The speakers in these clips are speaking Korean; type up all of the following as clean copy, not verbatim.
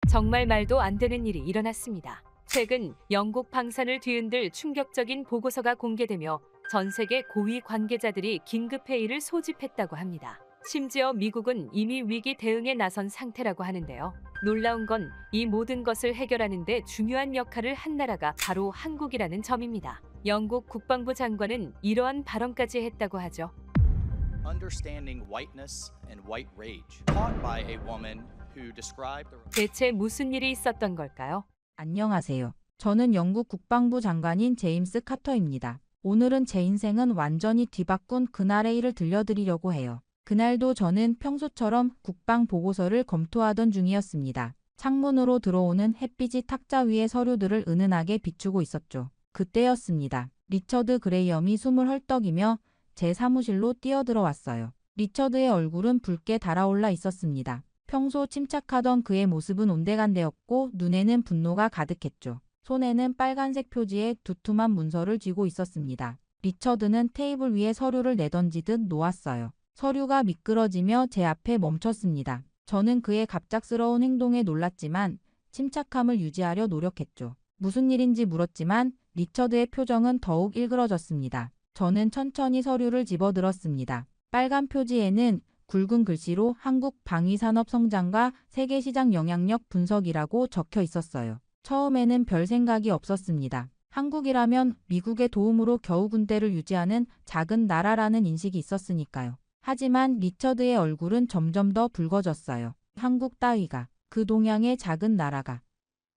정말 말도 안 되는 일이 일어났습니다. 최근 영국 방산을 뒤흔들 충격적인 보고서가 공개되며 전 세계 고위 관계자들이 긴급회의를 소집했다고 합니다. 심지어 미국은 이미 위기 대응에 나선 상태라고 하는데요. 놀라운 건 이 모든 것을 해결하는 데 중요한 역할을 한 나라가 바로 한국이라는 점입니다. 영국 국방부 장관은 이러한 발언까지 했다고 하죠. Understanding whiteness and white rage taught by a woman who described the 대체 무슨 일이 있었던 걸까요? 안녕하세요. 저는 영국 국방부 장관인 제임스 카터입니다. 오늘은 제 인생은 완전히 뒤바꾼 그날의 일을 들려드리려고 해요. 그날도 저는 평소처럼 국방 보고서를 검토하던 중이었습니다. 창문으로 들어오는 햇빛이 탁자 위의 서류들을 은은하게 비추고 있었죠. 그때였습니다. 리처드 그레이엄이 숨을 헐떡이며 제 사무실로 뛰어들어왔어요. 리처드의 얼굴은 붉게 달아올라 있었습니다. 평소 침착하던 그의 모습은 온데간데였고 눈에는 분노가 가득했죠. 손에는 빨간색 표지에 두툼한 문서를 쥐고 있었습니다. 리처드는 테이블 위에 서류를 내던지듯 놓았어요. 서류가 미끄러지며 제 앞에 멈췄습니다. 저는 그의 갑작스러운 행동에 놀랐지만 침착함을 유지하려 노력했죠. 무슨 일인지 물었지만 리처드의 표정은 더욱 일그러졌습니다. 저는 천천히 서류를 집어들었습니다. 빨간 표지에는 굵은 글씨로 한국 방위산업 성장과 세계시장 영향력 분석이라고 적혀 있었어요. 처음에는 별 생각이 없었습니다. 한국이라면 미국의 도움으로 겨우 군대를 유지하는 작은 나라라는 인식이 있었으니까요. 하지만 리처드의 얼굴은 점점 더 붉어졌어요. 한국 따위가, 그 동양의 작은 나라가.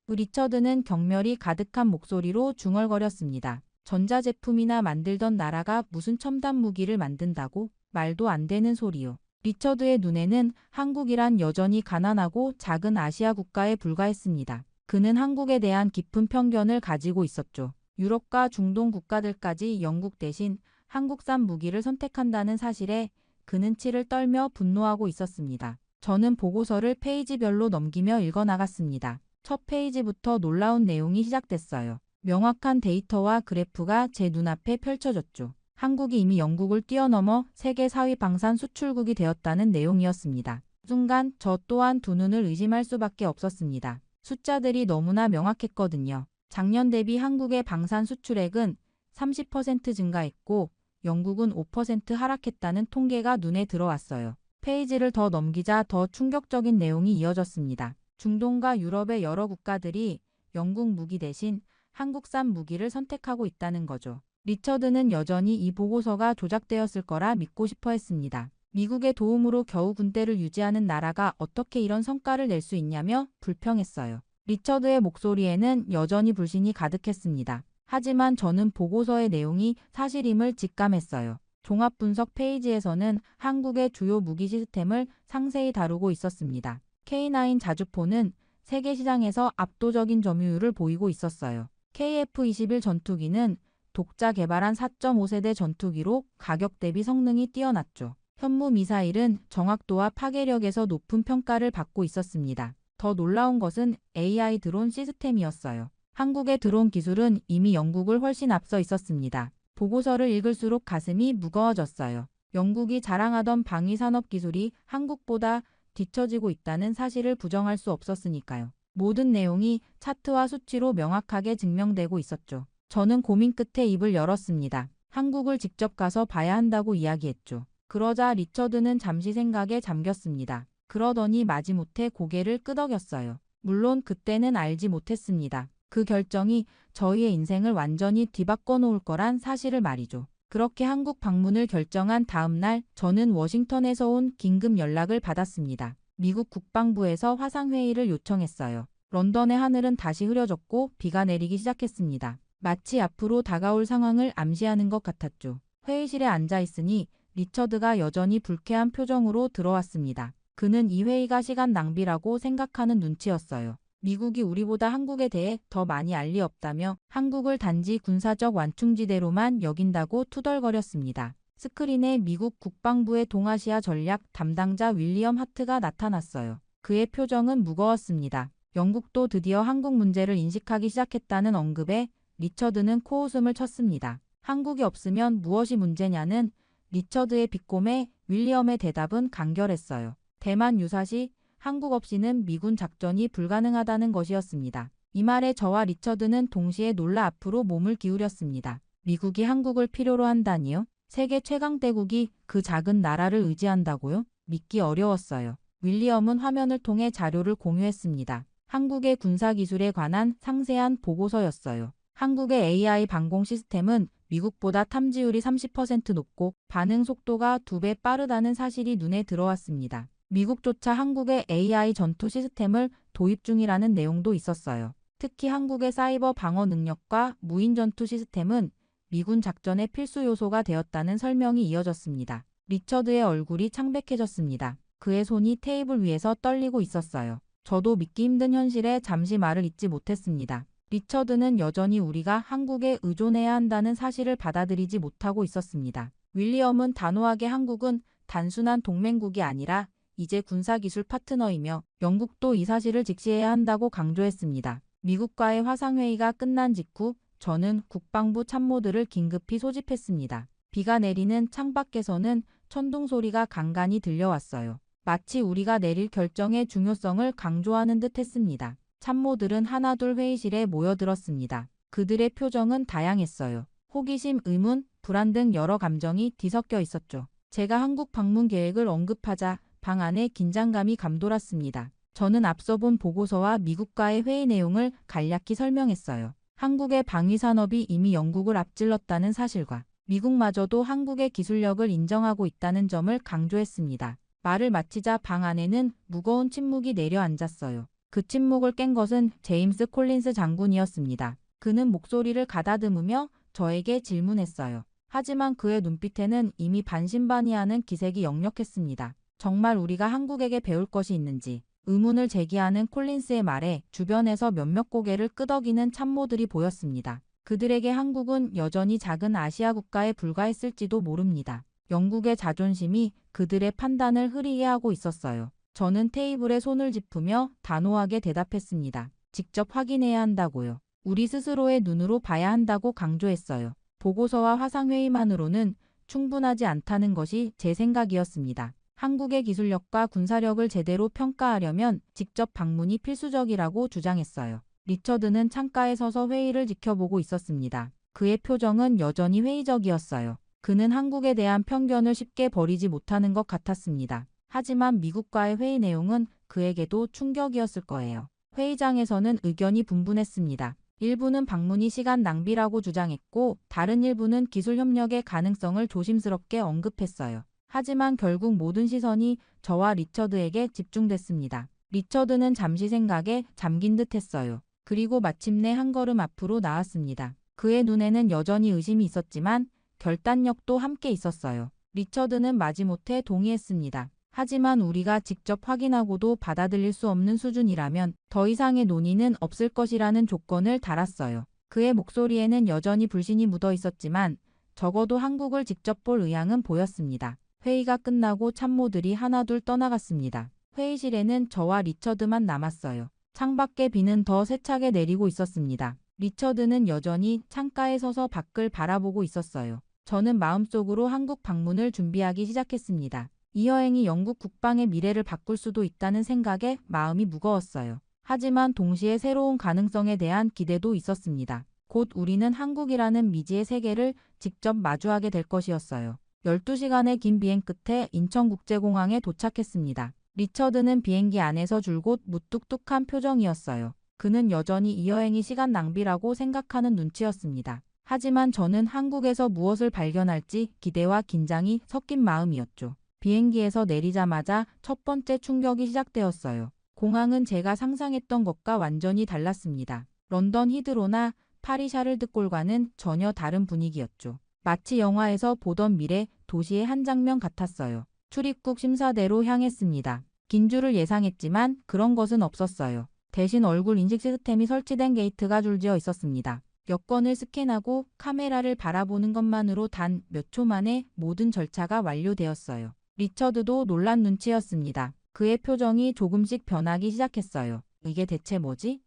리처드는 경멸이 가득한 목소리로 중얼거렸습니다. 전자제품이나 만들던 나라가 무슨 첨단 무기를 만든다고? 말도 안 되는 소리요. 리처드의 눈에는 한국이란 여전히 가난하고 작은 아시아 국가에 불과했습니다. 그는 한국에 대한 깊은 편견을 가지고 있었죠. 유럽과 중동 국가들까지 영국 대신 한국산 무기를 선택한다는 사실에 그는 치를 떨며 분노하고 있었습니다. 저는 보고서를 페이지별로 넘기며 읽어나갔습니다. 첫 페이지부터 놀라운 내용이 시작됐어요. 명확한 데이터와 그래프가 제 눈앞에 펼쳐졌죠. 한국이 이미 영국을 뛰어넘어 세계 4위 방산 수출국이 되었다는 내용이었습니다. 순간 저 또한 두 눈을 의심할 수밖에 없었습니다. 숫자들이 너무나 명확했거든요. 작년 대비 한국의 방산 수출액은 30% 증가했고 영국은 5% 하락했다는 통계가 눈에 들어왔어요. 페이지를 더 넘기자 더 충격적인 내용이 이어졌습니다. 중동과 유럽의 여러 국가들이 영국 무기 대신 한국산 무기를 선택하고 있다는 거죠. 리처드는 여전히 이 보고서가 조작되었을 거라 믿고 싶어 했습니다. 미국의 도움으로 겨우 군대를 유지하는 나라가 어떻게 이런 성과를 낼 수 있냐며 불평했어요. 리처드의 목소리에는 여전히 불신이 가득했습니다. 하지만 저는 보고서의 내용이 사실임을 직감했어요. 종합분석 페이지에서는 한국의 주요 무기 시스템을 상세히 다루고 있었습니다. K9 자주포는 세계 시장에서 압도적인 점유율을 보이고 있었어요. KF-21 전투기는 독자 개발한 4.5세대 전투기로 가격 대비 성능이 뛰어났죠. 현무 미사일은 정확도와 파괴력에서 높은 평가를 받고 있었습니다. 더 놀라운 것은 AI 드론 시스템이었어요. 한국의 드론 기술은 이미 영국을 훨씬 앞서 있었습니다. 보고서를 읽을수록 가슴이 무거워졌어요. 영국이 자랑하던 방위산업 기술이 한국보다 뒤처지고 있다는 사실을 부정할 수 없었으니까요. 모든 내용이 차트와 수치로 명확하게 증명되고 있었죠. 저는 고민 끝에 입을 열었습니다. 한국을 직접 가서 봐야 한다고 이야기했죠. 그러자 리처드는 잠시 생각에 잠겼습니다. 그러더니 마지못해 고개를 끄덕였어요. 물론 그때는 알지 못했습니다. 그 결정이 저희의 인생을 완전히 뒤바꿔 놓을 거란 사실을 말이죠. 그렇게 한국 방문을 결정한 다음 날 저는 워싱턴에서 온 긴급 연락을 받았습니다. 미국 국방부에서 화상회의를 요청했어요. 런던의 하늘은 다시 흐려졌고 비가 내리기 시작했습니다. 마치 앞으로 다가올 상황을 암시하는 것 같았죠. 회의실에 앉아 있으니 리처드가 여전히 불쾌한 표정으로 들어왔습니다. 그는 이 회의가 시간 낭비라고 생각하는 눈치였어요. 미국이 우리보다 한국에 대해 더 많이 알 리 없다며 한국을 단지 군사적 완충지대로만 여긴다고 투덜거렸습니다. 스크린에 미국 국방부의 동아시아 전략 담당자 윌리엄 하트가 나타났어요. 그의 표정은 무거웠습니다. 영국도 드디어 한국 문제를 인식하기 시작했다는 언급에 리처드는 코웃음을 쳤습니다. 한국이 없으면 무엇이 문제냐는 리처드의 비꼼에 윌리엄의 대답은 간결했어요. 대만 유사시 한국 없이는 미군 작전이 불가능하다는 것이었습니다. 이 말에 저와 리처드는 동시에 놀라 앞으로 몸을 기울였습니다. 미국이 한국을 필요로 한다니요? 세계 최강대국이 그 작은 나라를 의지한다고요? 믿기 어려웠어요. 윌리엄은 화면을 통해 자료를 공유했습니다. 한국의 군사기술에 관한 상세한 보고서였어요. 한국의 AI 방공 시스템은 미국보다 탐지율이 30% 높고 반응 속도가 2배 빠르다는 사실이 눈에 들어왔습니다. 미국조차 한국의 AI 전투 시스템을 도입 중이라는 내용도 있었어요. 특히 한국의 사이버 방어 능력과 무인 전투 시스템은 미군 작전의 필수 요소가 되었다는 설명이 이어졌습니다. 리처드의 얼굴이 창백해졌습니다. 그의 손이 테이블 위에서 떨리고 있었어요. 저도 믿기 힘든 현실에 잠시 말을 잇지 못했습니다. 리처드는 여전히 우리가 한국에 의존해야 한다는 사실을 받아들이지 못하고 있었습니다. 윌리엄은 단호하게 한국은 단순한 동맹국이 아니라 이제 군사기술 파트너이며 영국도 이 사실을 직시해야 한다고 강조했습니다. 미국과의 화상회의가 끝난 직후 저는 국방부 참모들을 긴급히 소집했습니다. 비가 내리는 창밖에서는 천둥 소리가 간간히 들려왔어요. 마치 우리가 내릴 결정의 중요성을 강조하는 듯 했습니다. 참모들은 하나둘 회의실에 모여들었습니다. 그들의 표정은 다양했어요. 호기심, 의문, 불안 등 여러 감정이 뒤섞여 있었죠. 제가 한국 방문 계획을 언급하자 방 안에 긴장감이 감돌았습니다. 저는 앞서 본 보고서와 미국과의 회의 내용을 간략히 설명했어요. 한국의 방위 산업이 이미 영국을 앞질렀다는 사실과 미국마저도 한국의 기술력을 인정하고 있다는 점을 강조했습니다. 말을 마치자 방 안에는 무거운 침묵이 내려앉았어요. 그 침묵을 깬 것은 제임스 콜린스 장군이었습니다. 그는 목소리를 가다듬으며 저에게 질문했어요. 하지만 그의 눈빛에는 이미 반신반의하는 기색이 역력했습니다. 정말 우리가 한국에게 배울 것이 있는지 의문을 제기하는 콜린스의 말에 주변에서 몇몇 고개를 끄덕이는 참모들이 보였습니다. 그들에게 한국은 여전히 작은 아시아 국가에 불과했을지도 모릅니다. 영국의 자존심이 그들의 판단을 흐리게 하고 있었어요. 저는 테이블에 손을 짚으며 단호하게 대답했습니다. 직접 확인해야 한다고요. 우리 스스로의 눈으로 봐야 한다고 강조했어요. 보고서와 화상회의만으로는 충분하지 않다는 것이 제 생각이었습니다. 한국의 기술력과 군사력을 제대로 평가하려면 직접 방문이 필수적이라고 주장했어요. 리처드는 창가에 서서 회의를 지켜보고 있었습니다. 그의 표정은 여전히 회의적이었어요. 그는 한국에 대한 편견을 쉽게 버리지 못하는 것 같았습니다. 하지만 미국과의 회의 내용은 그에게도 충격이었을 거예요. 회의장에서는 의견이 분분했습니다. 일부는 방문이 시간 낭비라고 주장했고 다른 일부는 기술 협력의 가능성을 조심스럽게 언급했어요. 하지만 결국 모든 시선이 저와 리처드에게 집중됐습니다. 리처드는 잠시 생각에 잠긴 듯 했어요. 그리고 마침내 한 걸음 앞으로 나왔습니다. 그의 눈에는 여전히 의심이 있었지만 결단력도 함께 있었어요. 리처드는 마지못해 동의했습니다. 하지만 우리가 직접 확인하고도 받아들일 수 없는 수준이라면 더 이상의 논의는 없을 것이라는 조건을 달았어요. 그의 목소리에는 여전히 불신이 묻어 있었지만 적어도 한국을 직접 볼 의향은 보였습니다. 회의가 끝나고 참모들이 하나둘 떠나갔습니다. 회의실에는 저와 리처드만 남았어요. 창밖에 비는 더 세차게 내리고 있었습니다. 리처드는 여전히 창가에 서서 밖을 바라보고 있었어요. 저는 마음속으로 한국 방문을 준비하기 시작했습니다. 이 여행이 영국 국방의 미래를 바꿀 수도 있다는 생각에 마음이 무거웠어요. 하지만 동시에 새로운 가능성에 대한 기대도 있었습니다. 곧 우리는 한국이라는 미지의 세계를 직접 마주하게 될 것이었어요. 12시간의 긴 비행 끝에 인천국제공항에 도착했습니다. 리처드는 비행기 안에서 줄곧 무뚝뚝한 표정이었어요. 그는 여전히 이 여행이 시간 낭비라고 생각하는 눈치였습니다. 하지만 저는 한국에서 무엇을 발견할지 기대와 긴장이 섞인 마음이었죠. 비행기에서 내리자마자 첫 번째 충격이 시작되었어요. 공항은 제가 상상했던 것과 완전히 달랐습니다. 런던 히드로나 파리 샤를드골과는 전혀 다른 분위기였죠. 마치 영화에서 보던 미래 도시의 한 장면 같았어요. 출입국 심사대로 향했습니다. 긴 줄을 예상했지만 그런 것은 없었어요. 대신 얼굴 인식 시스템이 설치된 게이트가 줄지어 있었습니다. 여권을 스캔하고 카메라를 바라보는 것만으로 단 몇 초 만에 모든 절차가 완료되었어요. 리처드도 놀란 눈치였습니다. 그의 표정이 조금씩 변하기 시작했어요. 이게 대체 뭐지?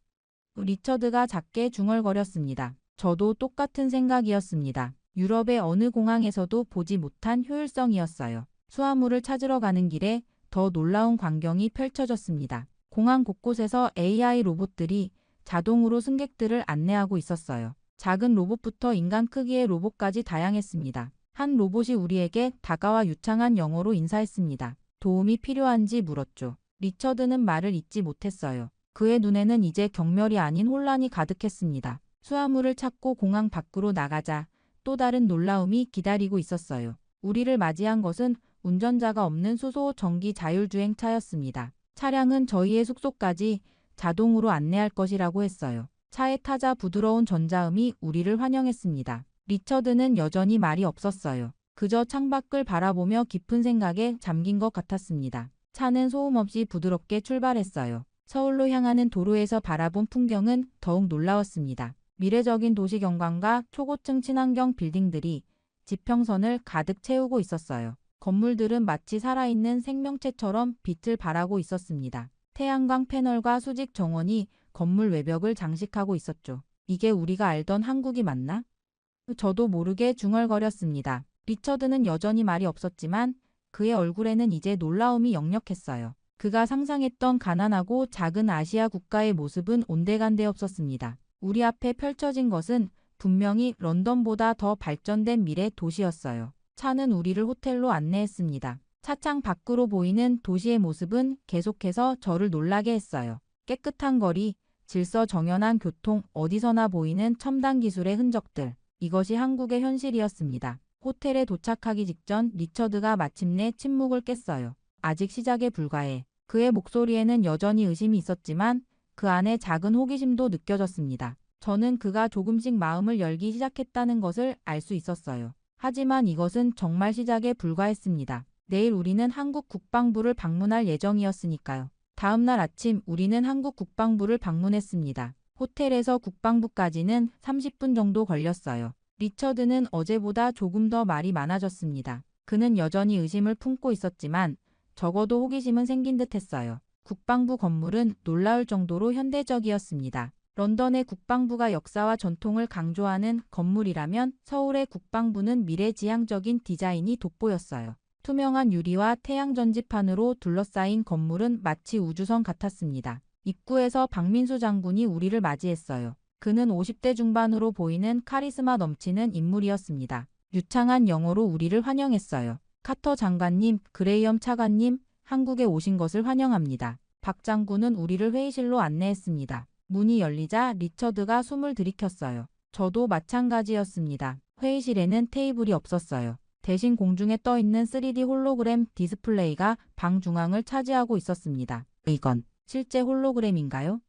리처드가 작게 중얼거렸습니다. 저도 똑같은 생각이었습니다. 유럽의 어느 공항에서도 보지 못한 효율성이었어요. 수화물을 찾으러 가는 길에 더 놀라운 광경이 펼쳐졌습니다. 공항 곳곳에서 AI 로봇들이 자동으로 승객들을 안내하고 있었어요. 작은 로봇부터 인간 크기의 로봇까지 다양했습니다. 한 로봇이 우리에게 다가와 유창한 영어로 인사했습니다. 도움이 필요한지 물었죠. 리처드는 말을 잇지 못했어요. 그의 눈에는 이제 경멸이 아닌 혼란이 가득했습니다. 수화물을 찾고 공항 밖으로 나가자 또 다른 놀라움이 기다리고 있었어요. 우리를 맞이한 것은 운전자가 없는 수소 전기 자율주행 차였습니다. 차량은 저희의 숙소까지 자동으로 안내할 것이라고 했어요. 차에 타자 부드러운 전자음이 우리를 환영했습니다. 리처드는 여전히 말이 없었어요. 그저 창밖을 바라보며 깊은 생각에 잠긴 것 같았습니다. 차는 소음 없이 부드럽게 출발했어요. 서울로 향하는 도로에서 바라본 풍경은 더욱 놀라웠습니다. 미래적인 도시 경관과 초고층 친환경 빌딩들이 지평선을 가득 채우고 있었어요. 건물들은 마치 살아있는 생명체처럼 빛을 발하고 있었습니다. 태양광 패널과 수직 정원이 건물 외벽을 장식하고 있었죠. 이게 우리가 알던 한국이 맞나? 저도 모르게 중얼거렸습니다. 리처드는 여전히 말이 없었지만 그의 얼굴에는 이제 놀라움이 역력했어요. 그가 상상했던 가난하고 작은 아시아 국가의 모습은 온데간데 없었습니다. 우리 앞에 펼쳐진 것은 분명히 런던보다 더 발전된 미래 도시였어요. 차는 우리를 호텔로 안내했습니다. 차창 밖으로 보이는 도시의 모습은 계속해서 저를 놀라게 했어요. 깨끗한 거리, 질서 정연한 교통, 어디서나 보이는 첨단 기술의 흔적들. 이것이 한국의 현실이었습니다. 호텔에 도착하기 직전 리처드가 마침내 침묵을 깼어요. 아직 시작에 불과해. 그의 목소리에는 여전히 의심이 있었지만 그 안에 작은 호기심도 느껴졌습니다. 저는 그가 조금씩 마음을 열기 시작했다는 것을 알 수 있었어요. 하지만 이것은 정말 시작에 불과했습니다. 내일 우리는 한국 국방부를 방문할 예정이었으니까요. 다음 날 아침 우리는 한국 국방부를 방문했습니다. 호텔에서 국방부까지는 30분 정도 걸렸어요. 리처드는 어제보다 조금 더 말이 많아졌습니다. 그는 여전히 의심을 품고 있었지만 적어도 호기심은 생긴 듯 했어요. 국방부 건물은 놀라울 정도로 현대적이었습니다. 런던의 국방부가 역사와 전통을 강조하는 건물이라면 서울의 국방부는 미래지향적인 디자인이 돋보였어요. 투명한 유리와 태양 전지판으로 둘러싸인 건물은 마치 우주선 같았습니다. 입구에서 박민수 장군이 우리를 맞이했어요. 그는 50대 중반으로 보이는 카리스마 넘치는 인물이었습니다. 유창한 영어로 우리를 환영했어요. 카터 장관님, 그레이엄 차관님, 한국에 오신 것을 환영합니다. 박 장군은 우리를 회의실로 안내했습니다. 문이 열리자 리처드가 숨을 들이켰어요. 저도 마찬가지였습니다. 회의실에는 테이블이 없었어요. 대신 공중에 떠있는 3D 홀로그램 디스플레이가 방 중앙을 차지하고 있었습니다. 이건 실제 홀로그램인가요?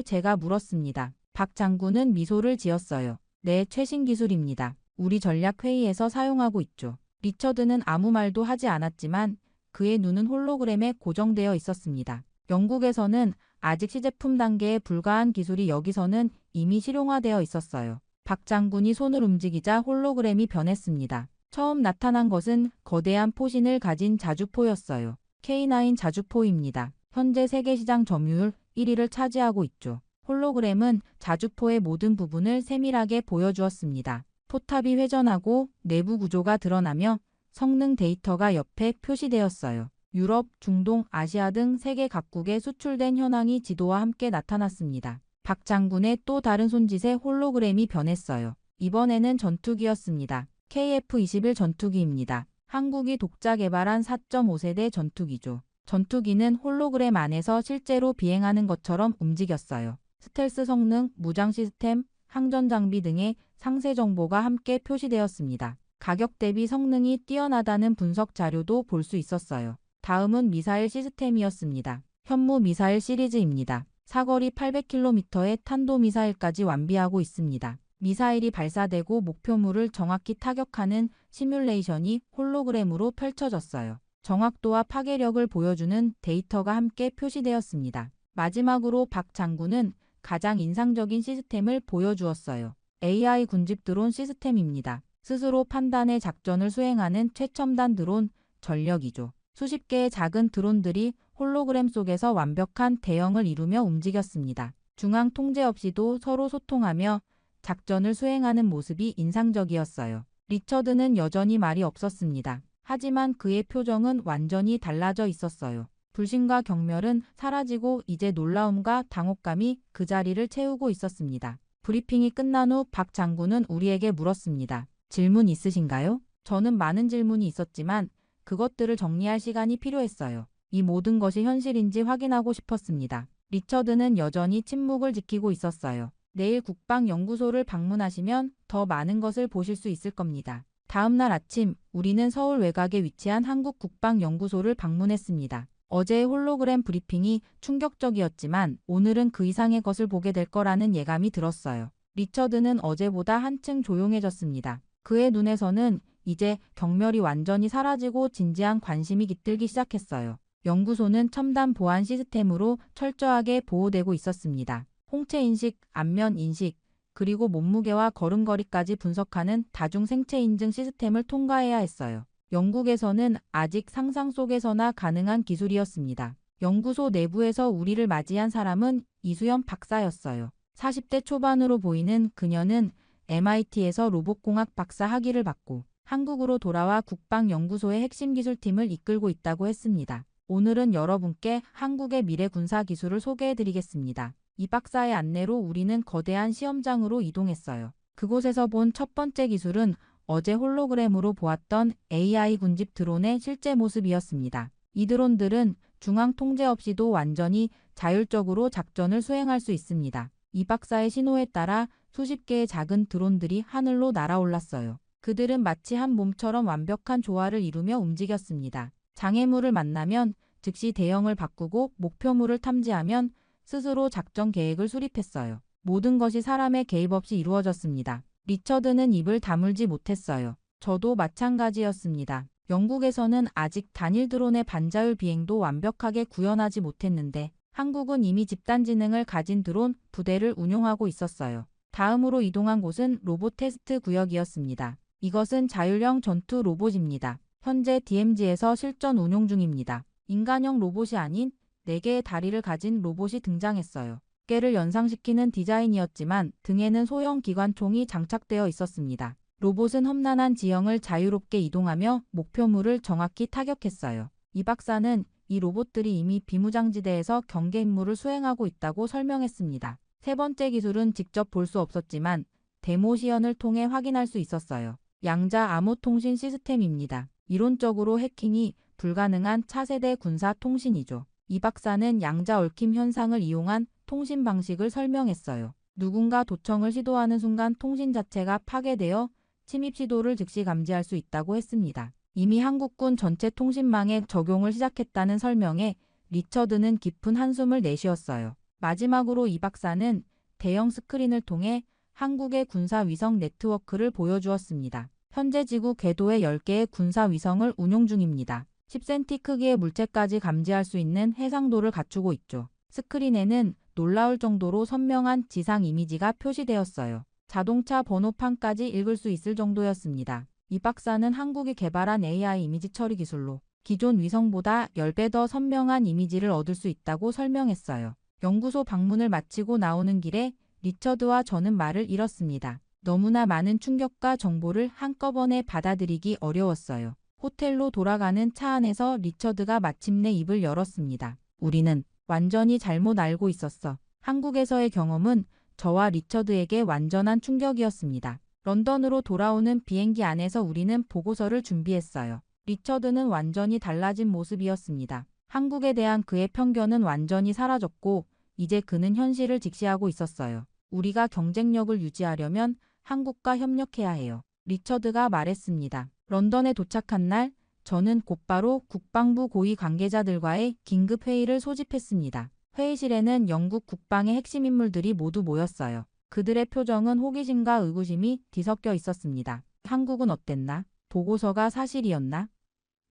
제가 물었습니다. 박 장군은 미소를 지었어요. 네, 최신 기술입니다. 우리 전략회의에서 사용하고 있죠. 리처드는 아무 말도 하지 않았지만 그의 눈은 홀로그램에 고정되어 있었습니다. 영국에서는 아직 시제품 단계에 불과한 기술이 여기서는 이미 실용화되어 있었어요. 박 장군이 손을 움직이자 홀로그램이 변했습니다. 처음 나타난 것은 거대한 포신을 가진 자주포였어요. K9 자주포입니다. 현재 세계시장 점유율 1위를 차지하고 있죠. 홀로그램은 자주포의 모든 부분을 세밀하게 보여주었습니다. 포탑이 회전하고 내부 구조가 드러나며 성능 데이터가 옆에 표시되었어요. 유럽, 중동, 아시아 등 세계 각국에 수출된 현황이 지도와 함께 나타났습니다. 박 장군의 또 다른 손짓에 홀로그램이 변했어요. 이번에는 전투기였습니다. KF-21 전투기입니다. 한국이 독자 개발한 4.5세대 전투기죠. 전투기는 홀로그램 안에서 실제로 비행하는 것처럼 움직였어요. 스텔스 성능, 무장 시스템, 항전 장비 등의 상세 정보가 함께 표시되었습니다. 가격 대비 성능이 뛰어나다는 분석 자료도 볼 수 있었어요. 다음은 미사일 시스템이었습니다. 현무 미사일 시리즈입니다. 사거리 800km의 탄도미사일까지 완비하고 있습니다. 미사일이 발사되고 목표물을 정확히 타격하는 시뮬레이션이 홀로그램으로 펼쳐졌어요. 정확도와 파괴력을 보여주는 데이터가 함께 표시되었습니다. 마지막으로 박 장군은 가장 인상적인 시스템을 보여주었어요. AI 군집 드론 시스템입니다. 스스로 판단의 작전을 수행하는 최첨단 드론 전력이죠. 수십 개의 작은 드론들이 홀로그램 속에서 완벽한 대형을 이루며 움직였습니다. 중앙 통제 없이도 서로 소통하며 작전을 수행하는 모습이 인상적이었어요. 리처드는 여전히 말이 없었습니다. 하지만 그의 표정은 완전히 달라져 있었어요. 불신과 경멸은 사라지고 이제 놀라움과 당혹감이 그 자리를 채우고 있었습니다. 브리핑이 끝난 후 박 장군은 우리에게 물었습니다. 질문 있으신가요? 저는 많은 질문이 있었지만 그것들을 정리할 시간이 필요했어요. 이 모든 것이 현실인지 확인하고 싶었습니다. 리처드는 여전히 침묵을 지키고 있었어요. 내일 국방연구소를 방문하시면 더 많은 것을 보실 수 있을 겁니다. 다음 날 아침 우리는 서울 외곽에 위치한 한국국방연구소를 방문했습니다. 어제의 홀로그램 브리핑이 충격적이었지만 오늘은 그 이상의 것을 보게 될 거라는 예감이 들었어요. 리처드는 어제보다 한층 조용해졌습니다. 그의 눈에서는 이제 경멸이 완전히 사라지고 진지한 관심이 깃들기 시작했어요. 연구소는 첨단 보안 시스템으로 철저하게 보호되고 있었습니다. 홍채 인식, 안면 인식, 그리고 몸무게와 걸음걸이까지 분석하는 다중 생체 인증 시스템을 통과해야 했어요. 영국에서는 아직 상상 속에서나 가능한 기술이었습니다. 연구소 내부에서 우리를 맞이한 사람은 이수연 박사였어요. 40대 초반으로 보이는 그녀는 MIT에서 로봇공학 박사 학위를 받고 한국으로 돌아와 국방연구소의 핵심 기술팀을 이끌고 있다고 했습니다. 오늘은 여러분께 한국의 미래 군사 기술을 소개해드리겠습니다. 이 박사의 안내로 우리는 거대한 시험장으로 이동했어요. 그곳에서 본 첫 번째 기술은 어제 홀로그램으로 보았던 AI 군집 드론의 실제 모습이었습니다. 이 드론들은 중앙 통제 없이도 완전히 자율적으로 작전을 수행할 수 있습니다. 이 박사의 신호에 따라 수십 개의 작은 드론들이 하늘로 날아올랐어요. 그들은 마치 한 몸처럼 완벽한 조화를 이루며 움직였습니다. 장애물을 만나면 즉시 대형을 바꾸고 목표물을 탐지하면 스스로 작전 계획을 수립했어요. 모든 것이 사람의 개입 없이 이루어졌습니다. 리처드는 입을 다물지 못했어요. 저도 마찬가지였습니다. 영국에서는 아직 단일 드론의 반자율 비행도 완벽하게 구현하지 못했는데 한국은 이미 집단지능을 가진 드론 부대를 운용하고 있었어요. 다음으로 이동한 곳은 로봇 테스트 구역이었습니다. 이것은 자율형 전투 로봇입니다. 현재 DMZ에서 실전 운용 중입니다. 인간형 로봇이 아닌 4개의 다리를 가진 로봇이 등장했어요. 어깨를 연상시키는 디자인이었지만 등에는 소형 기관총이 장착되어 있었습니다. 로봇은 험난한 지형을 자유롭게 이동하며 목표물을 정확히 타격했어요. 이 박사는 이 로봇들이 이미 비무장지대에서 경계 임무를 수행하고 있다고 설명했습니다. 세 번째 기술은 직접 볼 수 없었지만 데모 시연을 통해 확인할 수 있었어요. 양자 암호 통신 시스템입니다. 이론적으로 해킹이 불가능한 차세대 군사 통신이죠. 이 박사는 양자 얽힘 현상을 이용한 통신 방식을 설명했어요. 누군가 도청을 시도하는 순간 통신 자체가 파괴되어 침입 시도를 즉시 감지할 수 있다고 했습니다. 이미 한국군 전체 통신망에 적용을 시작했다는 설명에 리처드는 깊은 한숨을 내쉬었어요. 마지막으로 이 박사는 대형 스크린을 통해 한국의 군사 위성 네트워크를 보여주었습니다. 현재 지구 궤도에 10개의 군사 위성을 운용 중입니다. 10cm 크기의 물체까지 감지할 수 있는 해상도를 갖추고 있죠. 스크린에는 놀라울 정도로 선명한 지상 이미지가 표시되었어요. 자동차 번호판까지 읽을 수 있을 정도였습니다. 이 박사는 한국이 개발한 AI 이미지 처리 기술로 기존 위성보다 10배 더 선명한 이미지를 얻을 수 있다고 설명했어요. 연구소 방문을 마치고 나오는 길에 리처드와 저는 말을 잃었습니다. 너무나 많은 충격과 정보를 한꺼번에 받아들이기 어려웠어요. 호텔로 돌아가는 차 안에서 리처드가 마침내 입을 열었습니다. 우리는 완전히 잘못 알고 있었어. 한국에서의 경험은 저와 리처드에게 완전한 충격이었습니다. 런던으로 돌아오는 비행기 안에서 우리는 보고서를 준비했어요. 리처드는 완전히 달라진 모습이었습니다. 한국에 대한 그의 편견은 완전히 사라졌고 이제 그는 현실을 직시하고 있었어요. 우리가 경쟁력을 유지하려면 한국과 협력해야 해요. 리처드가 말했습니다. 런던에 도착한 날 저는 곧바로 국방부 고위 관계자들과의 긴급 회의를 소집했습니다. 회의실에는 영국 국방의 핵심 인물들이 모두 모였어요. 그들의 표정은 호기심과 의구심이 뒤섞여 있었습니다. 한국은 어땠나? 보고서가 사실이었나?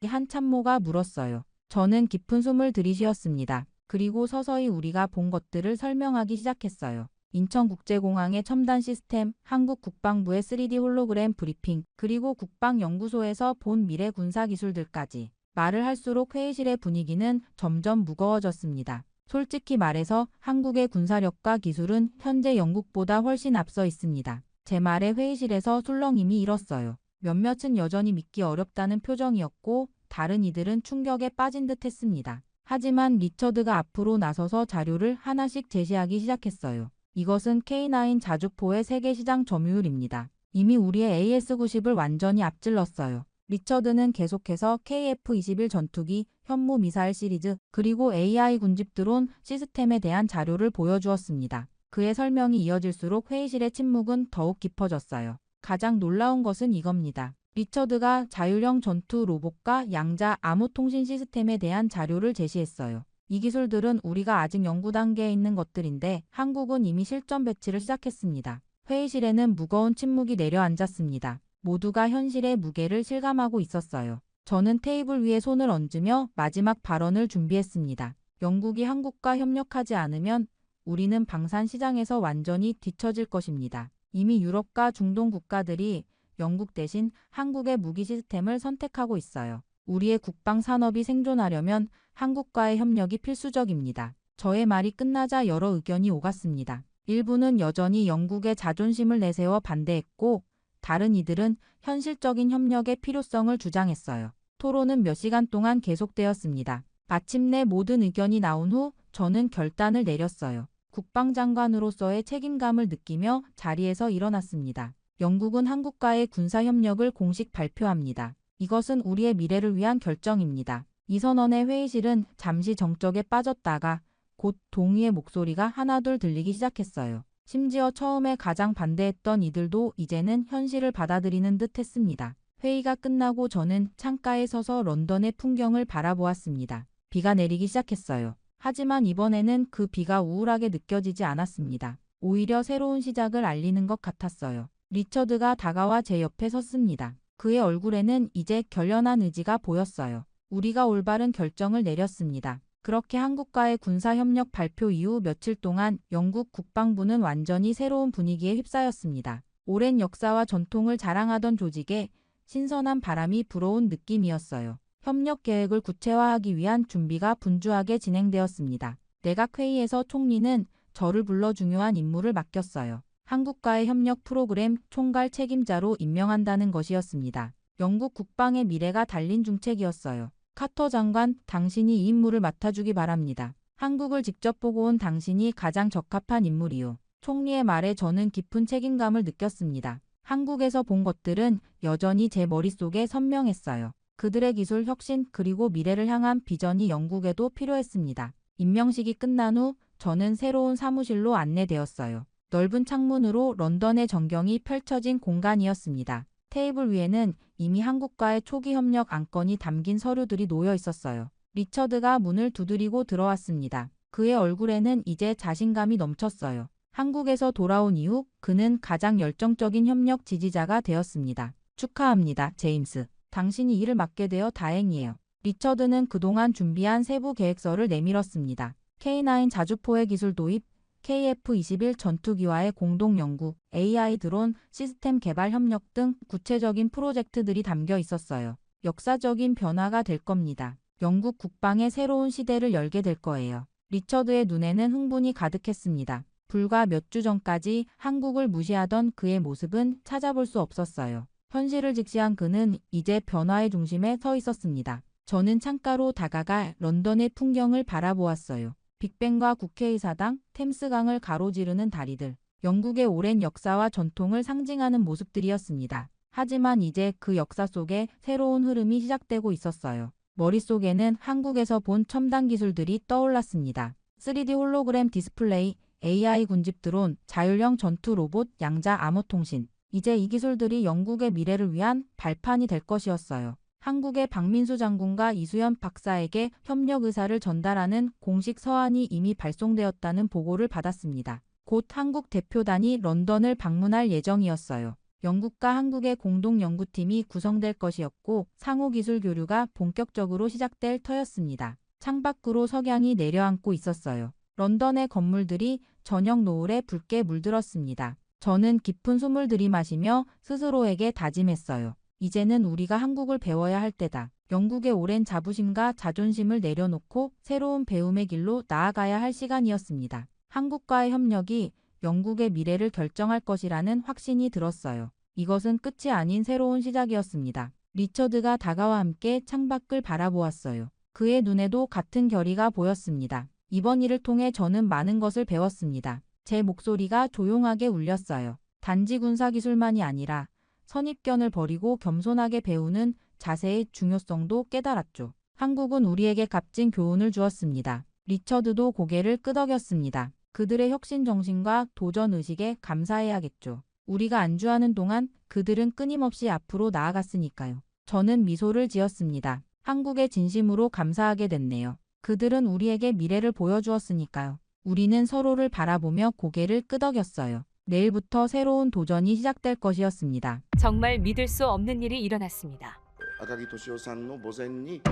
한 참모가 물었어요. 저는 깊은 숨을 들이쉬었습니다. 그리고 서서히 우리가 본 것들을 설명하기 시작했어요. 인천국제공항의 첨단 시스템, 한국 국방부의 3D 홀로그램 브리핑, 그리고 국방연구소에서 본 미래 군사 기술들까지. 말을 할수록 회의실의 분위기는 점점 무거워졌습니다. 솔직히 말해서 한국의 군사력과 기술은 현재 영국보다 훨씬 앞서 있습니다. 제 말에 회의실에서 술렁임이 일었어요. 몇몇은 여전히 믿기 어렵다는 표정이었고 다른 이들은 충격에 빠진 듯 했습니다. 하지만 리처드가 앞으로 나서서 자료를 하나씩 제시하기 시작했어요. 이것은 K9 자주포의 세계 시장 점유율입니다. 이미 우리의 AS-90을 완전히 앞질렀어요. 리처드는 계속해서 KF-21 전투기, 현무 미사일 시리즈, 그리고 AI 군집 드론 시스템에 대한 자료를 보여주었습니다. 그의 설명이 이어질수록 회의실의 침묵은 더욱 깊어졌어요. 가장 놀라운 것은 이겁니다. 리처드가 자율형 전투 로봇과 양자 암호 통신 시스템에 대한 자료를 제시했어요. 이 기술들은 우리가 아직 연구 단계에 있는 것들인데 한국은 이미 실전 배치를 시작했습니다. 회의실에는 무거운 침묵이 내려앉았습니다. 모두가 현실의 무게를 실감하고 있었어요. 저는 테이블 위에 손을 얹으며 마지막 발언을 준비했습니다. 영국이 한국과 협력하지 않으면 우리는 방산 시장에서 완전히 뒤처질 것입니다. 이미 유럽과 중동 국가들이 영국 대신 한국의 무기 시스템을 선택하고 있어요. 우리의 국방 산업이 생존하려면 한국과의 협력이 필수적입니다. 저의 말이 끝나자 여러 의견이 오갔습니다. 일부는 여전히 영국의 자존심을 내세워 반대했고 다른 이들은 현실적인 협력의 필요성을 주장했어요. 토론은 몇 시간 동안 계속되었습니다. 마침내 모든 의견이 나온 후 저는 결단을 내렸어요. 국방장관으로서의 책임감을 느끼며 자리에서 일어났습니다. 영국은 한국과의 군사협력을 공식 발표합니다. 이것은 우리의 미래를 위한 결정입니다. 이 선언의 회의실은 잠시 정적에 빠졌다가 곧 동의의 목소리가 하나둘 들리기 시작했어요. 심지어 처음에 가장 반대했던 이들도 이제는 현실을 받아들이는 듯 했습니다. 회의가 끝나고 저는 창가에 서서 런던의 풍경을 바라보았습니다. 비가 내리기 시작했어요. 하지만 이번에는 그 비가 우울하게 느껴지지 않았습니다. 오히려 새로운 시작을 알리는 것 같았어요. 리처드가 다가와 제 옆에 섰습니다. 그의 얼굴에는 이제 결연한 의지가 보였어요. 우리가 올바른 결정을 내렸습니다. 그렇게 한국과의 군사협력 발표 이후 며칠 동안 영국 국방부는 완전히 새로운 분위기에 휩싸였습니다. 오랜 역사와 전통을 자랑하던 조직에 신선한 바람이 불어온 느낌이었어요. 협력 계획을 구체화하기 위한 준비가 분주하게 진행되었습니다. 내각회의에서 총리는 저를 불러 중요한 임무를 맡겼어요. 한국과의 협력 프로그램 총괄 책임자로 임명한다는 것이었습니다. 영국 국방의 미래가 달린 중책이었어요. 카터 장관, 당신이 이 임무를 맡아주기 바랍니다. 한국을 직접 보고 온 당신이 가장 적합한 인물이요. 총리의 말에 저는 깊은 책임감을 느꼈습니다. 한국에서 본 것들은 여전히 제 머릿속에 선명했어요. 그들의 기술 혁신 그리고 미래를 향한 비전이 영국에도 필요했습니다. 임명식이 끝난 후 저는 새로운 사무실로 안내되었어요. 넓은 창문으로 런던의 전경이 펼쳐진 공간이었습니다. 테이블 위에는 이미 한국과의 초기 협력 안건이 담긴 서류들이 놓여 있었어요. 리처드가 문을 두드리고 들어왔습니다. 그의 얼굴에는 이제 자신감이 넘쳤어요. 한국에서 돌아온 이후 그는 가장 열정적인 협력 지지자가 되었습니다. 축하합니다, 제임스. 당신이 일을 맡게 되어 다행이에요. 리처드는 그동안 준비한 세부 계획서를 내밀었습니다. K9 자주포의 기술 도입, KF-21 전투기와의 공동 연구, AI 드론 시스템 개발 협력 등 구체적인 프로젝트들이 담겨 있었어요. 역사적인 변화가 될 겁니다. 영국 국방의 새로운 시대를 열게 될 거예요. 리처드의 눈에는 흥분이 가득했습니다. 불과 몇 주 전까지 한국을 무시하던 그의 모습은 찾아볼 수 없었어요. 현실을 직시한 그는 이제 변화의 중심에 서 있었습니다. 저는 창가로 다가가 런던의 풍경을 바라보았어요. 빅벤과 국회의사당, 템스강을 가로지르는 다리들, 영국의 오랜 역사와 전통을 상징하는 모습들이었습니다. 하지만 이제 그 역사 속에 새로운 흐름이 시작되고 있었어요. 머릿속에는 한국에서 본 첨단 기술들이 떠올랐습니다. 3D 홀로그램 디스플레이, AI 군집 드론, 자율형 전투 로봇, 양자 암호 통신. 이제 이 기술들이 영국의 미래를 위한 발판이 될 것이었어요. 한국의 박민수 장군과 이수연 박사에게 협력 의사를 전달하는 공식 서한이 이미 발송되었다는 보고를 받았습니다. 곧 한국 대표단이 런던을 방문할 예정이었어요. 영국과 한국의 공동 연구팀이 구성될 것이었고 상호 기술 교류가 본격적으로 시작될 터였습니다. 창밖으로 석양이 내려앉고 있었어요. 런던의 건물들이 저녁 노을에 붉게 물들었습니다. 저는 깊은 숨을 들이마시며 스스로에게 다짐했어요. 이제는 우리가 한국을 배워야 할 때다. 영국의 오랜 자부심과 자존심을 내려놓고 새로운 배움의 길로 나아가야 할 시간이었습니다. 한국과의 협력이 영국의 미래를 결정할 것이라는 확신이 들었어요. 이것은 끝이 아닌 새로운 시작이었습니다. 리처드가 다가와 함께 창밖을 바라보았어요. 그의 눈에도 같은 결의가 보였습니다. 이번 일을 통해 저는 많은 것을 배웠습니다. 제 목소리가 조용하게 울렸어요. 단지 군사기술만이 아니라 선입견을 버리고 겸손하게 배우는 자세의 중요성도 깨달았죠. 한국은 우리에게 값진 교훈을 주었습니다. 리처드도 고개를 끄덕였습니다. 그들의 혁신 정신과 도전 의식에 감사해야겠죠. 우리가 안주하는 동안 그들은 끊임없이 앞으로 나아갔으니까요. 저는 미소를 지었습니다. 한국에 진심으로 감사하게 됐네요. 그들은 우리에게 미래를 보여주었으니까요. 우리는 서로를 바라보며 고개를 끄덕였어요. 내일부터 새로운 도전이 시작될 것이었습니다. 정말 믿을 수 없는 일이 일어났습니다. 赤木俊夫さんの墓前に、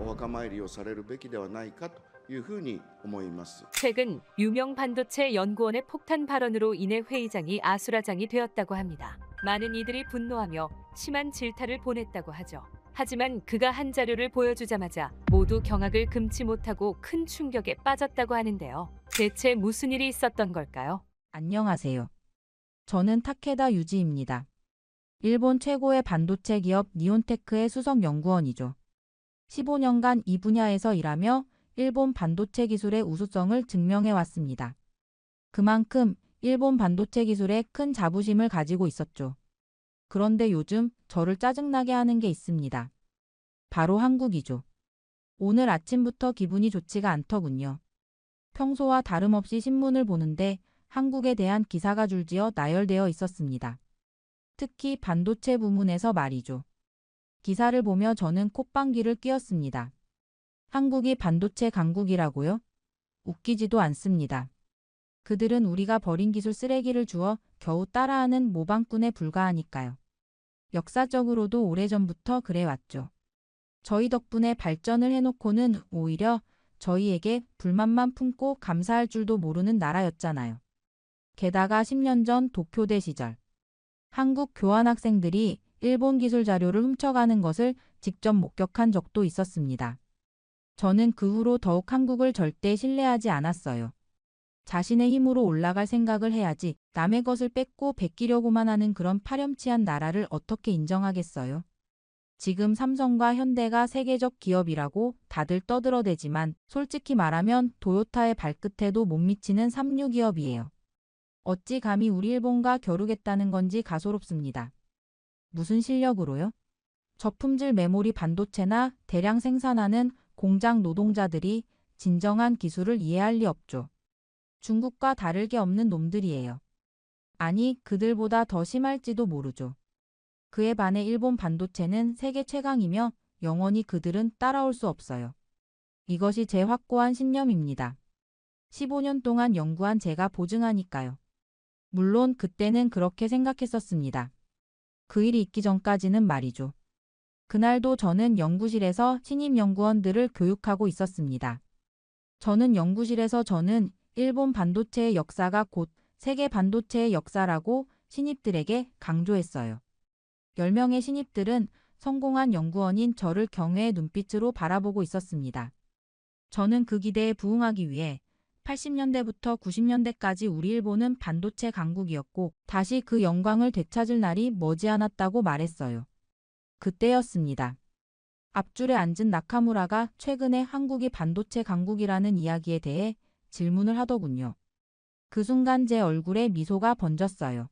お墓参りをされるべきではないかというふうに思います。 최근 유명 반도체 연구원의 폭탄 발언으로 인해 회의장이 아수라장이 되었다고 합니다. 많은 이들이 분노하며 심한 질타를 보냈다고 하죠. 하지만 그가 한 자료를 보여주자마자 모두 경악을 금치 못하고 큰 충격에 빠졌다고 하는데요. 대체 무슨 일이 있었던 걸까요? 안녕하세요. 저는 타케다 유지입니다. 일본 최고의 반도체 기업 니온테크의 수석 연구원이죠. 15년간 이 분야에서 일하며 일본 반도체 기술의 우수성을 증명해 왔습니다. 그만큼 일본 반도체 기술에 큰 자부심을 가지고 있었죠. 그런데 요즘 저를 짜증나게 하는 게 있습니다. 바로 한국이죠. 오늘 아침부터 기분이 좋지가 않더군요. 평소와 다름없이 신문을 보는데 한국에 대한 기사가 줄지어 나열되어 있었습니다. 특히 반도체 부문에서 말이죠. 기사를 보며 저는 콧방귀를 뀌었습니다. 한국이 반도체 강국이라고요? 웃기지도 않습니다. 그들은 우리가 버린 기술 쓰레기를 주어 겨우 따라하는 모방꾼에 불과하니까요. 역사적으로도 오래전부터 그래왔죠. 저희 덕분에 발전을 해놓고는 오히려 저희에게 불만만 품고 감사할 줄도 모르는 나라였잖아요. 게다가 10년 전 도쿄대 시절 한국 교환학생들이 일본 기술 자료를 훔쳐가는 것을 직접 목격한 적도 있었습니다. 저는 그 후로 더욱 한국을 절대 신뢰하지 않았어요. 자신의 힘으로 올라갈 생각을 해야지 남의 것을 뺏고 베끼려고만 하는 그런 파렴치한 나라를 어떻게 인정하겠어요? 지금 삼성과 현대가 세계적 기업이라고 다들 떠들어대지만 솔직히 말하면 도요타의 발끝에도 못 미치는 삼류 기업이에요. 어찌 감히 우리 일본과 겨루겠다는 건지 가소롭습니다. 무슨 실력으로요? 저품질 메모리 반도체나 대량 생산하는 공장 노동자들이 진정한 기술을 이해할 리 없죠. 중국과 다를 게 없는 놈들이에요. 아니, 그들보다 더 심할지도 모르죠. 그에 반해 일본 반도체는 세계 최강이며 영원히 그들은 따라올 수 없어요. 이것이 제 확고한 신념입니다. 15년 동안 연구한 제가 보증하니까요. 물론 그때는 그렇게 생각했었습니다. 그 일이 있기 전까지는 말이죠. 그날도 저는 연구실에서 신입 연구원들을 교육하고 있었습니다. 저는 일본 반도체의 역사가 곧 세계 반도체의 역사라고 신입들에게 강조했어요. 10명의 신입들은 성공한 연구원인 저를 경외의 눈빛으로 바라보고 있었습니다. 저는 그 기대에 부응하기 위해 80년대부터 90년대까지 우리 일본은 반도체 강국이었고 다시 그 영광을 되찾을 날이 머지않았다고 말했어요. 그때였습니다. 앞줄에 앉은 나카무라가 최근에 한국이 반도체 강국이라는 이야기에 대해 질문을 하더군요. 그 순간 제 얼굴에 미소가 번졌어요.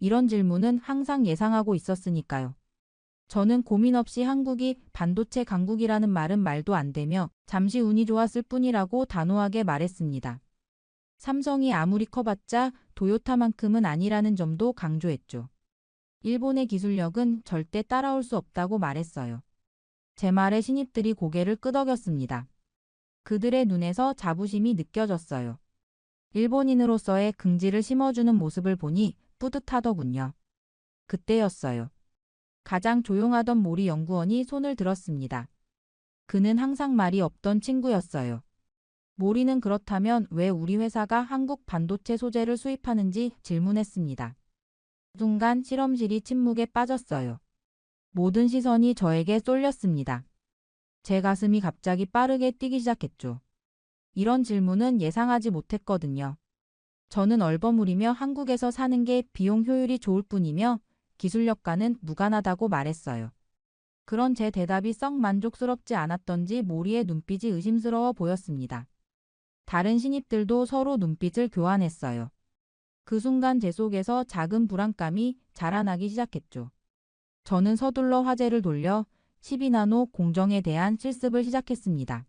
이런 질문은 항상 예상하고 있었으니까요. 저는 고민 없이 한국이 반도체 강국이라는 말은 말도 안 되며 잠시 운이 좋았을 뿐이라고 단호하게 말했습니다. 삼성이 아무리 커봤자 도요타만큼은 아니라는 점도 강조했죠. 일본의 기술력은 절대 따라올 수 없다고 말했어요. 제 말에 신입들이 고개를 끄덕였습니다. 그들의 눈에서 자부심이 느껴졌어요. 일본인으로서의 긍지를 심어주는 모습을 보니 뿌듯하더군요. 그때였어요. 가장 조용하던 모리 연구원이 손을 들었습니다. 그는 항상 말이 없던 친구였어요. 모리는 그렇다면 왜 우리 회사가 한국 반도체 소재를 수입하는지 질문했습니다. 순간 실험실이 침묵에 빠졌어요. 모든 시선이 저에게 쏠렸습니다. 제 가슴이 갑자기 빠르게 뛰기 시작했죠. 이런 질문은 예상하지 못했거든요. 저는 얼버무리며 한국에서 사는 게 비용 효율이 좋을 뿐이며 기술력과는 무관하다고 말했어요. 그런 제 대답이 썩 만족스럽지 않았던지 모리의 눈빛이 의심스러워 보였습니다. 다른 신입들도 서로 눈빛을 교환했어요. 그 순간 제 속에서 작은 불안감이 자라나기 시작했죠. 저는 서둘러 화제를 돌려 12나노 공정에 대한 실습을 시작했습니다.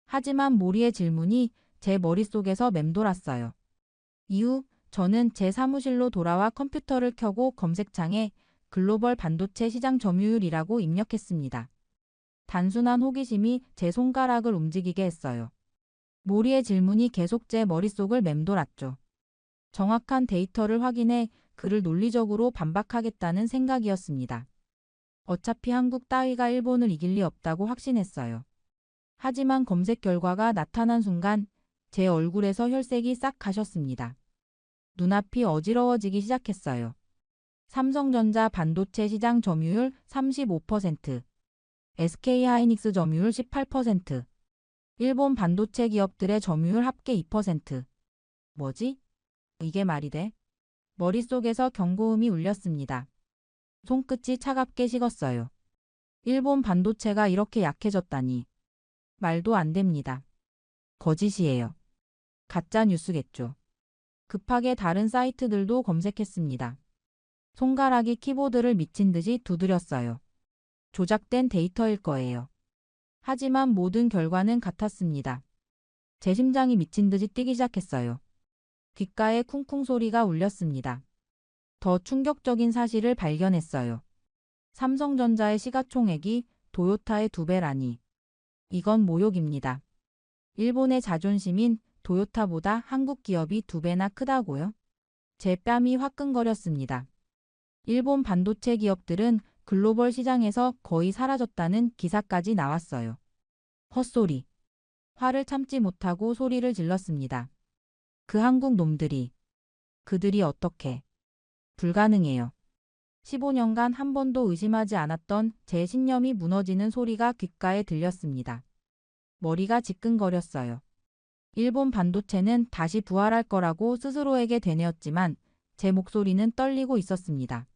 하지만 모리의 질문이 제 머릿속에서 맴돌았어요. 이후 저는 제 사무실로 돌아와 컴퓨터를 켜고 검색창에 글로벌 반도체 시장 점유율이라고 입력했습니다. 단순한 호기심이 제 손가락을 움직이게 했어요. 모리의 질문이 계속 제 머릿속을 맴돌았죠. 정확한 데이터를 확인해 그를 논리적으로 반박하겠다는 생각이었습니다. 어차피 한국 따위가 일본을 이길 리 없다고 확신했어요. 하지만 검색 결과가 나타난 순간 제 얼굴에서 혈색이 싹 가셨습니다. 눈앞이 어지러워지기 시작했어요. 삼성전자 반도체 시장 점유율 35%, SK하이닉스 점유율 18%, 일본 반도체 기업들의 점유율 합계 2%. 뭐지? 이게 말이 돼? 머릿속에서 경고음이 울렸습니다. 손끝이 차갑게 식었어요. 일본 반도체가 이렇게 약해졌다니. 말도 안 됩니다. 거짓이에요. 가짜 뉴스겠죠. 급하게 다른 사이트들도 검색했습니다. 손가락이 키보드를 미친 듯이 두드렸어요. 조작된 데이터일 거예요. 하지만 모든 결과는 같았습니다. 제 심장이 미친 듯이 뛰기 시작했어요. 귓가에 쿵쿵 소리가 울렸습니다. 더 충격적인 사실을 발견했어요. 삼성전자의 시가총액이 도요타의 2배라니. 이건 모욕입니다. 일본의 자존심인 도요타보다 한국 기업이 2배나 크다고요? 제 뺨이 화끈거렸습니다. 일본 반도체 기업들은 글로벌 시장에서 거의 사라졌다는 기사까지 나왔어요. 헛소리. 화를 참지 못하고 소리를 질렀습니다. 그 한국 놈들이. 그들이 어떻게. 불가능해요. 15년간 한 번도 의심하지 않았던 제 신념이 무너지는 소리가 귓가에 들렸습니다. 머리가 지끈거렸어요. 일본 반도체는 다시 부활할 거라고 스스로에게 되뇌었지만 제 목소리는 떨리고 있었습니다.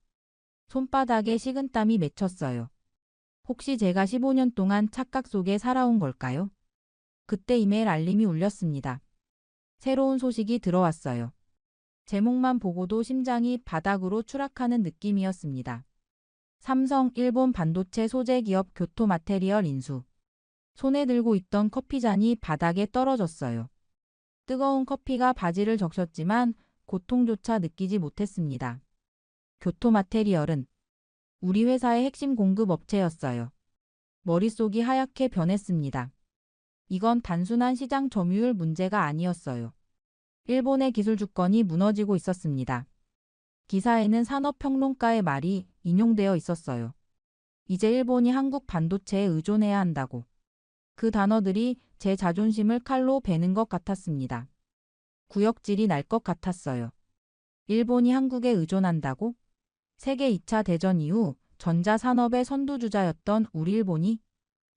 손바닥에 식은땀이 맺혔어요. 혹시 제가 15년 동안 착각 속에 살아온 걸까요? 그때 이메일 알림이 울렸습니다. 새로운 소식이 들어왔어요. 제목만 보고도 심장이 바닥으로 추락하는 느낌이었습니다. 삼성 일본 반도체 소재 기업 교토 마테리얼 인수. 손에 들고 있던 커피잔이 바닥에 떨어졌어요. 뜨거운 커피가 바지를 적셨지만 고통조차 느끼지 못했습니다. 교토 마테리얼은 우리 회사의 핵심 공급 업체였어요. 머릿속이 하얗게 변했습니다. 이건 단순한 시장 점유율 문제가 아니었어요. 일본의 기술 주권이 무너지고 있었습니다. 기사에는 산업평론가의 말이 인용되어 있었어요. 이제 일본이 한국 반도체에 의존해야 한다고. 그 단어들이 제 자존심을 칼로 베는 것 같았습니다. 구역질이 날 것 같았어요. 일본이 한국에 의존한다고? 세계 2차 대전 이후 전자산업의 선두주자였던 우리 일본이?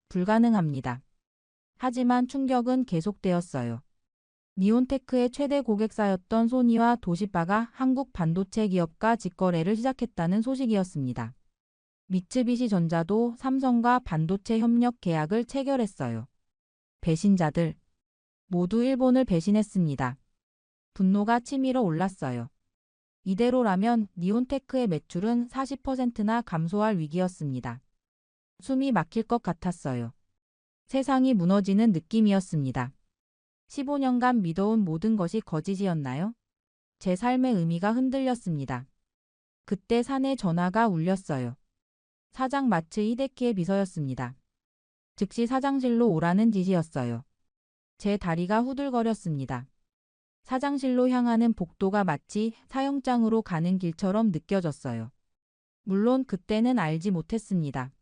불가능합니다. 하지만 충격은 계속되었어요. 니온테크의 최대 고객사였던 소니와 도시바가 한국 반도체 기업과 직거래를 시작했다는 소식이었습니다. 미츠비시 전자도 삼성과 반도체 협력 계약을 체결했어요. 배신자들. 모두 일본을 배신했습니다. 분노가 치밀어 올랐어요. 이대로라면 니온테크의 매출은 40%나 감소할 위기였습니다. 숨이 막힐 것 같았어요. 세상이 무너지는 느낌이었습니다. 15년간 믿어온 모든 것이 거짓이었나요? 제 삶의 의미가 흔들렸습니다. 그때 사내 전화가 울렸어요. 사장 마츠 히데키의 비서였습니다. 즉시 사장실로 오라는 지시였어요. 제 다리가 후들거렸습니다. 사장실로 향하는 복도가 마치 사형장으로 가는 길처럼 느껴졌어요. 물론 그때는 알지 못했습니다.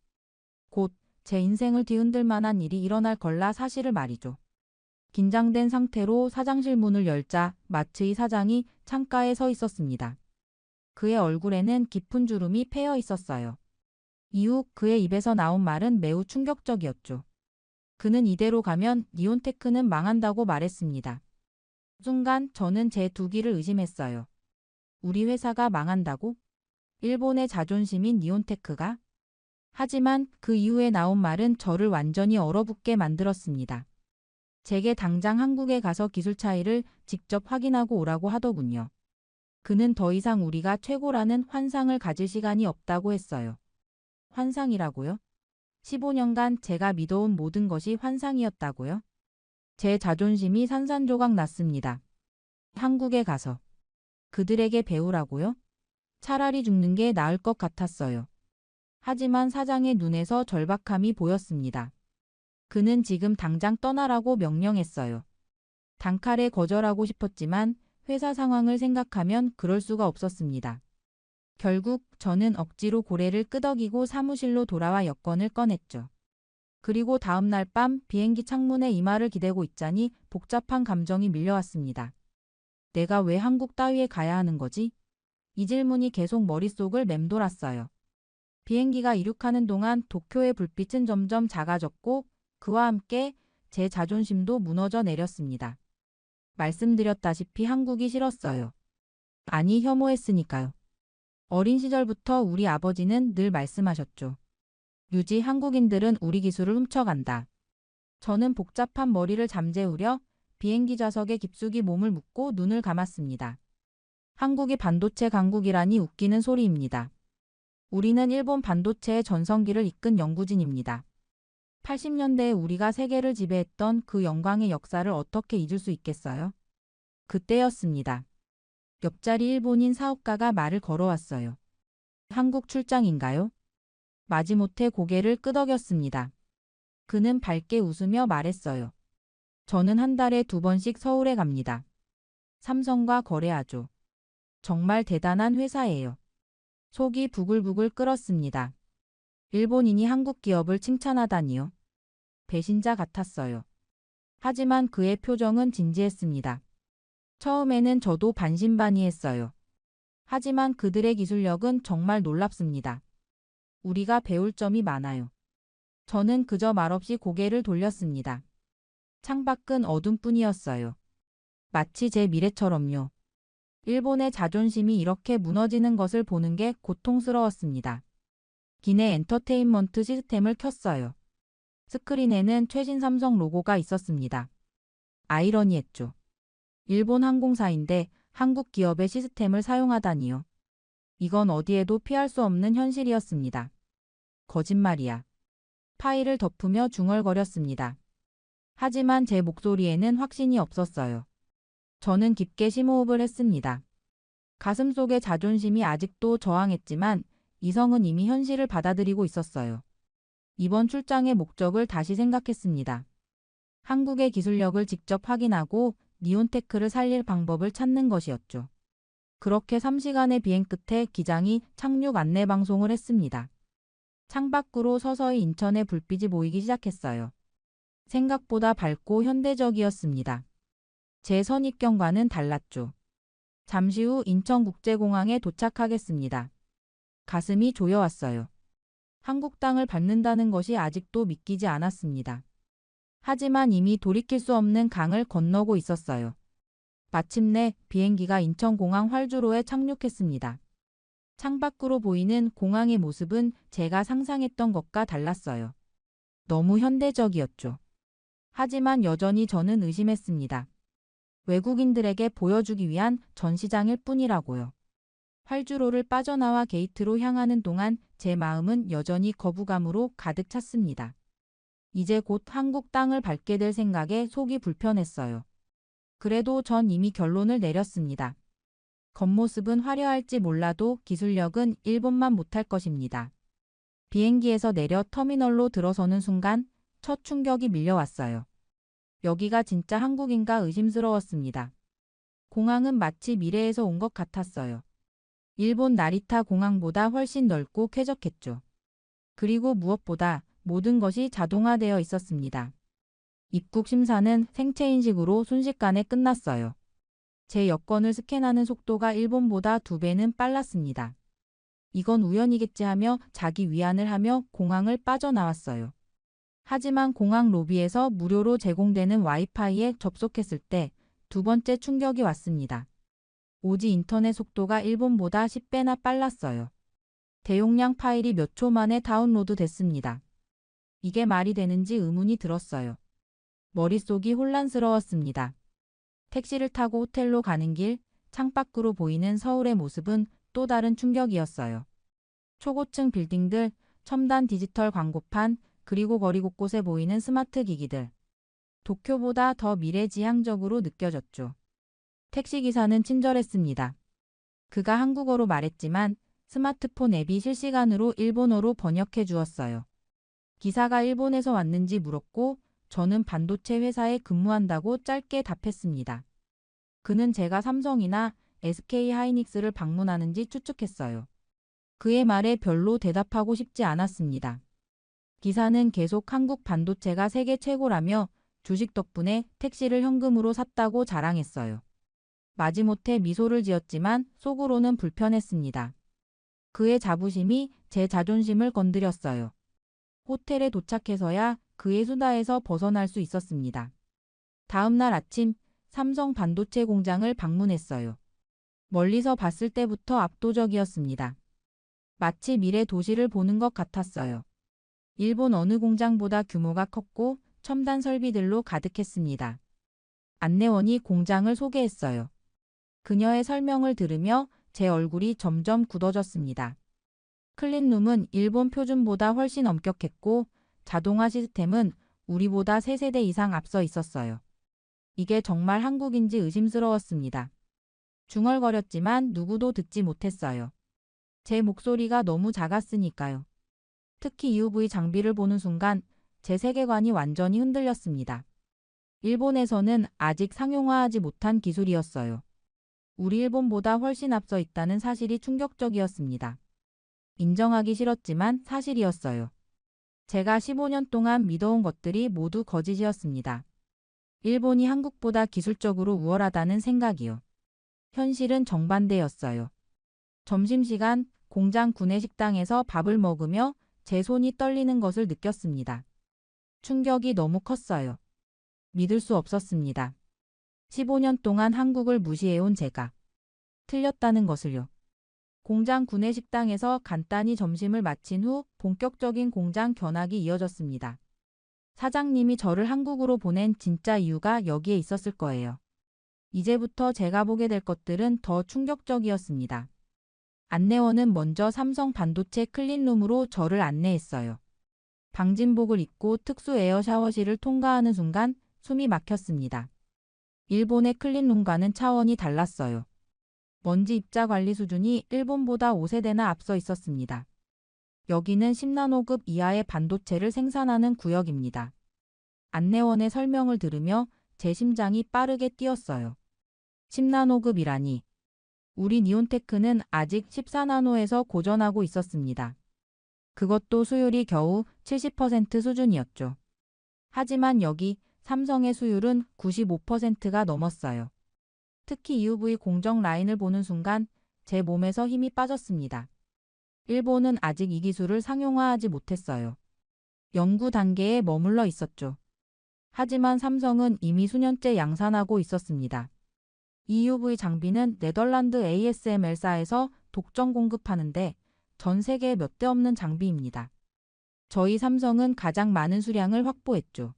곧 제 인생을 뒤흔들 만한 일이 일어날 걸라 사실을 말이죠. 긴장된 상태로 사장실 문을 열자 마츠이 사장이 창가에 서 있었습니다. 그의 얼굴에는 깊은 주름이 패여 있었어요. 이후 그의 입에서 나온 말은 매우 충격적이었죠. 그는 이대로 가면 니온테크는 망한다고 말했습니다. 순간 저는 제 두 귀를 의심했어요. 우리 회사가 망한다고? 일본의 자존심인 니온테크가? 하지만 그 이후에 나온 말은 저를 완전히 얼어붙게 만들었습니다. 제게 당장 한국에 가서 기술 차이를 직접 확인하고 오라고 하더군요. 그는 더 이상 우리가 최고라는 환상을 가질 시간이 없다고 했어요. 환상이라고요? 15년간 제가 믿어온 모든 것이 환상이었다고요? 제 자존심이 산산조각 났습니다. 한국에 가서 그들에게 배우라고요? 차라리 죽는 게 나을 것 같았어요. 하지만 사장의 눈에서 절박함이 보였습니다. 그는 지금 당장 떠나라고 명령했어요. 단칼에 거절하고 싶었지만 회사 상황을 생각하면 그럴 수가 없었습니다. 결국 저는 억지로 고래를 끄덕이고 사무실로 돌아와 여권을 꺼냈죠. 그리고 다음 날 밤 비행기 창문에 이마를 기대고 있자니 복잡한 감정이 밀려왔습니다. 내가 왜 한국 따위에 가야 하는 거지? 이 질문이 계속 머릿속을 맴돌았어요. 비행기가 이륙하는 동안 도쿄의 불빛은 점점 작아졌고 그와 함께 제 자존심도 무너져 내렸습니다. 말씀드렸다시피 한국이 싫었어요. 아니, 혐오했으니까요. 어린 시절부터 우리 아버지는 늘 말씀하셨죠. 유지 한국인들은 우리 기술을 훔쳐간다. 저는 복잡한 머리를 잠재우려 비행기 좌석에 깊숙이 몸을 묻고 눈을 감았습니다. 한국이 반도체 강국이라니 웃기는 소리입니다. 우리는 일본 반도체의 전성기를 이끈 연구진입니다. 80년대에 우리가 세계를 지배했던 그 영광의 역사를 어떻게 잊을 수 있겠어요? 그때였습니다. 옆자리 일본인 사업가가 말을 걸어왔어요. 한국 출장인가요? 마지못해 고개를 끄덕였습니다. 그는 밝게 웃으며 말했어요. 저는 한 달에 2번씩 서울에 갑니다. 삼성과 거래하죠. 정말 대단한 회사예요. 속이 부글부글 끓었습니다. 일본인이 한국 기업을 칭찬하다니요. 배신자 같았어요. 하지만 그의 표정은 진지했습니다. 처음에는 저도 반신반의했어요. 하지만 그들의 기술력은 정말 놀랍습니다. 우리가 배울 점이 많아요. 저는 그저 말없이 고개를 돌렸습니다. 창밖은 어둠뿐이었어요. 마치 제 미래처럼요. 일본의 자존심이 이렇게 무너지는 것을 보는 게 고통스러웠습니다. 기내 엔터테인먼트 시스템을 켰어요. 스크린에는 최신 삼성 로고가 있었습니다. 아이러니했죠. 일본 항공사인데 한국 기업의 시스템을 사용하다니요. 이건 어디에도 피할 수 없는 현실이었습니다. 거짓말이야. 파일을 덮으며 중얼거렸습니다. 하지만 제 목소리에는 확신이 없었어요. 저는 깊게 심호흡을 했습니다. 가슴속의 자존심이 아직도 저항했지만 이성은 이미 현실을 받아들이고 있었어요. 이번 출장의 목적을 다시 생각했습니다. 한국의 기술력을 직접 확인하고 니온테크를 살릴 방법을 찾는 것이었죠. 그렇게 3시간의 비행 끝에 기장이 착륙 안내 방송을 했습니다. 창밖으로 서서히 인천의 불빛이 보이기 시작했어요. 생각보다 밝고 현대적이었습니다. 제 선입견과는 달랐죠. 잠시 후 인천국제공항에 도착하겠습니다. 가슴이 조여왔어요. 한국 땅을 밟는다는 것이 아직도 믿기지 않았습니다. 하지만 이미 돌이킬 수 없는 강을 건너고 있었어요. 마침내 비행기가 인천공항 활주로에 착륙했습니다. 창밖으로 보이는 공항의 모습은 제가 상상했던 것과 달랐어요. 너무 현대적이었죠. 하지만 여전히 저는 의심했습니다. 외국인들에게 보여주기 위한 전시장일 뿐이라고요. 활주로를 빠져나와 게이트로 향하는 동안 제 마음은 여전히 거부감으로 가득 찼습니다. 이제 곧 한국 땅을 밟게 될 생각에 속이 불편했어요. 그래도 전 이미 결론을 내렸습니다. 겉모습은 화려할지 몰라도 기술력은 일본만 못할 것입니다. 비행기에서 내려 터미널로 들어서는 순간 첫 충격이 밀려왔어요. 여기가 진짜 한국인가 의심스러웠습니다. 공항은 마치 미래에서 온 것 같았어요. 일본 나리타 공항보다 훨씬 넓고 쾌적했죠. 그리고 무엇보다 모든 것이 자동화되어 있었습니다. 입국 심사는 생체인식으로 순식간에 끝났어요. 제 여권을 스캔하는 속도가 일본보다 2배는 빨랐습니다. 이건 우연이겠지 하며 자기 위안을 하며 공항을 빠져나왔어요. 하지만 공항 로비에서 무료로 제공되는 와이파이에 접속했을 때 2번째 충격이 왔습니다. 오지 인터넷 속도가 일본보다 10배나 빨랐어요. 대용량 파일이 몇 초 만에 다운로드 됐습니다. 이게 말이 되는지 의문이 들었어요. 머릿속이 혼란스러웠습니다. 택시를 타고 호텔로 가는 길, 창밖으로 보이는 서울의 모습은 또 다른 충격이었어요. 초고층 빌딩들, 첨단 디지털 광고판, 그리고 거리 곳곳에 보이는 스마트 기기들. 도쿄보다 더 미래지향적으로 느껴졌죠. 택시기사는 친절했습니다. 그가 한국어로 말했지만 스마트폰 앱이 실시간으로 일본어로 번역해 주었어요. 기사가 일본에서 왔는지 물었고 저는 반도체 회사에 근무한다고 짧게 답했습니다. 그는 제가 삼성이나 SK 하이닉스를 방문하는지 추측했어요. 그의 말에 별로 대답하고 싶지 않았습니다. 기사는 계속 한국 반도체가 세계 최고라며 주식 덕분에 택시를 현금으로 샀다고 자랑했어요. 마지못해 미소를 지었지만 속으로는 불편했습니다. 그의 자부심이 제 자존심을 건드렸어요. 호텔에 도착해서야 그의 수다에서 벗어날 수 있었습니다. 다음 날 아침 삼성 반도체 공장을 방문했어요. 멀리서 봤을 때부터 압도적이었습니다. 마치 미래 도시를 보는 것 같았어요. 일본 어느 공장보다 규모가 컸고 첨단 설비들로 가득했습니다. 안내원이 공장을 소개했어요. 그녀의 설명을 들으며 제 얼굴이 점점 굳어졌습니다. 클린룸은 일본 표준보다 훨씬 엄격했고 자동화 시스템은 우리보다 3세대 이상 앞서 있었어요. 이게 정말 한국인지 의심스러웠습니다. 중얼거렸지만 누구도 듣지 못했어요. 제 목소리가 너무 작았으니까요. 특히 UV 장비를 보는 순간 제 세계관이 완전히 흔들렸습니다. 일본에서는 아직 상용화하지 못한 기술이었어요. 우리 일본보다 훨씬 앞서 있다는 사실이 충격적이었습니다. 인정하기 싫었지만 사실이었어요. 제가 15년 동안 믿어온 것들이 모두 거짓이었습니다. 일본이 한국보다 기술적으로 우월하다는 생각이요. 현실은 정반대였어요. 점심시간 공장 구내식당에서 밥을 먹으며 제 손이 떨리는 것을 느꼈습니다. 충격이 너무 컸어요. 믿을 수 없었습니다. 15년 동안 한국을 무시해온 제가 틀렸다는 것을요. 공장 구내식당에서 간단히 점심을 마친 후 본격적인 공장 견학이 이어졌습니다. 사장님이 저를 한국으로 보낸 진짜 이유가 여기에 있었을 거예요. 이제부터 제가 보게 될 것들은 더 충격적이었습니다. 안내원은 먼저 삼성 반도체 클린룸으로 저를 안내했어요. 방진복을 입고 특수 에어 샤워실을 통과하는 순간 숨이 막혔습니다. 일본의 클린룸과는 차원이 달랐어요. 먼지 입자 관리 수준이 일본보다 5세대나 앞서 있었습니다. 여기는 10나노급 이하의 반도체를 생산하는 구역입니다. 안내원의 설명을 들으며 제 심장이 빠르게 뛰었어요. 10나노급이라니. 우리 니온테크는 아직 14나노에서 고전하고 있었습니다. 그것도 수율이 겨우 70% 수준이었죠. 하지만 여기 삼성의 수율은 95%가 넘었어요. 특히 EUV 공정 라인을 보는 순간 제 몸에서 힘이 빠졌습니다. 일본은 아직 이 기술을 상용화하지 못했어요. 연구 단계에 머물러 있었죠. 하지만 삼성은 이미 수년째 양산하고 있었습니다. EUV 장비는 네덜란드 ASML사에서 독점 공급하는데 전 세계에 몇 대 없는 장비입니다. 저희 삼성은 가장 많은 수량을 확보했죠.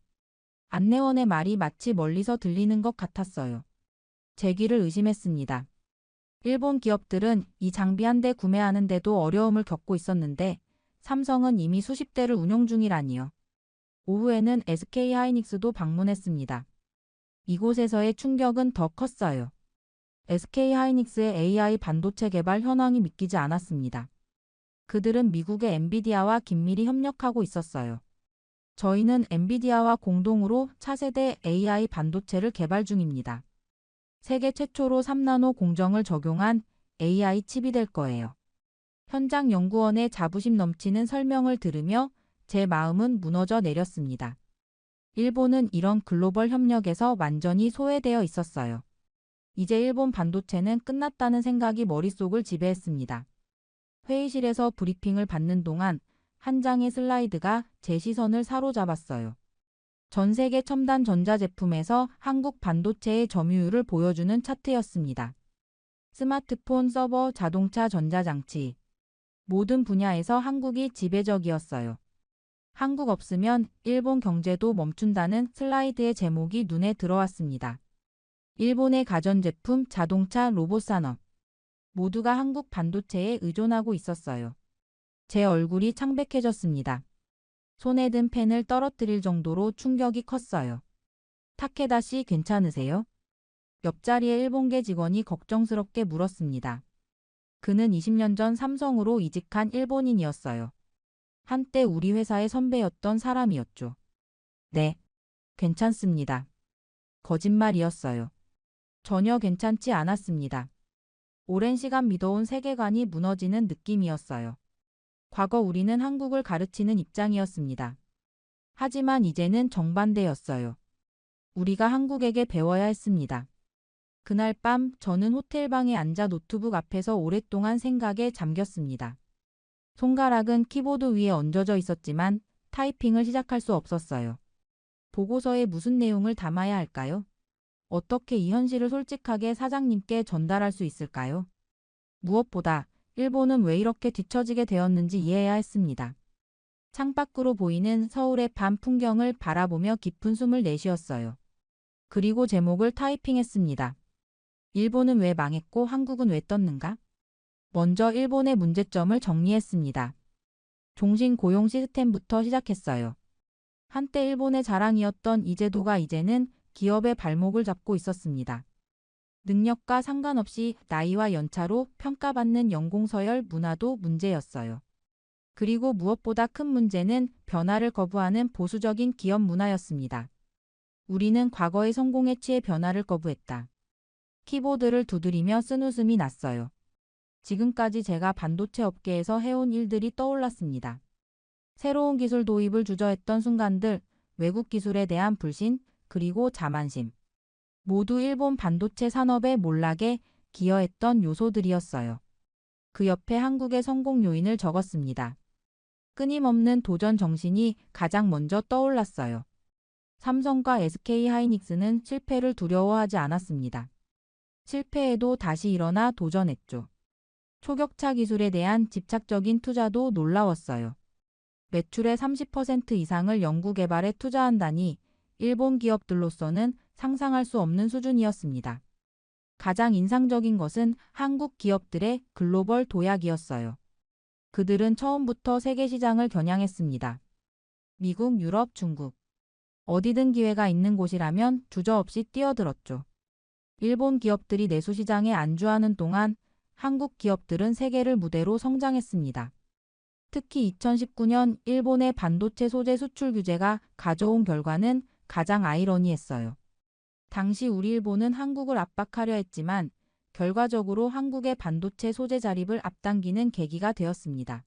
안내원의 말이 마치 멀리서 들리는 것 같았어요. 제 귀를 의심했습니다. 일본 기업들은 이 장비 한 대 구매하는데도 어려움을 겪고 있었는데 삼성은 이미 수십 대를 운용 중이라니요. 오후에는 SK 하이닉스도 방문했습니다. 이곳에서의 충격은 더 컸어요. SK 하이닉스의 AI 반도체 개발 현황이 믿기지 않았습니다. 그들은 미국의 엔비디아와 긴밀히 협력하고 있었어요. 저희는 엔비디아와 공동으로 차세대 AI 반도체를 개발 중입니다. 세계 최초로 3나노 공정을 적용한 AI 칩이 될 거예요. 현장 연구원의 자부심 넘치는 설명을 들으며 제 마음은 무너져 내렸습니다. 일본은 이런 글로벌 협력에서 완전히 소외되어 있었어요. 이제 일본 반도체는 끝났다는 생각이 머릿속을 지배했습니다. 회의실에서 브리핑을 받는 동안 한 장의 슬라이드가 제 시선을 사로잡았어요. 전 세계 첨단 전자제품에서 한국 반도체의 점유율을 보여주는 차트였습니다. 스마트폰, 서버, 자동차, 전자장치. 모든 분야에서 한국이 지배적이었어요. 한국 없으면 일본 경제도 멈춘다는 슬라이드의 제목이 눈에 들어왔습니다. 일본의 가전제품, 자동차, 로봇 산업 모두가 한국 반도체에 의존하고 있었어요. 제 얼굴이 창백해졌습니다. 손에 든 펜을 떨어뜨릴 정도로 충격이 컸어요. 타케다 씨 괜찮으세요? 옆자리의 일본계 직원이 걱정스럽게 물었습니다. 그는 20년 전 삼성으로 이직한 일본인이었어요. 한때 우리 회사의 선배였던 사람이었죠. 네, 괜찮습니다. 거짓말이었어요. 전혀 괜찮지 않았습니다. 오랜 시간 믿어온 세계관이 무너지는 느낌이었어요. 과거 우리는 한국을 가르치는 입장이었습니다. 하지만 이제는 정반대였어요. 우리가 한국에게 배워야 했습니다. 그날 밤 저는 호텔방에 앉아 노트북 앞에서 오랫동안 생각에 잠겼습니다. 손가락은 키보드 위에 얹어져 있었지만 타이핑을 시작할 수 없었어요. 보고서에 무슨 내용을 담아야 할까요? 어떻게 이 현실을 솔직하게 사장님께 전달할 수 있을까요? 무엇보다 일본은 왜 이렇게 뒤처지게 되었는지 이해해야 했습니다. 창밖으로 보이는 서울의 밤 풍경을 바라보며 깊은 숨을 내쉬었어요. 그리고 제목을 타이핑했습니다. 일본은 왜 망했고 한국은 왜 떴는가? 먼저 일본의 문제점을 정리했습니다. 종신 고용 시스템부터 시작했어요. 한때 일본의 자랑이었던 이 제도가 이제는 기업의 발목을 잡고 있었습니다. 능력과 상관없이 나이와 연차로 평가받는 연공서열 문화도 문제였어요. 그리고 무엇보다 큰 문제는 변화를 거부하는 보수적인 기업 문화였습니다. 우리는 과거의 성공에 취해 변화를 거부했다. 키보드를 두드리며 쓴웃음이 났어요. 지금까지 제가 반도체 업계에서 해온 일들이 떠올랐습니다. 새로운 기술 도입을 주저했던 순간들, 외국 기술에 대한 불신, 그리고 자만심. 모두 일본 반도체 산업의 몰락에 기여했던 요소들이었어요. 그 옆에 한국의 성공 요인을 적었습니다. 끊임없는 도전 정신이 가장 먼저 떠올랐어요. 삼성과 SK 하이닉스는 실패를 두려워하지 않았습니다. 실패해도 다시 일어나 도전했죠. 초격차 기술에 대한 집착적인 투자도 놀라웠어요. 매출의 30% 이상을 연구개발에 투자한다니 일본 기업들로서는 상상할 수 없는 수준이었습니다. 가장 인상적인 것은 한국 기업들의 글로벌 도약이었어요. 그들은 처음부터 세계 시장을 겨냥했습니다. 미국, 유럽, 중국. 어디든 기회가 있는 곳이라면 주저없이 뛰어들었죠. 일본 기업들이 내수 시장에 안주하는 동안 한국 기업들은 세계를 무대로 성장했습니다. 특히 2019년 일본의 반도체 소재 수출 규제가 가져온 결과는 가장 아이러니했어요. 당시 우리 일본은 한국을 압박하려 했지만 결과적으로 한국의 반도체 소재 자립을 앞당기는 계기가 되었습니다.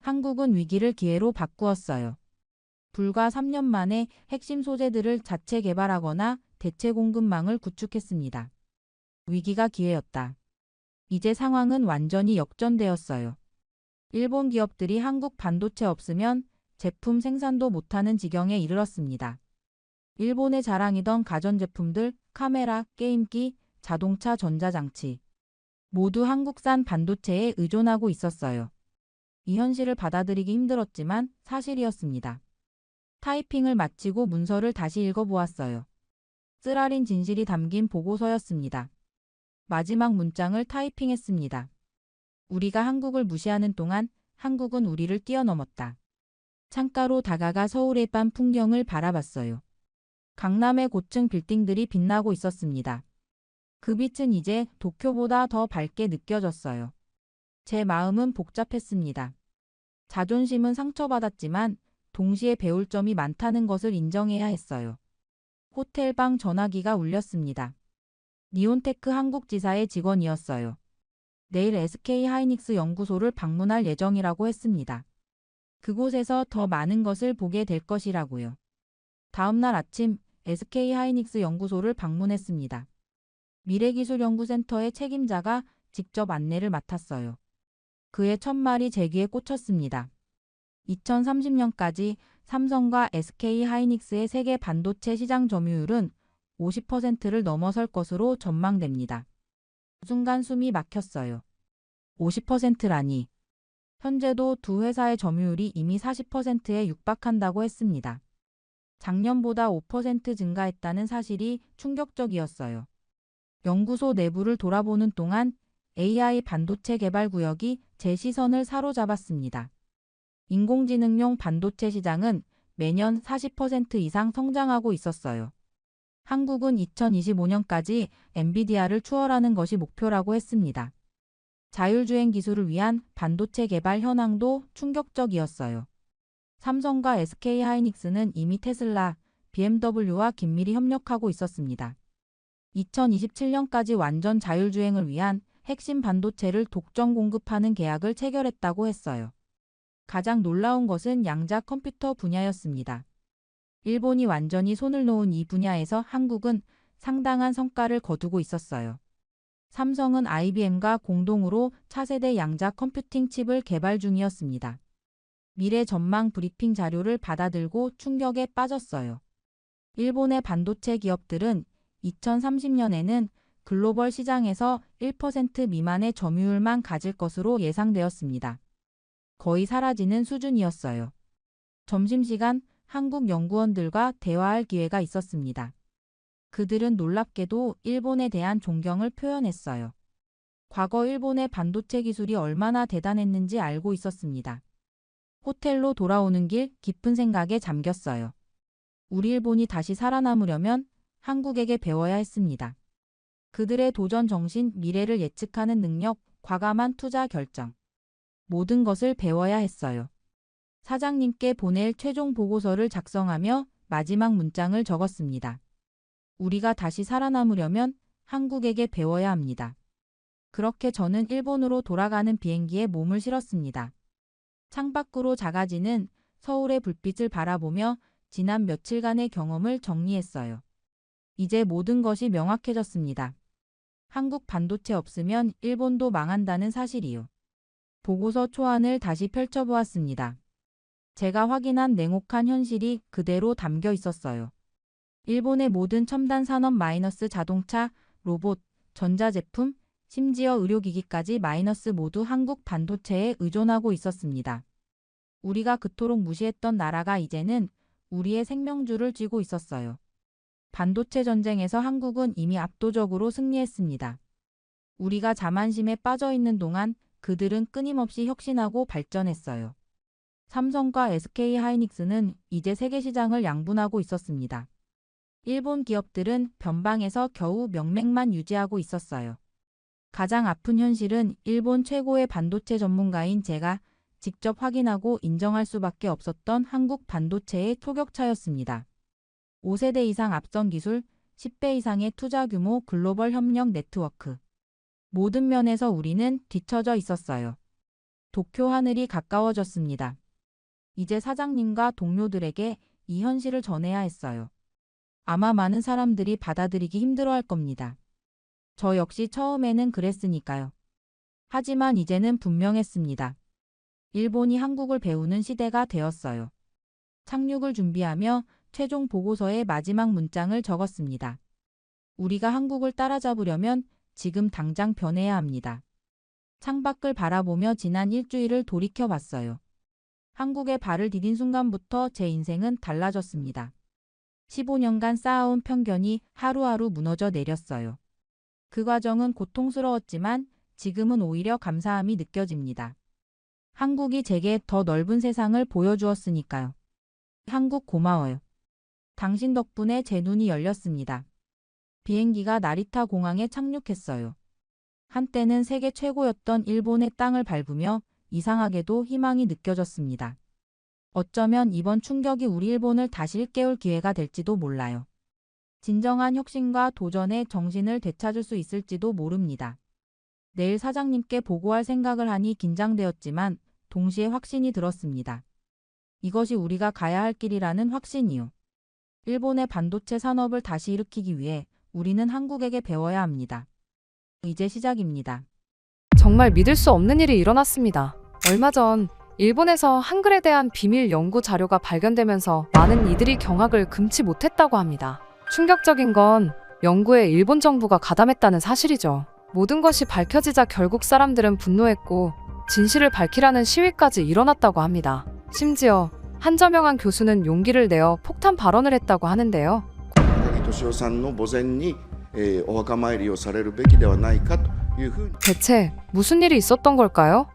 한국은 위기를 기회로 바꾸었어요. 불과 3년 만에 핵심 소재들을 자체 개발하거나 대체 공급망을 구축했습니다. 위기가 기회였다. 이제 상황은 완전히 역전되었어요. 일본 기업들이 한국 반도체 없으면 제품 생산도 못하는 지경에 이르렀습니다. 일본의 자랑이던 가전제품들, 카메라, 게임기, 자동차, 전자장치 모두 한국산 반도체에 의존하고 있었어요. 이 현실을 받아들이기 힘들었지만 사실이었습니다. 타이핑을 마치고 문서를 다시 읽어보았어요. 쓰라린 진실이 담긴 보고서였습니다. 마지막 문장을 타이핑했습니다. 우리가 한국을 무시하는 동안 한국은 우리를 뛰어넘었다. 창가로 다가가 서울의 밤 풍경을 바라봤어요. 강남의 고층 빌딩들이 빛나고 있었습니다. 그 빛은 이제 도쿄보다 더 밝게 느껴졌어요. 제 마음은 복잡했습니다. 자존심은 상처받았지만 동시에 배울 점이 많다는 것을 인정해야 했어요. 호텔방 전화기가 울렸습니다. 니온테크 한국지사의 직원이었어요. 내일 SK 하이닉스 연구소를 방문할 예정이라고 했습니다. 그곳에서 더 많은 것을 보게 될 것이라고요. 다음 날 아침 SK 하이닉스 연구소를 방문했습니다. 미래기술연구센터의 책임자가 직접 안내를 맡았어요. 그의 첫말이 제 귀에 꽂혔습니다. 2030년까지 삼성과 SK 하이닉스의 세계 반도체 시장 점유율은 50%를 넘어설 것으로 전망됩니다. 순간 숨이 막혔어요. 50%라니. 현재도 두 회사의 점유율이 이미 40%에 육박한다고 했습니다. 작년보다 5% 증가했다는 사실이 충격적이었어요. 연구소 내부를 돌아보는 동안 AI 반도체 개발 구역이 제 시선을 사로잡았습니다. 인공지능용 반도체 시장은 매년 40% 이상 성장하고 있었어요. 한국은 2025년까지 엔비디아를 추월하는 것이 목표라고 했습니다. 자율주행 기술을 위한 반도체 개발 현황도 충격적이었어요. 삼성과 SK하이닉스는 이미 테슬라, BMW와 긴밀히 협력하고 있었습니다. 2027년까지 완전 자율주행을 위한 핵심 반도체를 독점 공급하는 계약을 체결했다고 했어요. 가장 놀라운 것은 양자 컴퓨터 분야였습니다. 일본이 완전히 손을 놓은 이 분야에서 한국은 상당한 성과를 거두고 있었어요. 삼성은 IBM과 공동으로 차세대 양자 컴퓨팅 칩을 개발 중이었습니다. 미래 전망 브리핑 자료를 받아들고 충격에 빠졌어요. 일본의 반도체 기업들은 2030년에는 글로벌 시장에서 1% 미만의 점유율만 가질 것으로 예상되었습니다. 거의 사라지는 수준이었어요. 점심시간 한국 연구원들과 대화할 기회가 있었습니다. 그들은 놀랍게도 일본에 대한 존경을 표현했어요. 과거 일본의 반도체 기술이 얼마나 대단했는지 알고 있었습니다. 호텔로 돌아오는 길 깊은 생각에 잠겼어요. 우리 일본이 다시 살아남으려면 한국에게 배워야 했습니다. 그들의 도전 정신, 미래를 예측하는 능력, 과감한 투자 결정. 모든 것을 배워야 했어요. 사장님께 보낼 최종 보고서를 작성하며 마지막 문장을 적었습니다. 우리가 다시 살아남으려면 한국에게 배워야 합니다. 그렇게 저는 일본으로 돌아가는 비행기에 몸을 실었습니다. 창밖으로 작아지는 서울의 불빛을 바라보며 지난 며칠간의 경험을 정리했어요. 이제 모든 것이 명확해졌습니다. 한국 반도체 없으면 일본도 망한다는 사실이요. 보고서 초안을 다시 펼쳐보았습니다. 제가 확인한 냉혹한 현실이 그대로 담겨 있었어요. 일본의 모든 첨단 산업 마이너스 자동차, 로봇, 전자제품, 심지어 의료기기까지 마이너스 모두 한국 반도체에 의존하고 있었습니다. 우리가 그토록 무시했던 나라가 이제는 우리의 생명줄을 쥐고 있었어요. 반도체 전쟁에서 한국은 이미 압도적으로 승리했습니다. 우리가 자만심에 빠져 있는 동안 그들은 끊임없이 혁신하고 발전했어요. 삼성과 SK하이닉스는 이제 세계 시장을 양분하고 있었습니다. 일본 기업들은 변방에서 겨우 명맥만 유지하고 있었어요. 가장 아픈 현실은 일본 최고의 반도체 전문가인 제가 직접 확인하고 인정할 수밖에 없었던 한국 반도체의 초격차였습니다. 5세대 이상 앞선 기술, 10배 이상의 투자 규모 글로벌 협력 네트워크. 모든 면에서 우리는 뒤처져 있었어요. 도쿄 하늘이 가까워졌습니다. 이제 사장님과 동료들에게 이 현실을 전해야 했어요. 아마 많은 사람들이 받아들이기 힘들어할 겁니다. 저 역시 처음에는 그랬으니까요. 하지만 이제는 분명했습니다. 일본이 한국을 배우는 시대가 되었어요. 착륙을 준비하며 최종 보고서의 마지막 문장을 적었습니다. 우리가 한국을 따라잡으려면 지금 당장 변해야 합니다. 창밖을 바라보며 지난 일주일을 돌이켜봤어요. 한국에 발을 디딘 순간부터 제 인생은 달라졌습니다. 15년간 쌓아온 편견이 하루하루 무너져 내렸어요. 그 과정은 고통스러웠지만 지금은 오히려 감사함이 느껴집니다. 한국이 제게 더 넓은 세상을 보여주었으니까요. 한국 고마워요. 당신 덕분에 제 눈이 열렸습니다. 비행기가 나리타 공항에 착륙했어요. 한때는 세계 최고였던 일본의 땅을 밟으며 이상하게도 희망이 느껴졌습니다. 어쩌면 이번 충격이 우리 일본을 다시 일깨울 기회가 될지도 몰라요. 진정한 혁신과 도전의 정신을 되찾을 수 있을지도 모릅니다. 내일 사장님께 보고할 생각을 하니 긴장되었지만 동시에 확신이 들었습니다. 이것이 우리가 가야 할 길이라는 확신이요. 일본의 반도체 산업을 다시 일으키기 위해 우리는 한국에게 배워야 합니다. 이제 시작입니다. 정말 믿을 수 없는 일이 일어났습니다. 얼마 전 일본에서 한글에 대한 비밀 연구 자료가 발견되면서 많은 이들이 경악을 금치 못했다고 합니다. 충격적인 건 연구에 일본 정부가 가담했다는 사실이죠. 모든 것이 밝혀지자 결국 사람들은 분노했고 진실을 밝히라는 시위까지 일어났다고 합니다. 심지어 한저명한 교수는 용기를 내어 폭탄 발언을 했다고 하는데요. 高木俊夫さんの墓前に、お墓参りをされるべきではないかというふうに 대체 무슨 일이 있었던 걸까요?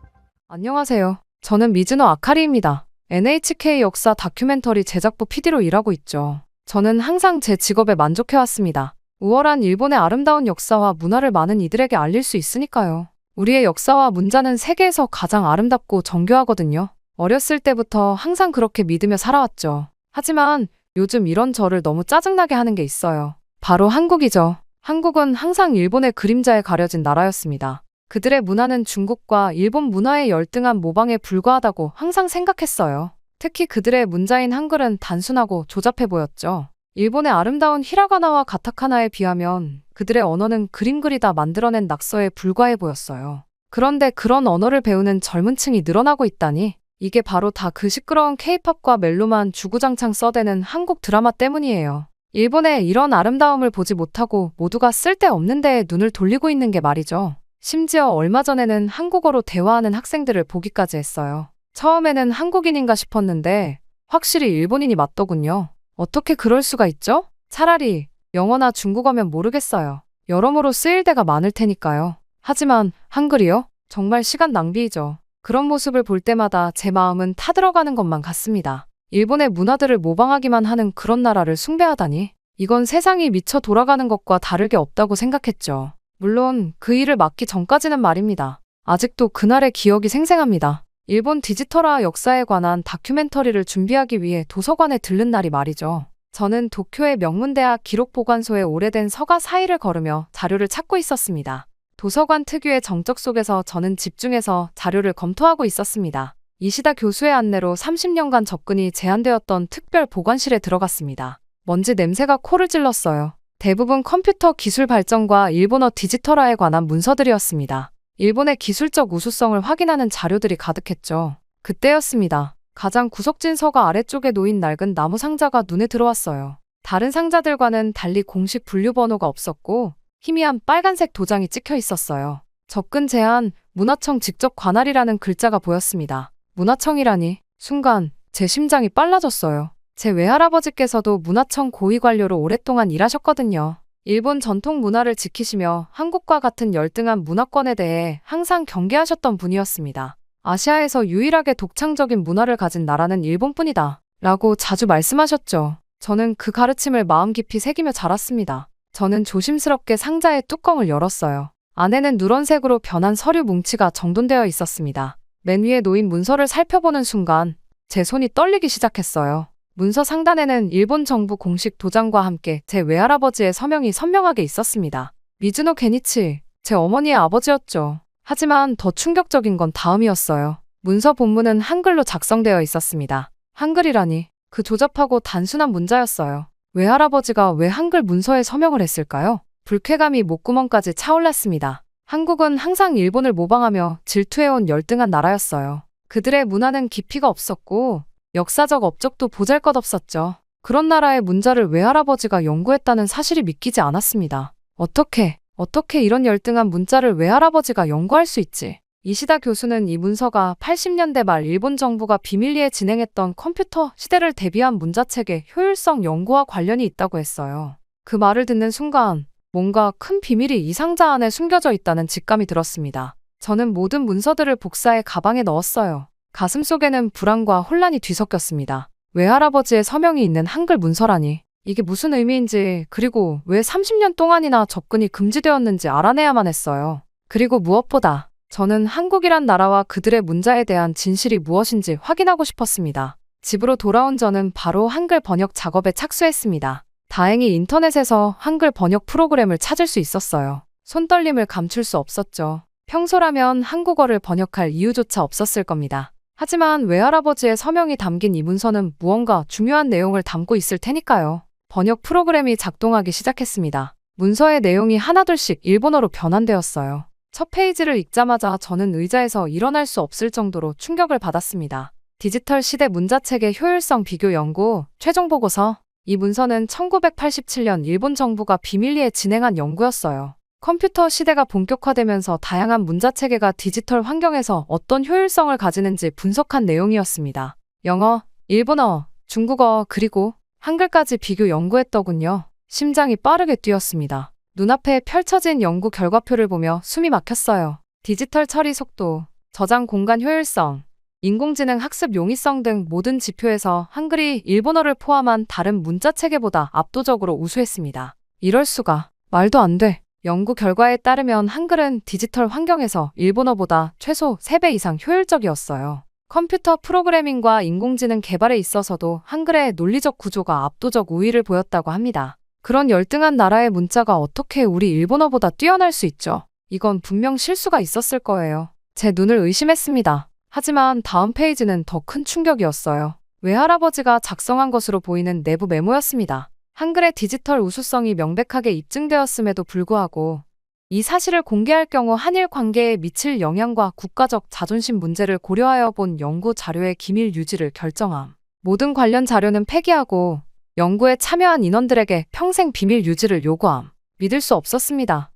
안녕하세요. 저는 미즈노 아카리입니다. NHK 역사 다큐멘터리 제작부 PD로 일하고 있죠. 저는 항상 제 직업에 만족해왔습니다. 우월한 일본의 아름다운 역사와 문화를 많은 이들에게 알릴 수 있으니까요. 우리의 역사와 문자는 세계에서 가장 아름답고 정교하거든요. 어렸을 때부터 항상 그렇게 믿으며 살아왔죠. 하지만 요즘 이런 저를 너무 짜증나게 하는 게 있어요. 바로 한국이죠. 한국은 항상 일본의 그림자에 가려진 나라였습니다. 그들의 문화는 중국과 일본 문화의 열등한 모방에 불과하다고 항상 생각했어요. 특히 그들의 문자인 한글은 단순하고 조잡해 보였죠. 일본의 아름다운 히라가나와 가타카나에 비하면 그들의 언어는 그림 그리다 만들어낸 낙서에 불과해 보였어요. 그런데 그런 언어를 배우는 젊은 층이 늘어나고 있다니 이게 바로 다 그 시끄러운 케이팝과 멜로만 주구장창 써대는 한국 드라마 때문이에요. 일본의 이런 아름다움을 보지 못하고 모두가 쓸데없는 데에 눈을 돌리고 있는 게 말이죠. 심지어 얼마 전에는 한국어로 대화하는 학생들을 보기까지 했어요. 처음에는 한국인인가 싶었는데 확실히 일본인이 맞더군요. 어떻게 그럴 수가 있죠? 차라리 영어나 중국어면 모르겠어요. 여러모로 쓰일 데가 많을 테니까요. 하지만 한글이요? 정말 시간 낭비이죠. 그런 모습을 볼 때마다 제 마음은 타들어가는 것만 같습니다. 일본의 문화들을 모방하기만 하는 그런 나라를 숭배하다니. 이건 세상이 미쳐 돌아가는 것과 다를 게 없다고 생각했죠. 물론 그 일을 막기 전까지는 말입니다. 아직도 그날의 기억이 생생합니다. 일본 디지털화 역사에 관한 다큐멘터리를 준비하기 위해 도서관에 들른 날이 말이죠. 저는 도쿄의 명문대학 기록보관소의 오래된 서가 사이를 걸으며 자료를 찾고 있었습니다. 도서관 특유의 정적 속에서 저는 집중해서 자료를 검토하고 있었습니다. 이시다 교수의 안내로 30년간 접근이 제한되었던 특별 보관실에 들어갔습니다. 먼지 냄새가 코를 찔렀어요. 대부분 컴퓨터 기술 발전과 일본어 디지털화에 관한 문서들이었습니다. 일본의 기술적 우수성을 확인하는 자료들이 가득했죠. 그때였습니다. 가장 구석진 서가 아래쪽에 놓인 낡은 나무 상자가 눈에 들어왔어요. 다른 상자들과는 달리 공식 분류 번호가 없었고 희미한 빨간색 도장이 찍혀 있었어요. 접근 제한, 문화청 직접 관할이라는 글자가 보였습니다. 문화청이라니. 순간 제 심장이 빨라졌어요. 제 외할아버지께서도 문화청 고위 관료로 오랫동안 일하셨거든요. 일본 전통 문화를 지키시며 한국과 같은 열등한 문화권에 대해 항상 경계하셨던 분이었습니다. 아시아에서 유일하게 독창적인 문화를 가진 나라는 일본뿐이다 라고 자주 말씀하셨죠. 저는 그 가르침을 마음 깊이 새기며 자랐습니다. 저는 조심스럽게 상자의 뚜껑을 열었어요. 안에는 누런색으로 변한 서류 뭉치가 정돈되어 있었습니다. 맨 위에 놓인 문서를 살펴보는 순간 제 손이 떨리기 시작했어요. 문서 상단에는 일본 정부 공식 도장과 함께 제 외할아버지의 서명이 선명하게 있었습니다. 미즈노 게니치, 제 어머니의 아버지였죠. 하지만 더 충격적인 건 다음이었어요. 문서 본문은 한글로 작성되어 있었습니다. 한글이라니, 그 조잡하고 단순한 문자였어요. 외할아버지가 왜 한글 문서에 서명을 했을까요? 불쾌감이 목구멍까지 차올랐습니다. 한국은 항상 일본을 모방하며 질투해온 열등한 나라였어요. 그들의 문화는 깊이가 없었고 역사적 업적도 보잘것없었죠. 그런 나라의 문자를 외할아버지가 연구했다는 사실이 믿기지 않았습니다. 어떻게 이런 열등한 문자를 외할아버지가 연구할 수 있지? 이시다 교수는 이 문서가 80년대 말 일본 정부가 비밀리에 진행했던 컴퓨터 시대를 대비한 문자책의 효율성 연구와 관련이 있다고 했어요. 그 말을 듣는 순간 뭔가 큰 비밀이 이 상자 안에 숨겨져 있다는 직감이 들었습니다. 저는 모든 문서들을 복사해 가방에 넣었어요. 가슴속에는 불안과 혼란이 뒤섞였습니다. 외할아버지의 서명이 있는 한글 문서라니. 이게 무슨 의미인지, 그리고 왜 30년 동안이나 접근이 금지되었는지 알아내야만 했어요. 그리고 무엇보다 저는 한국이란 나라와 그들의 문자에 대한 진실이 무엇인지 확인하고 싶었습니다. 집으로 돌아온 저는 바로 한글 번역 작업에 착수했습니다. 다행히 인터넷에서 한글 번역 프로그램을 찾을 수 있었어요. 손떨림을 감출 수 없었죠. 평소라면 한국어를 번역할 이유조차 없었을 겁니다. 하지만 외할아버지의 서명이 담긴 이 문서는 무언가 중요한 내용을 담고 있을 테니까요. 번역 프로그램이 작동하기 시작했습니다. 문서의 내용이 하나둘씩 일본어로 변환되었어요. 첫 페이지를 읽자마자 저는 의자에서 일어날 수 없을 정도로 충격을 받았습니다. 디지털 시대 문자책의 효율성 비교 연구, 최종 보고서. 이 문서는 1987년 일본 정부가 비밀리에 진행한 연구였어요. 컴퓨터 시대가 본격화되면서 다양한 문자체계가 디지털 환경에서 어떤 효율성을 가지는지 분석한 내용이었습니다. 영어, 일본어, 중국어, 그리고 한글까지 비교 연구했더군요. 심장이 빠르게 뛰었습니다. 눈앞에 펼쳐진 연구 결과표를 보며 숨이 막혔어요. 디지털 처리 속도, 저장 공간 효율성, 인공지능 학습 용이성 등 모든 지표에서 한글이 일본어를 포함한 다른 문자체계보다 압도적으로 우수했습니다. 이럴 수가. 말도 안 돼. 연구 결과에 따르면 한글은 디지털 환경에서 일본어보다 최소 3배 이상 효율적이었어요. 컴퓨터 프로그래밍과 인공지능 개발에 있어서도 한글의 논리적 구조가 압도적 우위를 보였다고 합니다. 그런 열등한 나라의 문자가 어떻게 우리 일본어보다 뛰어날 수 있죠? 이건 분명 실수가 있었을 거예요. 제 눈을 의심했습니다. 하지만 다음 페이지는 더 큰 충격이었어요. 외할아버지가 작성한 것으로 보이는 내부 메모였습니다. 한글의 디지털 우수성이 명백하게 입증되었음에도 불구하고 이 사실을 공개할 경우 한일 관계에 미칠 영향과 국가적 자존심 문제를 고려하여 본 연구 자료의 기밀 유지를 결정함. 모든 관련 자료는 폐기하고 연구에 참여한 인원들에게 평생 비밀 유지를 요구함. 믿을 수 없었습니다.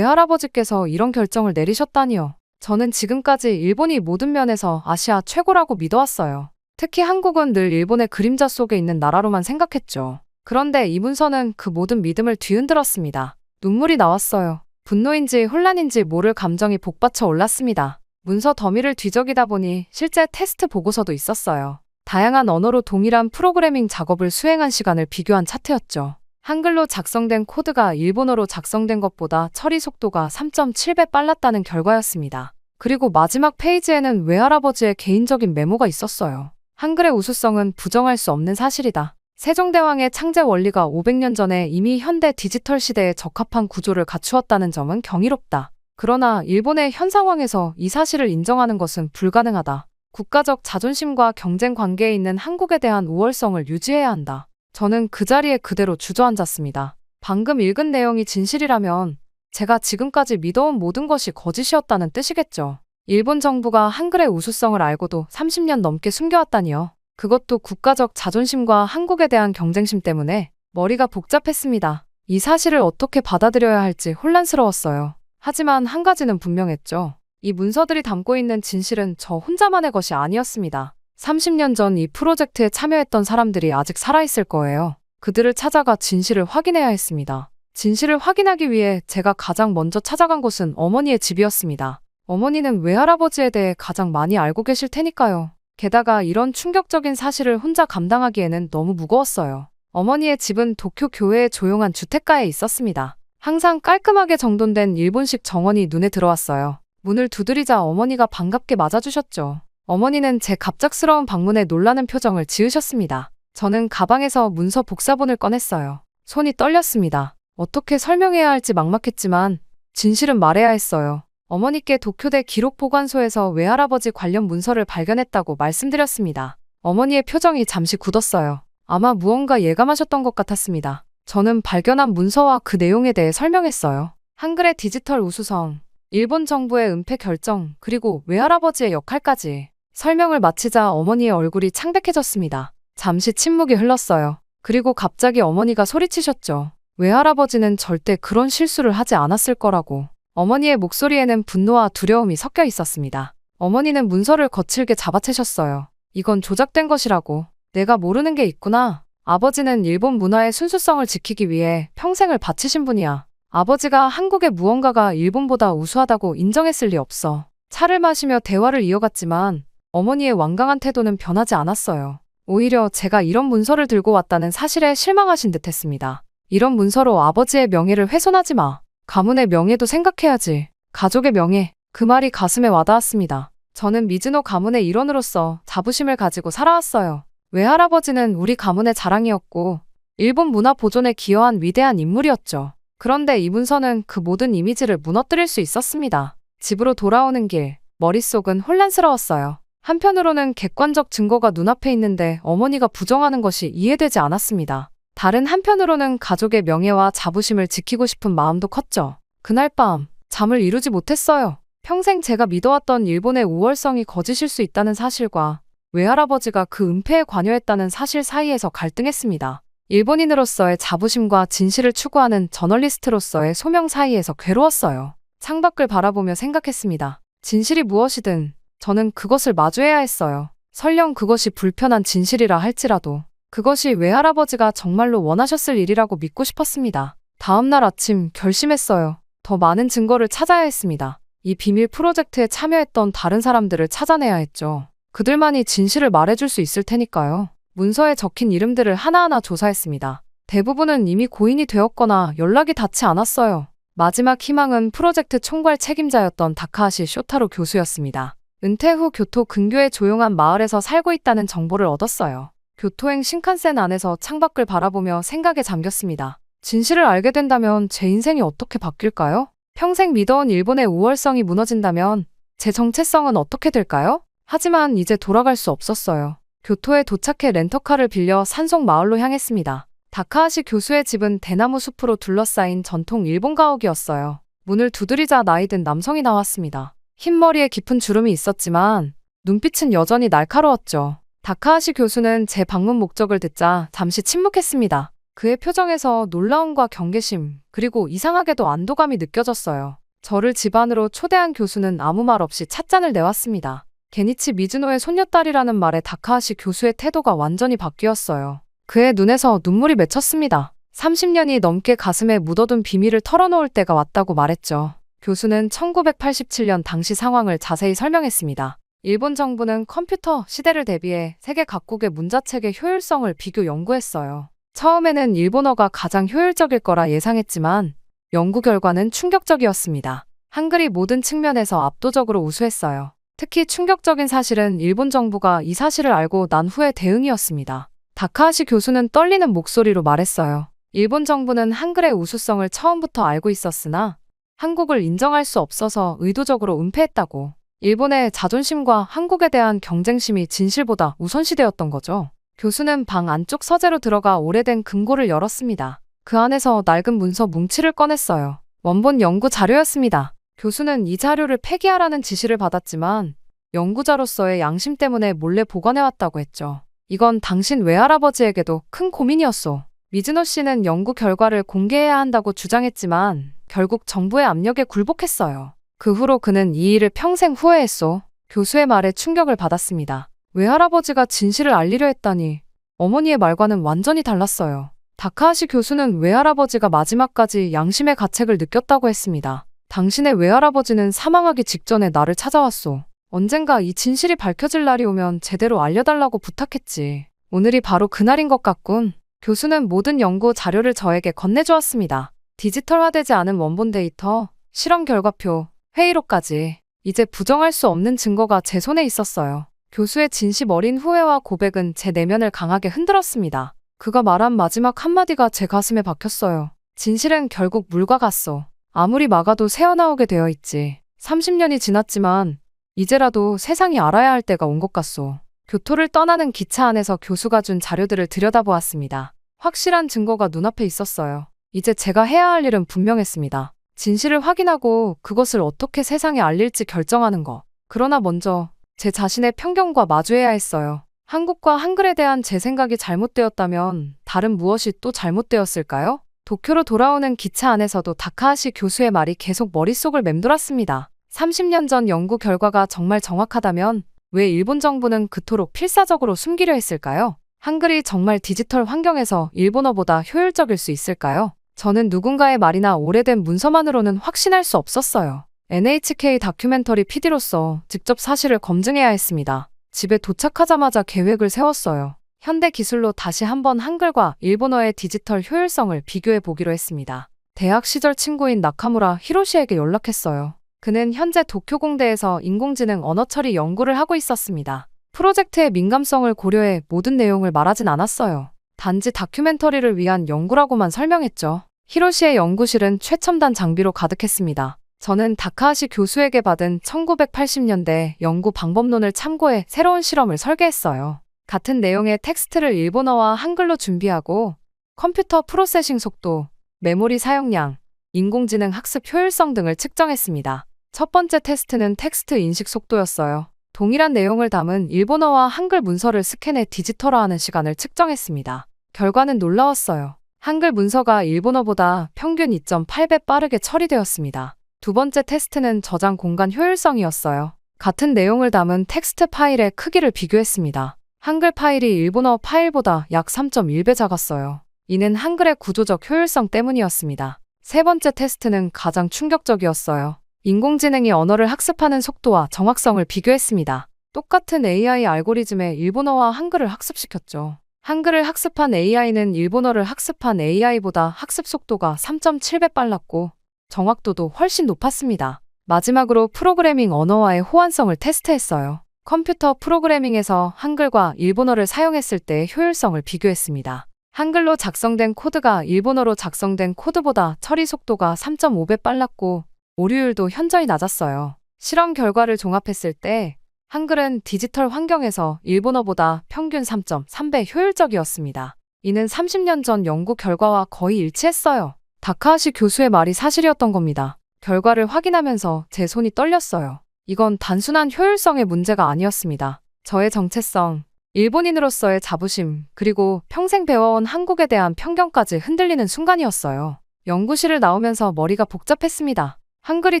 외할아버지께서 이런 결정을 내리셨다니요. 저는 지금까지 일본이 모든 면에서 아시아 최고라고 믿어왔어요. 특히 한국은 늘 일본의 그림자 속에 있는 나라로만 생각했죠. 그런데 이 문서는 그 모든 믿음을 뒤흔들었습니다. 눈물이 나왔어요. 분노인지 혼란인지 모를 감정이 복받쳐 올랐습니다. 문서 더미를 뒤적이다 보니 실제 테스트 보고서도 있었어요. 다양한 언어로 동일한 프로그래밍 작업을 수행한 시간을 비교한 차트였죠. 한글로 작성된 코드가 일본어로 작성된 것보다 처리 속도가 3.7배 빨랐다는 결과였습니다. 그리고 마지막 페이지에는 외할아버지의 개인적인 메모가 있었어요. 한글의 우수성은 부정할 수 없는 사실이다. 세종대왕의 창제 원리가 500년 전에 이미 현대 디지털 시대에 적합한 구조를 갖추었다는 점은 경이롭다. 그러나 일본의 현 상황에서 이 사실을 인정하는 것은 불가능하다. 국가적 자존심과 경쟁 관계에 있는 한국에 대한 우월성을 유지해야 한다. 저는 그 자리에 그대로 주저앉았습니다. 방금 읽은 내용이 진실이라면 제가 지금까지 믿어온 모든 것이 거짓이었다는 뜻이겠죠. 일본 정부가 한글의 우수성을 알고도 30년 넘게 숨겨왔다니요. 그것도 국가적 자존심과 한국에 대한 경쟁심 때문에 머리가 복잡했습니다. 이 사실을 어떻게 받아들여야 할지 혼란스러웠어요. 하지만 한 가지는 분명했죠. 이 문서들이 담고 있는 진실은 저 혼자만의 것이 아니었습니다. 30년 전 이 프로젝트에 참여했던 사람들이 아직 살아있을 거예요. 그들을 찾아가 진실을 확인해야 했습니다. 진실을 확인하기 위해 제가 가장 먼저 찾아간 곳은 어머니의 집이었습니다. 어머니는 외할아버지에 대해 가장 많이 알고 계실 테니까요. 게다가 이런 충격적인 사실을 혼자 감당하기에는 너무 무거웠어요. 어머니의 집은 도쿄 교외의 조용한 주택가에 있었습니다. 항상 깔끔하게 정돈된 일본식 정원이 눈에 들어왔어요. 문을 두드리자 어머니가 반갑게 맞아주셨죠. 어머니는 제 갑작스러운 방문에 놀라는 표정을 지으셨습니다. 저는 가방에서 문서 복사본을 꺼냈어요. 손이 떨렸습니다. 어떻게 설명해야 할지 막막했지만 진실은 말해야 했어요. 어머니께 도쿄대 기록보관소에서 외할아버지 관련 문서를 발견했다고 말씀드렸습니다. 어머니의 표정이 잠시 굳었어요. 아마 무언가 예감하셨던 것 같았습니다. 저는 발견한 문서와 그 내용에 대해 설명했어요. 한글의 디지털 우수성, 일본 정부의 은폐 결정, 그리고 외할아버지의 역할까지. 설명을 마치자 어머니의 얼굴이 창백해졌습니다. 잠시 침묵이 흘렀어요. 그리고 갑자기 어머니가 소리치셨죠. 외할아버지는 절대 그런 실수를 하지 않았을 거라고. 어머니의 목소리에는 분노와 두려움이 섞여 있었습니다. 어머니는 문서를 거칠게 잡아채셨어요. 이건 조작된 것이라고. 내가 모르는 게 있구나. 아버지는 일본 문화의 순수성을 지키기 위해 평생을 바치신 분이야. 아버지가 한국의 무언가가 일본보다 우수하다고 인정했을 리 없어. 차를 마시며 대화를 이어갔지만 어머니의 완강한 태도는 변하지 않았어요. 오히려 제가 이런 문서를 들고 왔다는 사실에 실망하신 듯 했습니다. 이런 문서로 아버지의 명예를 훼손하지 마. 가문의 명예도 생각해야지. 가족의 명예. 그 말이 가슴에 와닿았습니다. 저는 미즈노 가문의 일원으로서 자부심을 가지고 살아왔어요. 외할아버지는 우리 가문의 자랑이었고 일본 문화 보존에 기여한 위대한 인물이었죠. 그런데 이 문서는 그 모든 이미지를 무너뜨릴 수 있었습니다. 집으로 돌아오는 길, 머릿속은 혼란스러웠어요. 한편으로는 객관적 증거가 눈앞에 있는데 어머니가 부정하는 것이 이해되지 않았습니다. 다른 한편으로는 가족의 명예와 자부심을 지키고 싶은 마음도 컸죠. 그날 밤 잠을 이루지 못했어요. 평생 제가 믿어왔던 일본의 우월성이 거짓일 수 있다는 사실과 외할아버지가 그 은폐에 관여했다는 사실 사이에서 갈등했습니다. 일본인으로서의 자부심과 진실을 추구하는 저널리스트로서의 소명 사이에서 괴로웠어요. 창밖을 바라보며 생각했습니다. 진실이 무엇이든 저는 그것을 마주해야 했어요. 설령 그것이 불편한 진실이라 할지라도 그것이 외할아버지가 정말로 원하셨을 일이라고 믿고 싶었습니다. 다음 날 아침 결심했어요. 더 많은 증거를 찾아야 했습니다. 이 비밀 프로젝트에 참여했던 다른 사람들을 찾아내야 했죠. 그들만이 진실을 말해줄 수 있을 테니까요. 문서에 적힌 이름들을 하나하나 조사했습니다. 대부분은 이미 고인이 되었거나 연락이 닿지 않았어요. 마지막 희망은 프로젝트 총괄 책임자였던 다카하시 쇼타로 교수였습니다. 은퇴 후 교토 근교의 조용한 마을에서 살고 있다는 정보를 얻었어요. 교토행 신칸센 안에서 창밖을 바라보며 생각에 잠겼습니다. 진실을 알게 된다면 제 인생이 어떻게 바뀔까요? 평생 믿어온 일본의 우월성이 무너진다면 제 정체성은 어떻게 될까요? 하지만 이제 돌아갈 수 없었어요. 교토에 도착해 렌터카를 빌려 산속 마을로 향했습니다. 다카하시 교수의 집은 대나무 숲으로 둘러싸인 전통 일본 가옥이었어요. 문을 두드리자 나이든 남성이 나왔습니다. 흰 머리에 깊은 주름이 있었지만 눈빛은 여전히 날카로웠죠. 다카하시 교수는 제 방문 목적을 듣자 잠시 침묵했습니다. 그의 표정에서 놀라움과 경계심, 그리고 이상하게도 안도감이 느껴졌어요. 저를 집 안으로 초대한 교수는 아무 말 없이 찻잔을 내왔습니다. 게니치 미즈노의 손녀딸이라는 말에 다카하시 교수의 태도가 완전히 바뀌었어요. 그의 눈에서 눈물이 맺혔습니다. 30년이 넘게 가슴에 묻어둔 비밀을 털어놓을 때가 왔다고 말했죠. 교수는 1987년 당시 상황을 자세히 설명했습니다. 일본 정부는 컴퓨터 시대를 대비해 세계 각국의 문자책의 효율성을 비교 연구했어요. 처음에는 일본어가 가장 효율적일 거라 예상했지만 연구 결과는 충격적이었습니다. 한글이 모든 측면에서 압도적으로 우수했어요. 특히 충격적인 사실은 일본 정부가 이 사실을 알고 난 후의 대응이었습니다. 다카하시 교수는 떨리는 목소리로 말했어요. 일본 정부는 한글의 우수성을 처음부터 알고 있었으나 한국을 인정할 수 없어서 의도적으로 은폐했다고. 일본의 자존심과 한국에 대한 경쟁심이 진실보다 우선시되었던 거죠. 교수는 방 안쪽 서재로 들어가 오래된 금고를 열었습니다. 그 안에서 낡은 문서 뭉치를 꺼냈어요. 원본 연구 자료였습니다. 교수는 이 자료를 폐기하라는 지시를 받았지만 연구자로서의 양심 때문에 몰래 보관해왔다고 했죠. 이건 당신 외할아버지에게도 큰 고민이었소. 미즈노 씨는 연구 결과를 공개해야 한다고 주장했지만 결국 정부의 압력에 굴복했어요. 그 후로 그는 이 일을 평생 후회했소. 교수의 말에 충격을 받았습니다. 외할아버지가 진실을 알리려 했다니 어머니의 말과는 완전히 달랐어요. 다카하시 교수는 외할아버지가 마지막까지 양심의 가책을 느꼈다고 했습니다. 당신의 외할아버지는 사망하기 직전에 나를 찾아왔소. 언젠가 이 진실이 밝혀질 날이 오면 제대로 알려달라고 부탁했지. 오늘이 바로 그날인 것 같군. 교수는 모든 연구 자료를 저에게 건네주었습니다. 디지털화되지 않은 원본 데이터, 실험 결과표, 회의록까지. 이제 부정할 수 없는 증거가 제 손에 있었어요. 교수의 진심 어린 후회와 고백은 제 내면을 강하게 흔들었습니다. 그가 말한 마지막 한마디가 제 가슴에 박혔어요. 진실은 결국 물과 같소. 아무리 막아도 새어나오게 되어 있지. 30년이 지났지만 이제라도 세상이 알아야 할 때가 온 것 같소. 교토를 떠나는 기차 안에서 교수가 준 자료들을 들여다보았습니다. 확실한 증거가 눈앞에 있었어요. 이제 제가 해야 할 일은 분명했습니다. 진실을 확인하고 그것을 어떻게 세상에 알릴지 결정하는 것. 그러나 먼저 제 자신의 편견과 마주해야 했어요. 한국과 한글에 대한 제 생각이 잘못되었다면 다른 무엇이 또 잘못되었을까요? 도쿄로 돌아오는 기차 안에서도 다카하시 교수의 말이 계속 머릿속을 맴돌았습니다. 30년 전 연구 결과가 정말 정확하다면 왜 일본 정부는 그토록 필사적으로 숨기려 했을까요? 한글이 정말 디지털 환경에서 일본어보다 효율적일 수 있을까요? 저는 누군가의 말이나 오래된 문서만으로는 확신할 수 없었어요. NHK 다큐멘터리 PD로서 직접 사실을 검증해야 했습니다. 집에 도착하자마자 계획을 세웠어요. 현대 기술로 다시 한번 한글과 일본어의 디지털 효율성을 비교해 보기로 했습니다. 대학 시절 친구인 나카무라 히로시에게 연락했어요. 그는 현재 도쿄공대에서 인공지능 언어 처리 연구를 하고 있었습니다. 프로젝트의 민감성을 고려해 모든 내용을 말하진 않았어요. 단지 다큐멘터리를 위한 연구라고만 설명했죠. 히로시의 연구실은 최첨단 장비로 가득했습니다. 저는 다카하시 교수에게 받은 1980년대 연구 방법론을 참고해 새로운 실험을 설계했어요. 같은 내용의 텍스트를 일본어와 한글로 준비하고 컴퓨터 프로세싱 속도, 메모리 사용량, 인공지능 학습 효율성 등을 측정했습니다. 첫 번째 테스트는 텍스트 인식 속도였어요. 동일한 내용을 담은 일본어와 한글 문서를 스캔해 디지털화하는 시간을 측정했습니다. 결과는 놀라웠어요. 한글 문서가 일본어보다 평균 2.8배 빠르게 처리되었습니다. 두 번째 테스트는 저장 공간 효율성이었어요. 같은 내용을 담은 텍스트 파일의 크기를 비교했습니다. 한글 파일이 일본어 파일보다 약 3.1배 작았어요. 이는 한글의 구조적 효율성 때문이었습니다. 세 번째 테스트는 가장 충격적이었어요. 인공지능이 언어를 학습하는 속도와 정확성을 비교했습니다. 똑같은 AI 알고리즘에 일본어와 한글을 학습시켰죠. 한글을 학습한 AI는 일본어를 학습한 AI보다 학습 속도가 3.7배 빨랐고 정확도도 훨씬 높았습니다. 마지막으로 프로그래밍 언어와의 호환성을 테스트했어요. 컴퓨터 프로그래밍에서 한글과 일본어를 사용했을 때의 효율성을 비교했습니다. 한글로 작성된 코드가 일본어로 작성된 코드보다 처리 속도가 3.5배 빨랐고 오류율도 현저히 낮았어요. 실험 결과를 종합했을 때 한글은 디지털 환경에서 일본어보다 평균 3.3배 효율적이었습니다. 이는 30년 전 연구 결과와 거의 일치했어요. 다카하시 교수의 말이 사실이었던 겁니다. 결과를 확인하면서 제 손이 떨렸어요. 이건 단순한 효율성의 문제가 아니었습니다. 저의 정체성, 일본인으로서의 자부심, 그리고 평생 배워온 한국에 대한 편견까지 흔들리는 순간이었어요. 연구실을 나오면서 머리가 복잡했습니다. 한글이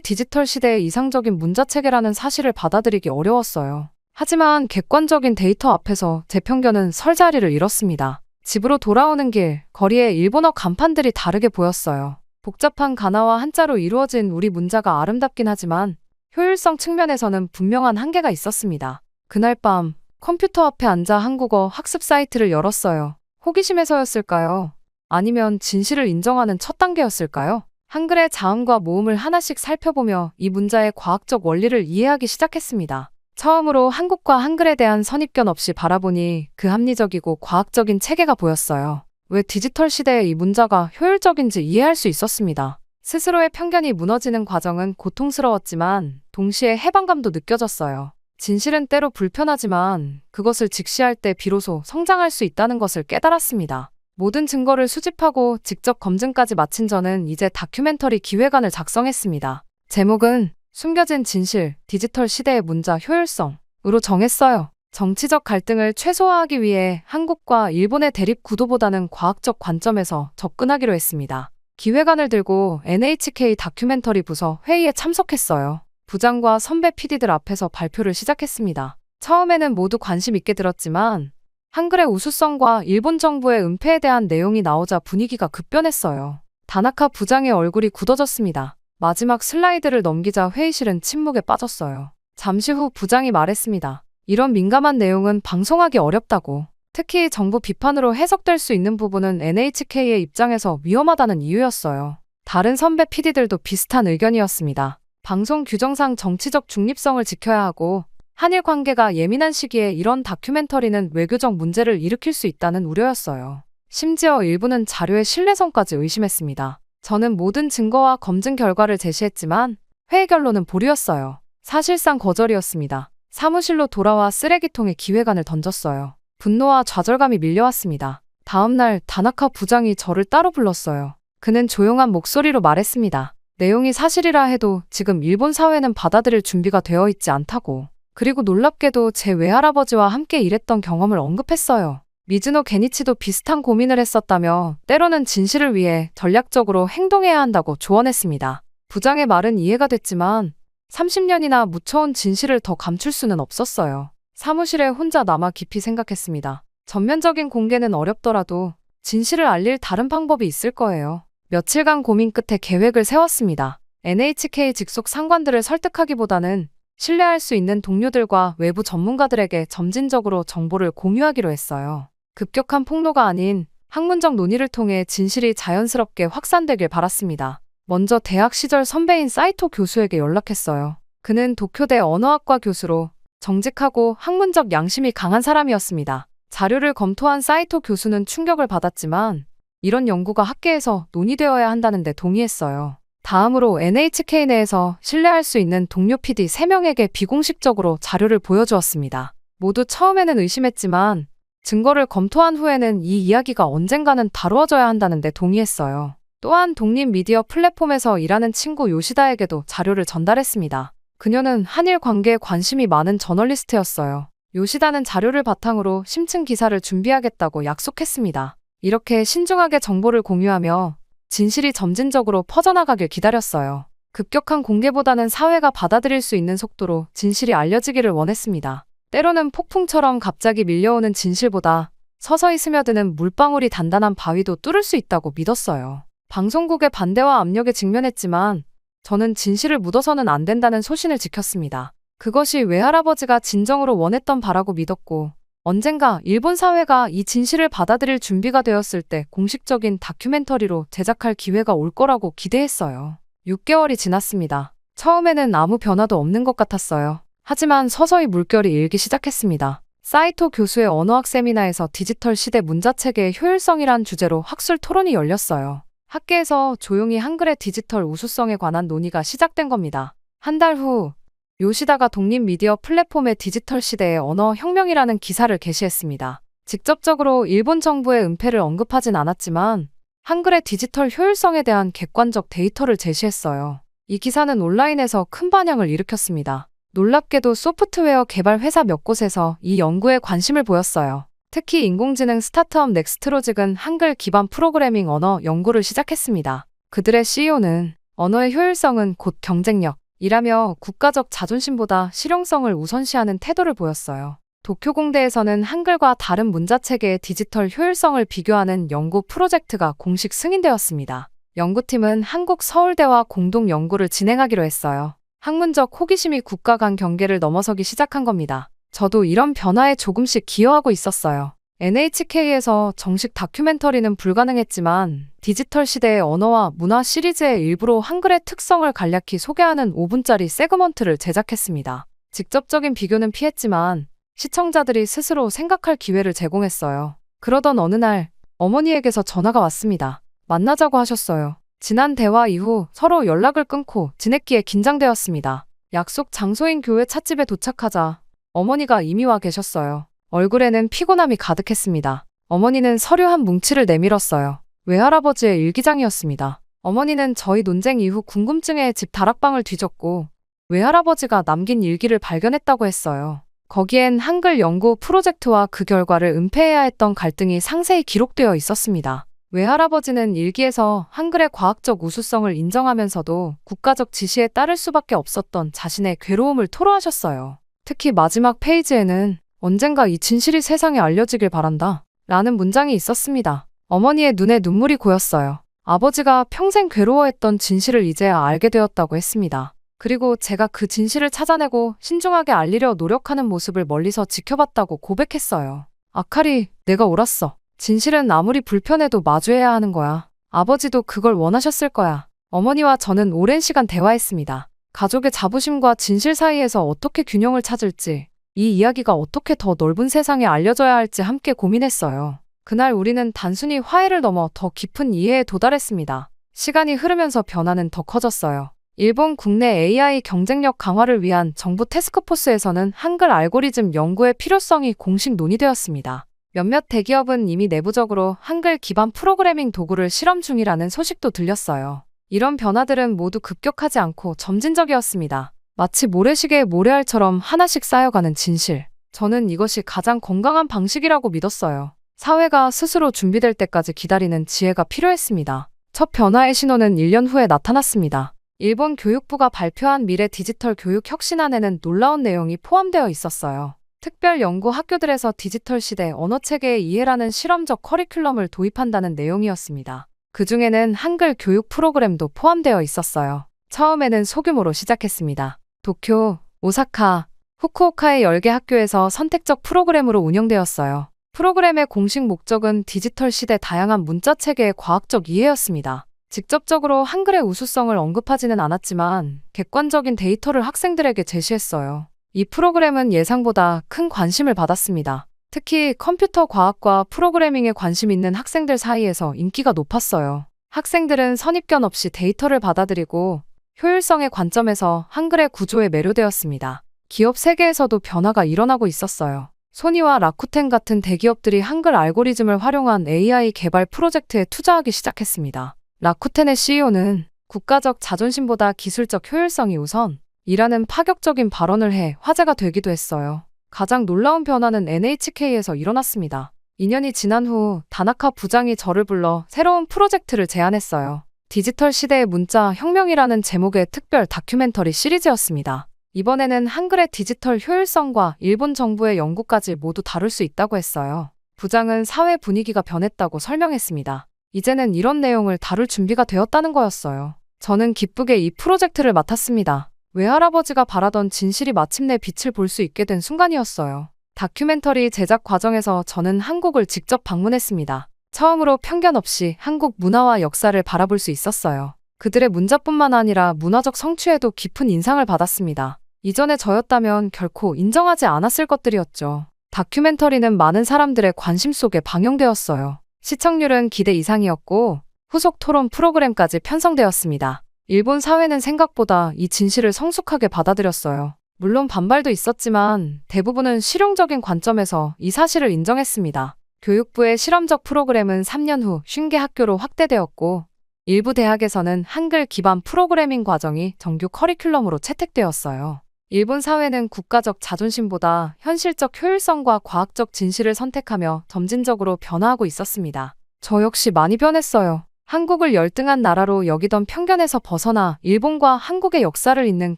디지털 시대의 이상적인 문자체계라는 사실을 받아들이기 어려웠어요. 하지만 객관적인 데이터 앞에서 제 편견은 설 자리를 잃었습니다. 집으로 돌아오는 길, 거리에 일본어 간판들이 다르게 보였어요. 복잡한 가나와 한자로 이루어진 우리 문자가 아름답긴 하지만 효율성 측면에서는 분명한 한계가 있었습니다. 그날 밤 컴퓨터 앞에 앉아 한국어 학습 사이트를 열었어요. 호기심에서였을까요? 아니면 진실을 인정하는 첫 단계였을까요? 한글의 자음과 모음을 하나씩 살펴보며 이 문자의 과학적 원리를 이해하기 시작했습니다. 처음으로 한국과 한글에 대한 선입견 없이 바라보니 그 합리적이고 과학적인 체계가 보였어요. 왜 디지털 시대에 이 문자가 효율적인지 이해할 수 있었습니다. 스스로의 편견이 무너지는 과정은 고통스러웠지만 동시에 해방감도 느껴졌어요. 진실은 때로 불편하지만 그것을 직시할 때 비로소 성장할 수 있다는 것을 깨달았습니다. 모든 증거를 수집하고 직접 검증까지 마친 저는 이제 다큐멘터리 기획안을 작성했습니다. 제목은 숨겨진 진실, 디지털 시대의 문자 효율성으로 정했어요. 정치적 갈등을 최소화하기 위해 한국과 일본의 대립 구도보다는 과학적 관점에서 접근하기로 했습니다. 기획안을 들고 NHK 다큐멘터리 부서 회의에 참석했어요. 부장과 선배 PD들 앞에서 발표를 시작했습니다. 처음에는 모두 관심 있게 들었지만 한글의 우수성과 일본 정부의 은폐에 대한 내용이 나오자 분위기가 급변했어요. 다나카 부장의 얼굴이 굳어졌습니다. 마지막 슬라이드를 넘기자 회의실은 침묵에 빠졌어요. 잠시 후 부장이 말했습니다. 이런 민감한 내용은 방송하기 어렵다고. 특히 정부 비판으로 해석될 수 있는 부분은 NHK의 입장에서 위험하다는 이유였어요. 다른 선배 PD들도 비슷한 의견이었습니다. 방송 규정상 정치적 중립성을 지켜야 하고 한일 관계가 예민한 시기에 이런 다큐멘터리는 외교적 문제를 일으킬 수 있다는 우려였어요. 심지어 일부는 자료의 신뢰성까지 의심했습니다. 저는 모든 증거와 검증 결과를 제시했지만 회의 결론은 보류였어요. 사실상 거절이었습니다. 사무실로 돌아와 쓰레기통에 기획안을 던졌어요. 분노와 좌절감이 밀려왔습니다. 다음 날 다나카 부장이 저를 따로 불렀어요. 그는 조용한 목소리로 말했습니다. 내용이 사실이라 해도 지금 일본 사회는 받아들일 준비가 되어 있지 않다고. 그리고 놀랍게도 제 외할아버지와 함께 일했던 경험을 언급했어요. 미즈노 게니치도 비슷한 고민을 했었다며 때로는 진실을 위해 전략적으로 행동해야 한다고 조언했습니다. 부장의 말은 이해가 됐지만 30년이나 묻혀온 진실을 더 감출 수는 없었어요. 사무실에 혼자 남아 깊이 생각했습니다. 전면적인 공개는 어렵더라도 진실을 알릴 다른 방법이 있을 거예요. 며칠간 고민 끝에 계획을 세웠습니다. NHK 직속 상관들을 설득하기보다는 신뢰할 수 있는 동료들과 외부 전문가들에게 점진적으로 정보를 공유하기로 했어요. 급격한 폭로가 아닌 학문적 논의를 통해 진실이 자연스럽게 확산되길 바랐습니다. 먼저 대학 시절 선배인 사이토 교수에게 연락했어요. 그는 도쿄대 언어학과 교수로 정직하고 학문적 양심이 강한 사람이었습니다. 자료를 검토한 사이토 교수는 충격을 받았지만 이런 연구가 학계에서 논의되어야 한다는 데 동의했어요. 다음으로 NHK 내에서 신뢰할 수 있는 동료 PD 3명에게 비공식적으로 자료를 보여주었습니다. 모두 처음에는 의심했지만 증거를 검토한 후에는 이 이야기가 언젠가는 다루어져야 한다는 데 동의했어요. 또한 독립 미디어 플랫폼에서 일하는 친구 요시다에게도 자료를 전달했습니다. 그녀는 한일 관계에 관심이 많은 저널리스트였어요. 요시다는 자료를 바탕으로 심층 기사를 준비하겠다고 약속했습니다. 이렇게 신중하게 정보를 공유하며 진실이 점진적으로 퍼져나가길 기다렸어요. 급격한 공개보다는 사회가 받아들일 수 있는 속도로 진실이 알려지기를 원했습니다. 때로는 폭풍처럼 갑자기 밀려오는 진실보다 서서히 스며드는 물방울이 단단한 바위도 뚫을 수 있다고 믿었어요. 방송국의 반대와 압력에 직면했지만 저는 진실을 묻어서는 안 된다는 소신을 지켰습니다. 그것이 외할아버지가 진정으로 원했던 바라고 믿었고 언젠가 일본 사회가 이 진실을 받아들일 준비가 되었을 때 공식적인 다큐멘터리로 제작할 기회가 올 거라고 기대했어요. 6개월이 지났습니다. 처음에는 아무 변화도 없는 것 같았어요. 하지만 서서히 물결이 일기 시작했습니다. 사이토 교수의 언어학 세미나에서 디지털 시대 문자체계의 효율성이란 주제로 학술 토론이 열렸어요. 학계에서 조용히 한글의 디지털 우수성에 관한 논의가 시작된 겁니다. 한 달 후, 요시다가 독립 미디어 플랫폼의 디지털 시대의 언어 혁명이라는 기사를 게시했습니다. 직접적으로 일본 정부의 은폐를 언급하진 않았지만 한글의 디지털 효율성에 대한 객관적 데이터를 제시했어요. 이 기사는 온라인에서 큰 반향을 일으켰습니다. 놀랍게도 소프트웨어 개발 회사 몇 곳에서 이 연구에 관심을 보였어요. 특히 인공지능 스타트업 넥스트로직은 한글 기반 프로그래밍 언어 연구를 시작했습니다. 그들의 CEO는 언어의 효율성은 곧 경쟁력이라며 국가적 자존심보다 실용성을 우선시하는 태도를 보였어요. 도쿄공대에서는 한글과 다른 문자체계의 디지털 효율성을 비교하는 연구 프로젝트가 공식 승인되었습니다. 연구팀은 한국 서울대와 공동 연구를 진행하기로 했어요. 학문적 호기심이 국가 간 경계를 넘어서기 시작한 겁니다. 저도 이런 변화에 조금씩 기여하고 있었어요. NHK에서 정식 다큐멘터리는 불가능했지만 디지털 시대의 언어와 문화 시리즈의 일부로 한글의 특성을 간략히 소개하는 5분짜리 세그먼트를 제작했습니다. 직접적인 비교는 피했지만 시청자들이 스스로 생각할 기회를 제공했어요. 그러던 어느 날 어머니에게서 전화가 왔습니다. 만나자고 하셨어요. 지난 대화 이후 서로 연락을 끊고 지냈기에 긴장되었습니다. 약속 장소인 교회 찻집에 도착하자 어머니가 이미 와 계셨어요. 얼굴에는 피곤함이 가득했습니다. 어머니는 서류 한 뭉치를 내밀었어요. 외할아버지의 일기장이었습니다. 어머니는 저희 논쟁 이후 궁금증에 집 다락방을 뒤졌고 외할아버지가 남긴 일기를 발견했다고 했어요. 거기엔 한글 연구 프로젝트와 그 결과를 은폐해야 했던 갈등이 상세히 기록되어 있었습니다. 외할아버지는 일기에서 한글의 과학적 우수성을 인정하면서도 국가적 지시에 따를 수밖에 없었던 자신의 괴로움을 토로하셨어요. 특히 마지막 페이지에는 언젠가 이 진실이 세상에 알려지길 바란다 라는 문장이 있었습니다. 어머니의 눈에 눈물이 고였어요. 아버지가 평생 괴로워했던 진실을 이제야 알게 되었다고 했습니다. 그리고 제가 그 진실을 찾아내고 신중하게 알리려 노력하는 모습을 멀리서 지켜봤다고 고백했어요. 아카리, 내가 옳았어. 진실은 아무리 불편해도 마주해야 하는 거야. 아버지도 그걸 원하셨을 거야. 어머니와 저는 오랜 시간 대화했습니다. 가족의 자부심과 진실 사이에서 어떻게 균형을 찾을지, 이 이야기가 어떻게 더 넓은 세상에 알려져야 할지 함께 고민했어요. 그날 우리는 단순히 화해를 넘어 더 깊은 이해에 도달했습니다. 시간이 흐르면서 변화는 더 커졌어요. 일본 국내 AI 경쟁력 강화를 위한 정부 태스크포스에서는 한글 알고리즘 연구의 필요성이 공식 논의되었습니다. 몇몇 대기업은 이미 내부적으로 한글 기반 프로그래밍 도구를 실험 중이라는 소식도 들렸어요. 이런 변화들은 모두 급격하지 않고 점진적이었습니다. 마치 모래시계의 모래알처럼 하나씩 쌓여가는 진실. 저는 이것이 가장 건강한 방식이라고 믿었어요. 사회가 스스로 준비될 때까지 기다리는 지혜가 필요했습니다. 첫 변화의 신호는 1년 후에 나타났습니다. 일본 교육부가 발표한 미래 디지털 교육 혁신안에는 놀라운 내용이 포함되어 있었어요. 특별 연구 학교들에서 디지털 시대 언어체계의 이해라는 실험적 커리큘럼을 도입한다는 내용이었습니다. 그 중에는 한글 교육 프로그램도 포함되어 있었어요. 처음에는 소규모로 시작했습니다. 도쿄, 오사카, 후쿠오카의 10개 학교에서 선택적 프로그램으로 운영되었어요. 프로그램의 공식 목적은 디지털 시대 다양한 문자 체계의 과학적 이해였습니다. 직접적으로 한글의 우수성을 언급하지는 않았지만 객관적인 데이터를 학생들에게 제시했어요. 이 프로그램은 예상보다 큰 관심을 받았습니다. 특히 컴퓨터 과학과 프로그래밍에 관심 있는 학생들 사이에서 인기가 높았어요. 학생들은 선입견 없이 데이터를 받아들이고 효율성의 관점에서 한글의 구조에 매료되었습니다. 기업 세계에서도 변화가 일어나고 있었어요. 소니와 라쿠텐 같은 대기업들이 한글 알고리즘을 활용한 AI 개발 프로젝트에 투자하기 시작했습니다. 라쿠텐의 CEO는 국가적 자존심보다 기술적 효율성이 우선 이라는 파격적인 발언을 해 화제가 되기도 했어요. 가장 놀라운 변화는 NHK에서 일어났습니다. 2년이 지난 후 다나카 부장이 저를 불러 새로운 프로젝트를 제안했어요. 디지털 시대의 문자 혁명이라는 제목의 특별 다큐멘터리 시리즈였습니다. 이번에는 한글의 디지털 효율성과 일본 정부의 연구까지 모두 다룰 수 있다고 했어요. 부장은 사회 분위기가 변했다고 설명했습니다. 이제는 이런 내용을 다룰 준비가 되었다는 거였어요. 저는 기쁘게 이 프로젝트를 맡았습니다. 외할아버지가 바라던 진실이 마침내 빛을 볼 수 있게 된 순간이었어요. 다큐멘터리 제작 과정에서 저는 한국을 직접 방문했습니다. 처음으로 편견 없이 한국 문화와 역사를 바라볼 수 있었어요. 그들의 문자뿐만 아니라 문화적 성취에도 깊은 인상을 받았습니다. 이전에 저였다면 결코 인정하지 않았을 것들이었죠. 다큐멘터리는 많은 사람들의 관심 속에 방영되었어요. 시청률은 기대 이상이었고 후속 토론 프로그램까지 편성되었습니다. 일본 사회는 생각보다 이 진실을 성숙하게 받아들였어요. 물론 반발도 있었지만 대부분은 실용적인 관점에서 이 사실을 인정했습니다. 교육부의 실험적 프로그램은 3년 후 50개 학교로 확대되었고 일부 대학에서는 한글 기반 프로그래밍 과정이 정규 커리큘럼으로 채택되었어요. 일본 사회는 국가적 자존심보다 현실적 효율성과 과학적 진실을 선택하며 점진적으로 변화하고 있었습니다. 저 역시 많이 변했어요. 한국을 열등한 나라로 여기던 편견에서 벗어나 일본과 한국의 역사를 있는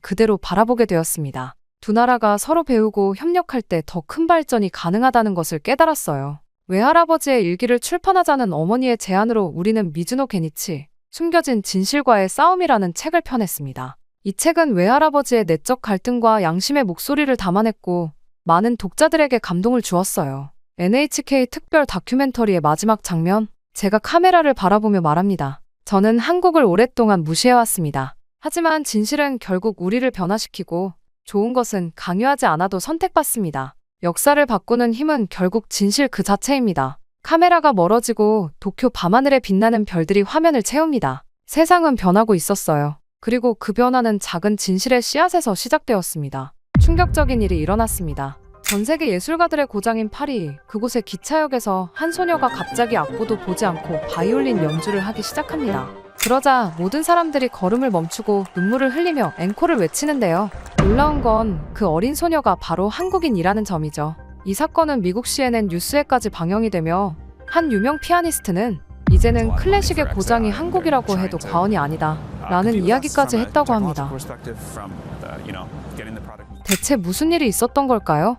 그대로 바라보게 되었습니다. 두 나라가 서로 배우고 협력할 때 더 큰 발전이 가능하다는 것을 깨달았어요. 외할아버지의 일기를 출판하자는 어머니의 제안으로 우리는 미즈노 게니치, 숨겨진 진실과의 싸움이라는 책을 펴냈습니다. 이 책은 외할아버지의 내적 갈등과 양심의 목소리를 담아냈고 많은 독자들에게 감동을 주었어요. NHK 특별 다큐멘터리의 마지막 장면, 제가 카메라를 바라보며 말합니다. 저는 한국을 오랫동안 무시해왔습니다. 하지만 진실은 결국 우리를 변화시키고 좋은 것은 강요하지 않아도 선택받습니다. 역사를 바꾸는 힘은 결국 진실 그 자체입니다. 카메라가 멀어지고 도쿄 밤하늘에 빛나는 별들이 화면을 채웁니다. 세상은 변하고 있었어요. 그리고 그 변화는 작은 진실의 씨앗에서 시작되었습니다. 충격적인 일이 일어났습니다. 전 세계 예술가들의 고장인 파리, 그곳의 기차역에서 한 소녀가 갑자기 악보도 보지 않고 바이올린 연주를 하기 시작합니다. 그러자 모든 사람들이 걸음을 멈추고 눈물을 흘리며 앵콜을 외치는데요. 놀라운 건 그 어린 소녀가 바로 한국인이라는 점이죠. 이 사건은 미국 CNN 뉴스에까지 방영이 되며 한 유명 피아니스트는 이제는 클래식의 고장이 한국이라고 해도 과언이 아니다 라는 이야기까지 했다고 합니다. 대체 무슨 일이 있었던 걸까요?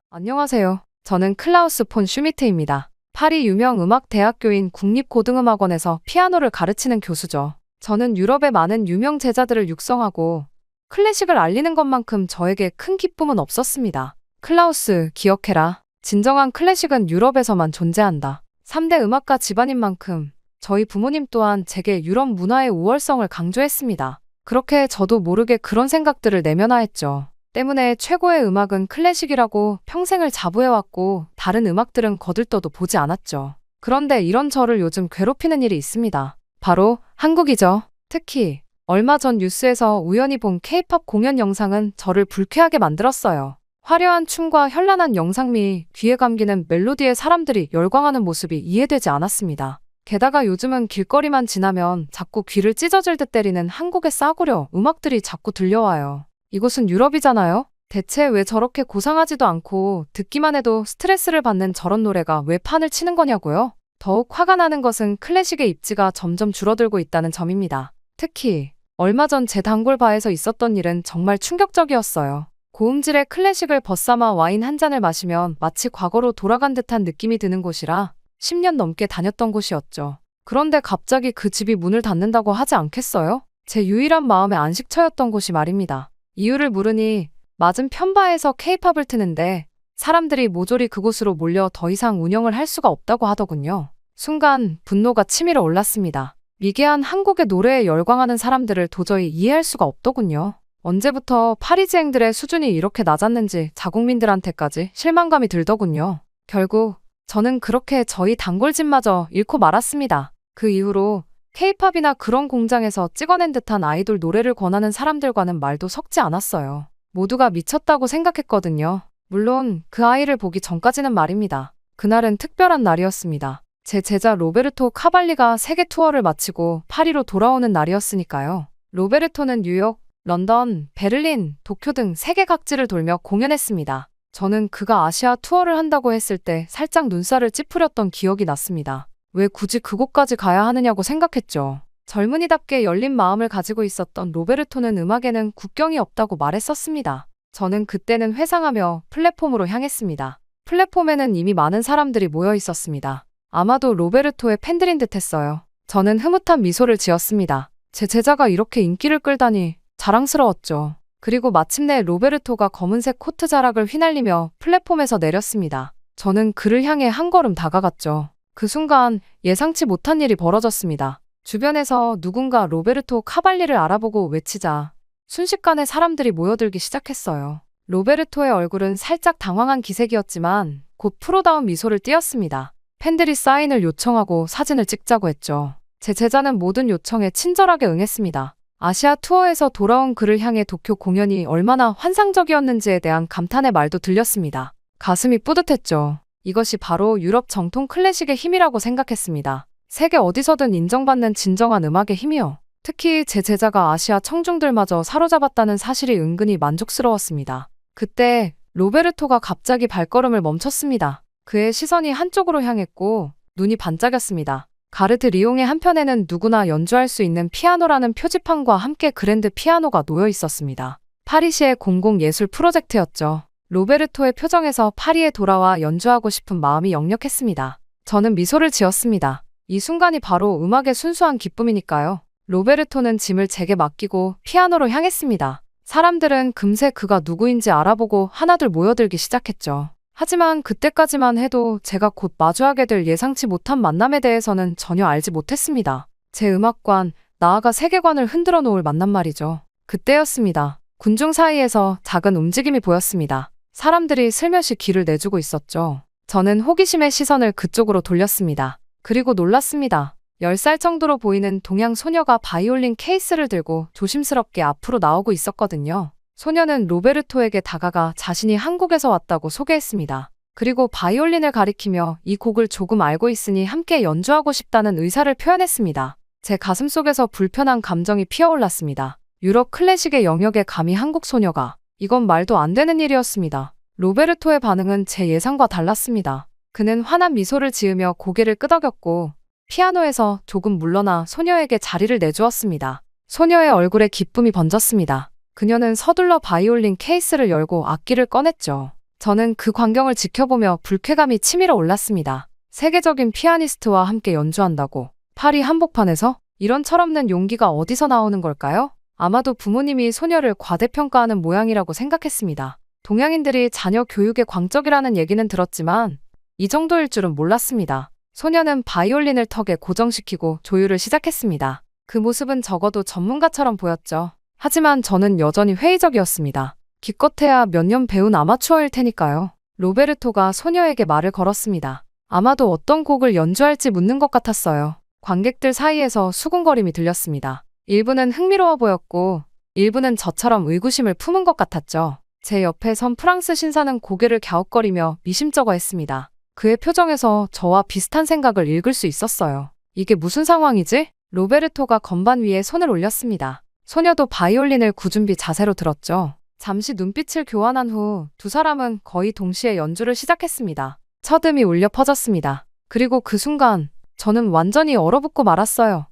안녕하세요. 저는 클라우스 폰 슈미트입니다. 파리 유명 음악대학교인 국립고등음악원에서 피아노를 가르치는 교수죠. 저는 유럽의 많은 유명 제자들을 육성하고 클래식을 알리는 것만큼 저에게 큰 기쁨은 없었습니다. 클라우스, 기억해라. 진정한 클래식은 유럽에서만 존재한다. 3대 음악가 집안인 만큼 저희 부모님 또한 제게 유럽 문화의 우월성을 강조했습니다. 그렇게 저도 모르게 그런 생각들을 내면화했죠. 때문에 최고의 음악은 클래식이라고 평생을 자부해왔고 다른 음악들은 거들떠도 보지 않았죠. 그런데 이런 저를 요즘 괴롭히는 일이 있습니다. 바로 한국이죠. 특히 얼마 전 뉴스에서 우연히 본 K-팝 공연 영상은 저를 불쾌하게 만들었어요. 화려한 춤과 현란한 영상미, 귀에 감기는 멜로디에 사람들이 열광하는 모습이 이해되지 않았습니다. 게다가 요즘은 길거리만 지나면 자꾸 귀를 찢어질 듯 때리는 한국의 싸구려 음악들이 자꾸 들려와요. 이곳은 유럽이잖아요? 대체 왜 저렇게 고상하지도 않고 듣기만 해도 스트레스를 받는 저런 노래가 왜 판을 치는 거냐고요? 더욱 화가 나는 것은 클래식의 입지가 점점 줄어들고 있다는 점입니다. 특히 얼마 전 제 단골 바에서 있었던 일은 정말 충격적이었어요. 고음질의 클래식을 벗삼아 와인 한 잔을 마시면 마치 과거로 돌아간 듯한 느낌이 드는 곳이라 10년 넘게 다녔던 곳이었죠. 그런데 갑자기 그 집이 문을 닫는다고 하지 않겠어요? 제 유일한 마음의 안식처였던 곳이 말입니다. 이유를 물으니 맞은편 바에서 K-팝을 트는데 사람들이 모조리 그곳으로 몰려 더 이상 운영을 할 수가 없다고 하더군요. 순간 분노가 치밀어 올랐습니다. 미개한 한국의 노래에 열광하는 사람들을 도저히 이해할 수가 없더군요. 언제부터 파리지앵들의 수준이 이렇게 낮았는지 자국민들한테까지 실망감이 들더군요. 결국 저는 그렇게 저희 단골집마저 잃고 말았습니다. 그 이후로 K-팝이나 그런 공장에서 찍어낸 듯한 아이돌 노래를 권하는 사람들과는 말도 섞지 않았어요. 모두가 미쳤다고 생각했거든요. 물론 그 아이를 보기 전까지는 말입니다. 그날은 특별한 날이었습니다. 제 제자 로베르토 카발리가 세계 투어를 마치고 파리로 돌아오는 날이었으니까요. 로베르토는 뉴욕, 런던, 베를린, 도쿄 등 세계 각지를 돌며 공연했습니다. 저는 그가 아시아 투어를 한다고 했을 때 살짝 눈살을 찌푸렸던 기억이 났습니다. 왜 굳이 그곳까지 가야 하느냐고 생각했죠. 젊은이답게 열린 마음을 가지고 있었던 로베르토는 음악에는 국경이 없다고 말했었습니다. 저는 그때는 회상하며 플랫폼으로 향했습니다. 플랫폼에는 이미 많은 사람들이 모여 있었습니다. 아마도 로베르토의 팬들인 듯했어요. 저는 흐뭇한 미소를 지었습니다. 제 제자가 이렇게 인기를 끌다니 자랑스러웠죠. 그리고 마침내 로베르토가 검은색 코트 자락을 휘날리며 플랫폼에서 내렸습니다. 저는 그를 향해 한 걸음 다가갔죠. 그 순간 예상치 못한 일이 벌어졌습니다. 주변에서 누군가 로베르토 카발리를 알아보고 외치자 순식간에 사람들이 모여들기 시작했어요. 로베르토의 얼굴은 살짝 당황한 기색이었지만 곧 프로다운 미소를 띄었습니다. 팬들이 사인을 요청하고 사진을 찍자고 했죠. 제 제자는 모든 요청에 친절하게 응했습니다. 아시아 투어에서 돌아온 그를 향해 도쿄 공연이 얼마나 환상적이었는지에 대한 감탄의 말도 들렸습니다. 가슴이 뿌듯했죠. 이것이 바로 유럽 정통 클래식의 힘이라고 생각했습니다. 세계 어디서든 인정받는 진정한 음악의 힘이요. 특히 제 제자가 아시아 청중들마저 사로잡았다는 사실이 은근히 만족스러웠습니다. 그때 로베르토가 갑자기 발걸음을 멈췄습니다. 그의 시선이 한쪽으로 향했고 눈이 반짝였습니다. 가르드 리옹의 한편에는 누구나 연주할 수 있는 피아노라는 표지판과 함께 그랜드 피아노가 놓여 있었습니다. 파리시의 공공예술 프로젝트였죠. 로베르토의 표정에서 파리에 돌아와 연주하고 싶은 마음이 역력했습니다. 저는 미소를 지었습니다. 이 순간이 바로 음악의 순수한 기쁨이니까요. 로베르토는 짐을 제게 맡기고 피아노로 향했습니다. 사람들은 금세 그가 누구인지 알아보고 하나둘 모여들기 시작했죠. 하지만 그때까지만 해도 제가 곧 마주하게 될 예상치 못한 만남에 대해서는 전혀 알지 못했습니다. 제 음악관, 나아가 세계관을 흔들어 놓을 만남 말이죠. 그때였습니다. 군중 사이에서 작은 움직임이 보였습니다. 사람들이 슬며시 귀를 내주고 있었죠. 저는 호기심의 시선을 그쪽으로 돌렸습니다. 그리고 놀랐습니다. 10살 정도로 보이는 동양 소녀가 바이올린 케이스를 들고 조심스럽게 앞으로 나오고 있었거든요. 소녀는 로베르토에게 다가가 자신이 한국에서 왔다고 소개했습니다. 그리고 바이올린을 가리키며 이 곡을 조금 알고 있으니 함께 연주하고 싶다는 의사를 표현했습니다. 제 가슴속에서 불편한 감정이 피어올랐습니다. 유럽 클래식의 영역에 감히 한국 소녀가. 이건 말도 안 되는 일이었습니다. 로베르토의 반응은 제 예상과 달랐습니다. 그는 환한 미소를 지으며 고개를 끄덕였고 피아노에서 조금 물러나 소녀에게 자리를 내주었습니다. 소녀의 얼굴에 기쁨이 번졌습니다. 그녀는 서둘러 바이올린 케이스를 열고 악기를 꺼냈죠. 저는 그 광경을 지켜보며 불쾌감이 치밀어 올랐습니다. 세계적인 피아니스트와 함께 연주한다고. 파리 한복판에서? 이런 철없는 용기가 어디서 나오는 걸까요? 아마도 부모님이 소녀를 과대평가하는 모양이라고 생각했습니다. 동양인들이 자녀 교육에 광적이라는 얘기는 들었지만 이 정도일 줄은 몰랐습니다. 소녀는 바이올린을 턱에 고정시키고 조율을 시작했습니다. 그 모습은 적어도 전문가처럼 보였죠. 하지만 저는 여전히 회의적이었습니다. 기껏해야 몇 년 배운 아마추어일 테니까요. 로베르토가 소녀에게 말을 걸었습니다. 아마도 어떤 곡을 연주할지 묻는 것 같았어요. 관객들 사이에서 수군거림이 들렸습니다. 일부는 흥미로워 보였고 일부는 저처럼 의구심을 품은 것 같았죠. 제 옆에 선 프랑스 신사는 고개를 갸웃거리며 미심쩍어 했습니다. 그의 표정에서 저와 비슷한 생각을 읽을 수 있었어요. 이게 무슨 상황이지? 로베르토가 건반 위에 손을 올렸습니다. 소녀도 바이올린을 구준비 자세로 들었죠. 잠시 눈빛을 교환한 후 두 사람은 거의 동시에 연주를 시작했습니다. 첫음이 울려 퍼졌습니다. 그리고 그 순간 저는 완전히 얼어붙고 말았어요.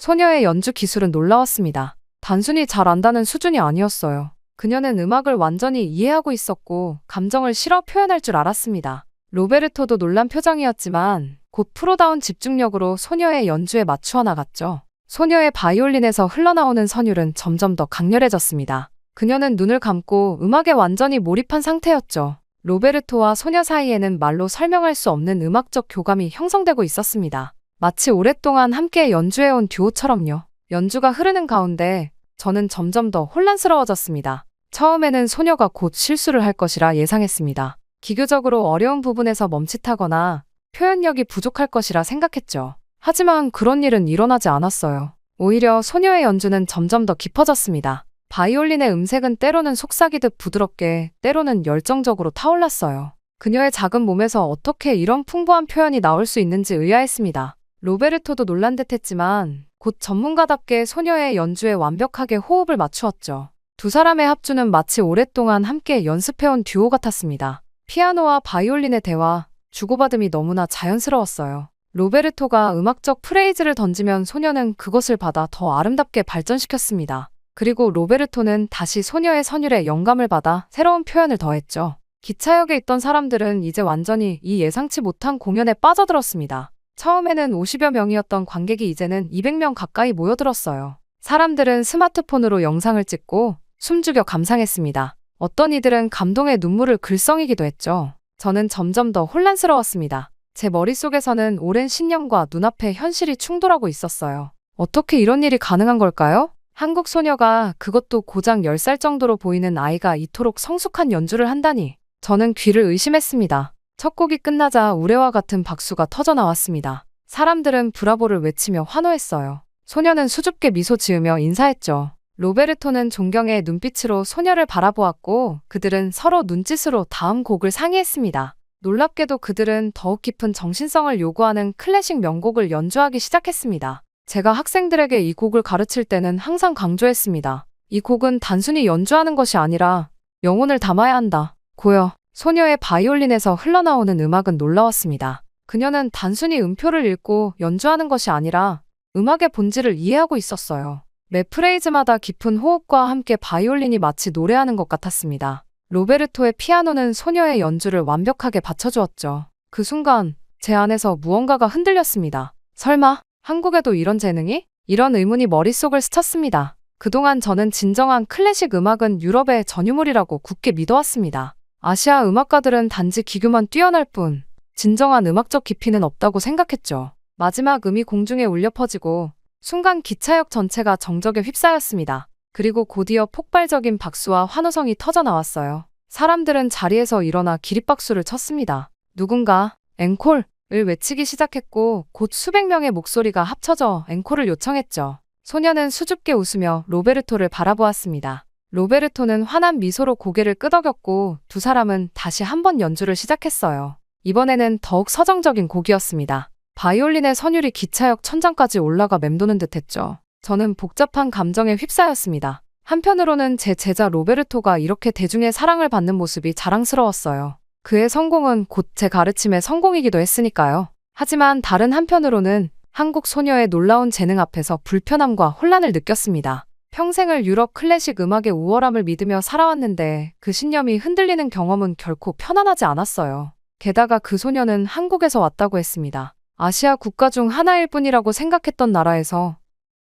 소녀의 연주 기술은 놀라웠습니다. 단순히 잘 안다는 수준이 아니었어요. 그녀는 음악을 완전히 이해하고 있었고 감정을 실어 표현할 줄 알았습니다. 로베르토도 놀란 표정이었지만 곧 프로다운 집중력으로 소녀의 연주에 맞추어 나갔죠. 소녀의 바이올린에서 흘러나오는 선율은 점점 더 강렬해졌습니다. 그녀는 눈을 감고 음악에 완전히 몰입한 상태였죠. 로베르토와 소녀 사이에는 말로 설명할 수 없는 음악적 교감이 형성되고 있었습니다. 마치 오랫동안 함께 연주해온 듀오처럼요. 연주가 흐르는 가운데 저는 점점 더 혼란스러워졌습니다. 처음에는 소녀가 곧 실수를 할 것이라 예상했습니다. 기교적으로 어려운 부분에서 멈칫하거나 표현력이 부족할 것이라 생각했죠. 하지만 그런 일은 일어나지 않았어요. 오히려 소녀의 연주는 점점 더 깊어졌습니다. 바이올린의 음색은 때로는 속삭이듯 부드럽게, 때로는 열정적으로 타올랐어요. 그녀의 작은 몸에서 어떻게 이런 풍부한 표현이 나올 수 있는지 의아했습니다. 로베르토도 놀란 듯 했지만 곧 전문가답게 소녀의 연주에 완벽하게 호흡을 맞추었죠. 두 사람의 합주는 마치 오랫동안 함께 연습해온 듀오 같았습니다. 피아노와 바이올린의 대화, 주고받음이 너무나 자연스러웠어요. 로베르토가 음악적 프레이즈를 던지면 소녀는 그것을 받아 더 아름답게 발전시켰습니다. 그리고 로베르토는 다시 소녀의 선율에 영감을 받아 새로운 표현을 더했죠. 기차역에 있던 사람들은 이제 완전히 이 예상치 못한 공연에 빠져들었습니다. 처음에는 50여 명이었던 관객이 이제는 200명 가까이 모여들었어요. 사람들은 스마트폰으로 영상을 찍고 숨죽여 감상했습니다. 어떤 이들은 감동의 눈물을 글썽이기도 했죠. 저는 점점 더 혼란스러웠습니다. 제 머릿속에서는 오랜 신념과 눈앞의 현실이 충돌하고 있었어요. 어떻게 이런 일이 가능한 걸까요? 한국 소녀가, 그것도 고작 10살 정도로 보이는 아이가 이토록 성숙한 연주를 한다니. 저는 귀를 의심했습니다. 첫 곡이 끝나자 우레와 같은 박수가 터져 나왔습니다. 사람들은 브라보를 외치며 환호했어요. 소녀는 수줍게 미소 지으며 인사했죠. 로베르토는 존경의 눈빛으로 소녀를 바라보았고 그들은 서로 눈짓으로 다음 곡을 상의했습니다. 놀랍게도 그들은 더욱 깊은 정신성을 요구하는 클래식 명곡을 연주하기 시작했습니다. 제가 학생들에게 이 곡을 가르칠 때는 항상 강조했습니다. 이 곡은 단순히 연주하는 것이 아니라 영혼을 담아야 한다. 고요. 소녀의 바이올린에서 흘러나오는 음악은 놀라웠습니다. 그녀는 단순히 음표를 읽고 연주하는 것이 아니라 음악의 본질을 이해하고 있었어요. 매 프레이즈마다 깊은 호흡과 함께 바이올린이 마치 노래하는 것 같았습니다. 로베르토의 피아노는 소녀의 연주를 완벽하게 받쳐주었죠. 그 순간 제 안에서 무언가가 흔들렸습니다. 설마 한국에도 이런 재능이? 이런 의문이 머릿속을 스쳤습니다. 그동안 저는 진정한 클래식 음악은 유럽의 전유물이라고 굳게 믿어왔습니다. 아시아 음악가들은 단지 기교만 뛰어날 뿐 진정한 음악적 깊이는 없다고 생각했죠. 마지막 음이 공중에 울려 퍼지고 순간 기차역 전체가 정적에 휩싸였습니다. 그리고 곧이어 폭발적인 박수와 환호성이 터져 나왔어요. 사람들은 자리에서 일어나 기립박수를 쳤습니다. 누군가 앵콜을 외치기 시작했고 곧 수백 명의 목소리가 합쳐져 앵콜을 요청했죠. 소녀는 수줍게 웃으며 로베르토를 바라보았습니다. 로베르토는 환한 미소로 고개를 끄덕였고 두 사람은 다시 한 번 연주를 시작했어요. 이번에는 더욱 서정적인 곡이었습니다. 바이올린의 선율이 기차역 천장까지 올라가 맴도는 듯했죠. 저는 복잡한 감정에 휩싸였습니다. 한편으로는 제 제자 로베르토가 이렇게 대중의 사랑을 받는 모습이 자랑스러웠어요. 그의 성공은 곧 제 가르침의 성공이기도 했으니까요. 하지만 다른 한편으로는 한국 소녀의 놀라운 재능 앞에서 불편함과 혼란을 느꼈습니다. 평생을 유럽 클래식 음악의 우월함을 믿으며 살아왔는데 그 신념이 흔들리는 경험은 결코 편안하지 않았어요. 게다가 그 소녀는 한국에서 왔다고 했습니다. 아시아 국가 중 하나일 뿐이라고 생각했던 나라에서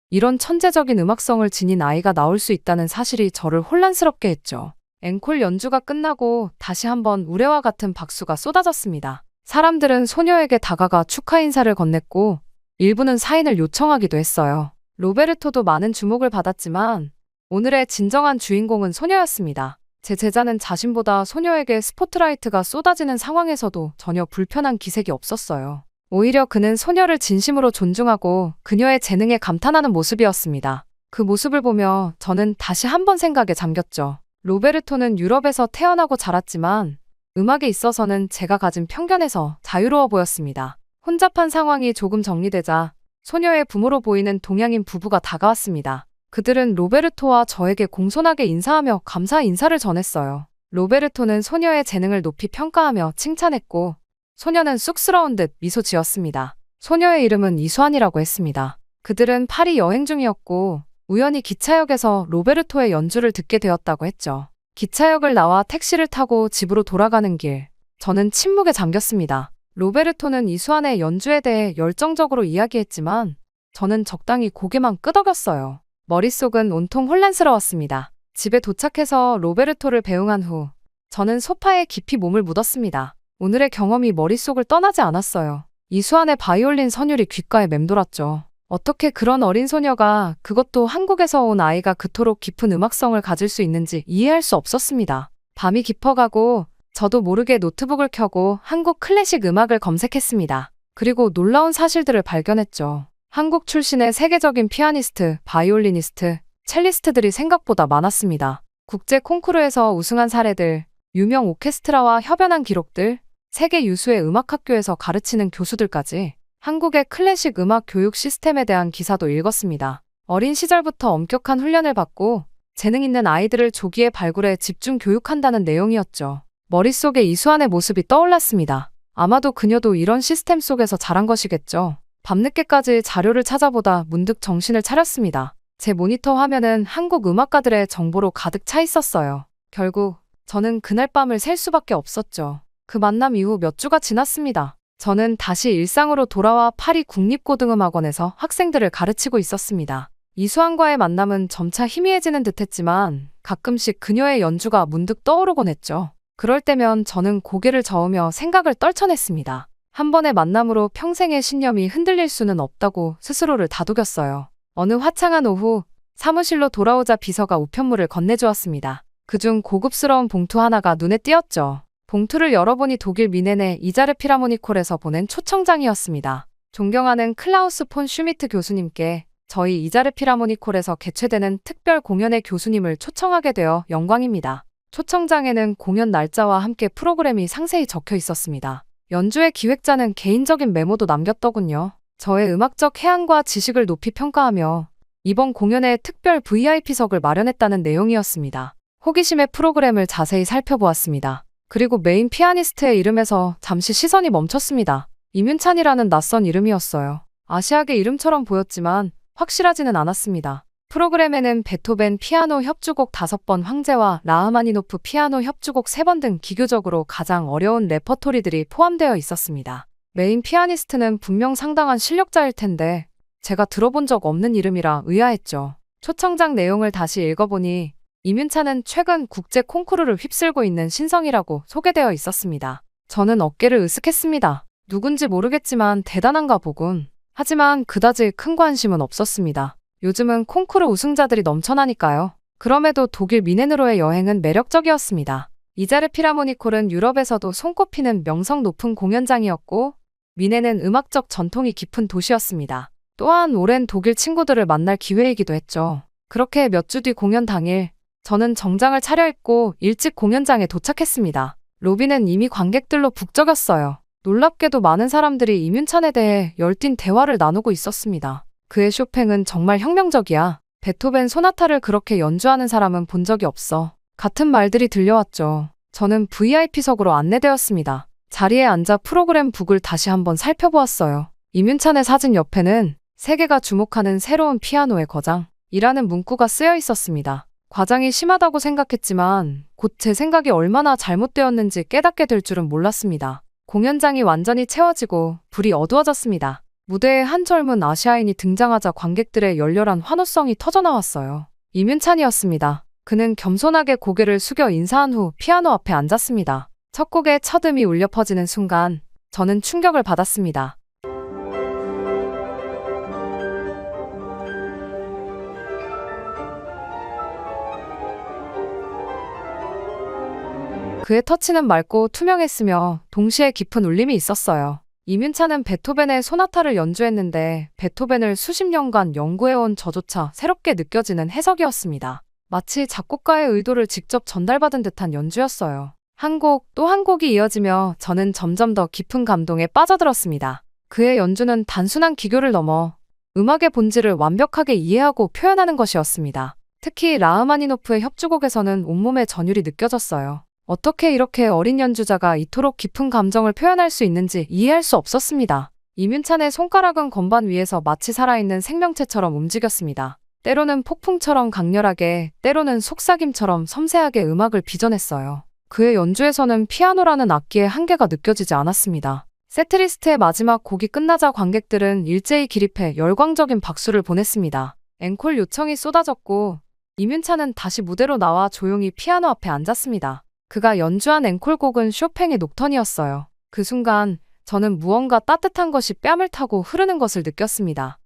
이런 천재적인 음악성을 지닌 아이가 나올 수 있다는 사실이 저를 혼란스럽게 했죠. 앵콜 연주가 끝나고 다시 한번 우레와 같은 박수가 쏟아졌습니다. 사람들은 소녀에게 다가가 축하 인사를 건넸고 일부는 사인을 요청하기도 했어요. 로베르토도 많은 주목을 받았지만 오늘의 진정한 주인공은 소녀였습니다. 제 제자는 자신보다 소녀에게 스포트라이트가 쏟아지는 상황에서도 전혀 불편한 기색이 없었어요. 오히려 그는 소녀를 진심으로 존중하고 그녀의 재능에 감탄하는 모습이었습니다. 그 모습을 보며 저는 다시 한 번 생각에 잠겼죠. 로베르토는 유럽에서 태어나고 자랐지만 음악에 있어서는 제가 가진 편견에서 자유로워 보였습니다. 혼잡한 상황이 조금 정리되자 소녀의 부모로 보이는 동양인 부부가 다가왔습니다. 그들은 로베르토와 저에게 공손하게 인사하며 감사 인사를 전했어요. 로베르토는 소녀의 재능을 높이 평가하며 칭찬했고 소녀는 쑥스러운 듯 미소 지었습니다. 소녀의 이름은 이수환이라고 했습니다. 그들은 파리 여행 중이었고 우연히 기차역에서 로베르토의 연주를 듣게 되었다고 했죠. 기차역을 나와 택시를 타고 집으로 돌아가는 길, 저는 침묵에 잠겼습니다. 로베르토는 이수환의 연주에 대해 열정적으로 이야기했지만 저는 적당히 고개만 끄덕였어요. 머릿속은 온통 혼란스러웠습니다. 집에 도착해서 로베르토를 배웅한 후 저는 소파에 깊이 몸을 묻었습니다. 오늘의 경험이 머릿속을 떠나지 않았어요. 이수환의 바이올린 선율이 귓가에 맴돌았죠. 어떻게 그런 어린 소녀가, 그것도 한국에서 온 아이가 그토록 깊은 음악성을 가질 수 있는지 이해할 수 없었습니다. 밤이 깊어가고 저도 모르게 노트북을 켜고 한국 클래식 음악을 검색했습니다. 그리고 놀라운 사실들을 발견했죠. 한국 출신의 세계적인 피아니스트, 바이올리니스트, 첼리스트들이 생각보다 많았습니다. 국제 콩쿠르에서 우승한 사례들, 유명 오케스트라와 협연한 기록들, 세계 유수의 음악학교에서 가르치는 교수들까지 한국의 클래식 음악 교육 시스템에 대한 기사도 읽었습니다. 어린 시절부터 엄격한 훈련을 받고 재능 있는 아이들을 조기에 발굴해 집중 교육한다는 내용이었죠. 머릿속에 이수환의 모습이 떠올랐습니다. 아마도 그녀도 이런 시스템 속에서 자란 것이겠죠. 밤늦게까지 자료를 찾아보다 문득 정신을 차렸습니다. 제 모니터 화면은 한국 음악가들의 정보로 가득 차 있었어요. 결국 저는 그날 밤을 샐 수밖에 없었죠. 그 만남 이후 몇 주가 지났습니다. 저는 다시 일상으로 돌아와 파리 국립고등음악원에서 학생들을 가르치고 있었습니다. 이수환과의 만남은 점차 희미해지는 듯했지만 가끔씩 그녀의 연주가 문득 떠오르곤 했죠. 그럴 때면 저는 고개를 저으며 생각을 떨쳐냈습니다. 한 번의 만남으로 평생의 신념이 흔들릴 수는 없다고 스스로를 다독였어요. 어느 화창한 오후 사무실로 돌아오자 비서가 우편물을 건네주었습니다. 그중 고급스러운 봉투 하나가 눈에 띄었죠. 봉투를 열어보니 독일 미넨의 이자르 피라모니콜에서 보낸 초청장이었습니다. 존경하는 클라우스 폰 슈미트 교수님께 저희 이자르 피라모니콜에서 개최되는 특별 공연의 교수님을 초청하게 되어 영광입니다. 초청장에는 공연 날짜와 함께 프로그램이 상세히 적혀 있었습니다. 연주의 기획자는 개인적인 메모도 남겼더군요. 저의 음악적 해안과 지식을 높이 평가하며 이번 공연에 특별 VIP석을 마련했다는 내용이었습니다. 호기심에 프로그램을 자세히 살펴보았습니다. 그리고 메인 피아니스트의 이름에서 잠시 시선이 멈췄습니다. 임윤찬이라는 낯선 이름이었어요. 아시아계 이름처럼 보였지만 확실하지는 않았습니다. 프로그램에는 베토벤 피아노 협주곡 5번 황제와 라흐마니노프 피아노 협주곡 3번 등 기교적으로 가장 어려운 레퍼토리들이 포함되어 있었습니다. 메인 피아니스트는 분명 상당한 실력자일 텐데 제가 들어본 적 없는 이름이라 의아했죠. 초청장 내용을 다시 읽어보니 임윤찬은 최근 국제 콩쿠르를 휩쓸고 있는 신성이라고 소개되어 있었습니다. 저는 어깨를 으쓱했습니다. 누군지 모르겠지만 대단한가 보군. 하지만 그다지 큰 관심은 없었습니다. 요즘은 콩쿠르 우승자들이 넘쳐나니까요. 그럼에도 독일 미넨으로의 여행은 매력적이었습니다. 이자르 피라모니콜은 유럽에서도 손꼽히는 명성 높은 공연장이었고 미넨은 음악적 전통이 깊은 도시였습니다. 또한 오랜 독일 친구들을 만날 기회이기도 했죠. 그렇게 몇 주 뒤 공연 당일 저는 정장을 차려입고 일찍 공연장에 도착했습니다. 로비는 이미 관객들로 북적였어요. 놀랍게도 많은 사람들이 임윤찬에 대해 열띤 대화를 나누고 있었습니다. 그의 쇼팽은 정말 혁명적이야. 베토벤 소나타를 그렇게 연주하는 사람은 본 적이 없어. 같은 말들이 들려왔죠. 저는 VIP석으로 안내되었습니다. 자리에 앉아 프로그램 북을 다시 한번 살펴보았어요. 임윤찬의 사진 옆에는 세계가 주목하는 새로운 피아노의 거장이라는 문구가 쓰여 있었습니다. 과장이 심하다고 생각했지만 곧 제 생각이 얼마나 잘못되었는지 깨닫게 될 줄은 몰랐습니다. 공연장이 완전히 채워지고 불이 어두워졌습니다. 무대에 한 젊은 아시아인이 등장하자 관객들의 열렬한 환호성이 터져나왔어요. 임윤찬이었습니다. 그는 겸손하게 고개를 숙여 인사한 후 피아노 앞에 앉았습니다. 첫 곡의 첫 음이 울려 퍼지는 순간 저는 충격을 받았습니다. 그의 터치는 맑고 투명했으며 동시에 깊은 울림이 있었어요. 임윤찬은 베토벤의 소나타를 연주했는데 베토벤을 수십 년간 연구해온 저조차 새롭게 느껴지는 해석이었습니다. 마치 작곡가의 의도를 직접 전달받은 듯한 연주였어요. 한 곡 또 한 곡이 이어지며 저는 점점 더 깊은 감동에 빠져들었습니다. 그의 연주는 단순한 기교를 넘어 음악의 본질을 완벽하게 이해하고 표현하는 것이었습니다. 특히 라흐마니노프의 협주곡에서는 온몸의 전율이 느껴졌어요. 어떻게 이렇게 어린 연주자가 이토록 깊은 감정을 표현할 수 있는지 이해할 수 없었습니다. 임윤찬의 손가락은 건반 위에서 마치 살아있는 생명체처럼 움직였습니다. 때로는 폭풍처럼 강렬하게, 때로는 속삭임처럼 섬세하게 음악을 빚어냈어요. 그의 연주에서는 피아노라는 악기의 한계가 느껴지지 않았습니다. 세트리스트의 마지막 곡이 끝나자 관객들은 일제히 기립해 열광적인 박수를 보냈습니다. 앵콜 요청이 쏟아졌고 임윤찬은 다시 무대로 나와 조용히 피아노 앞에 앉았습니다. 그가 연주한 앵콜곡은 쇼팽의 녹턴이었어요. 그 순간 저는 무언가 따뜻한 것이 뺨을 타고 흐르는 것을 느꼈습니다.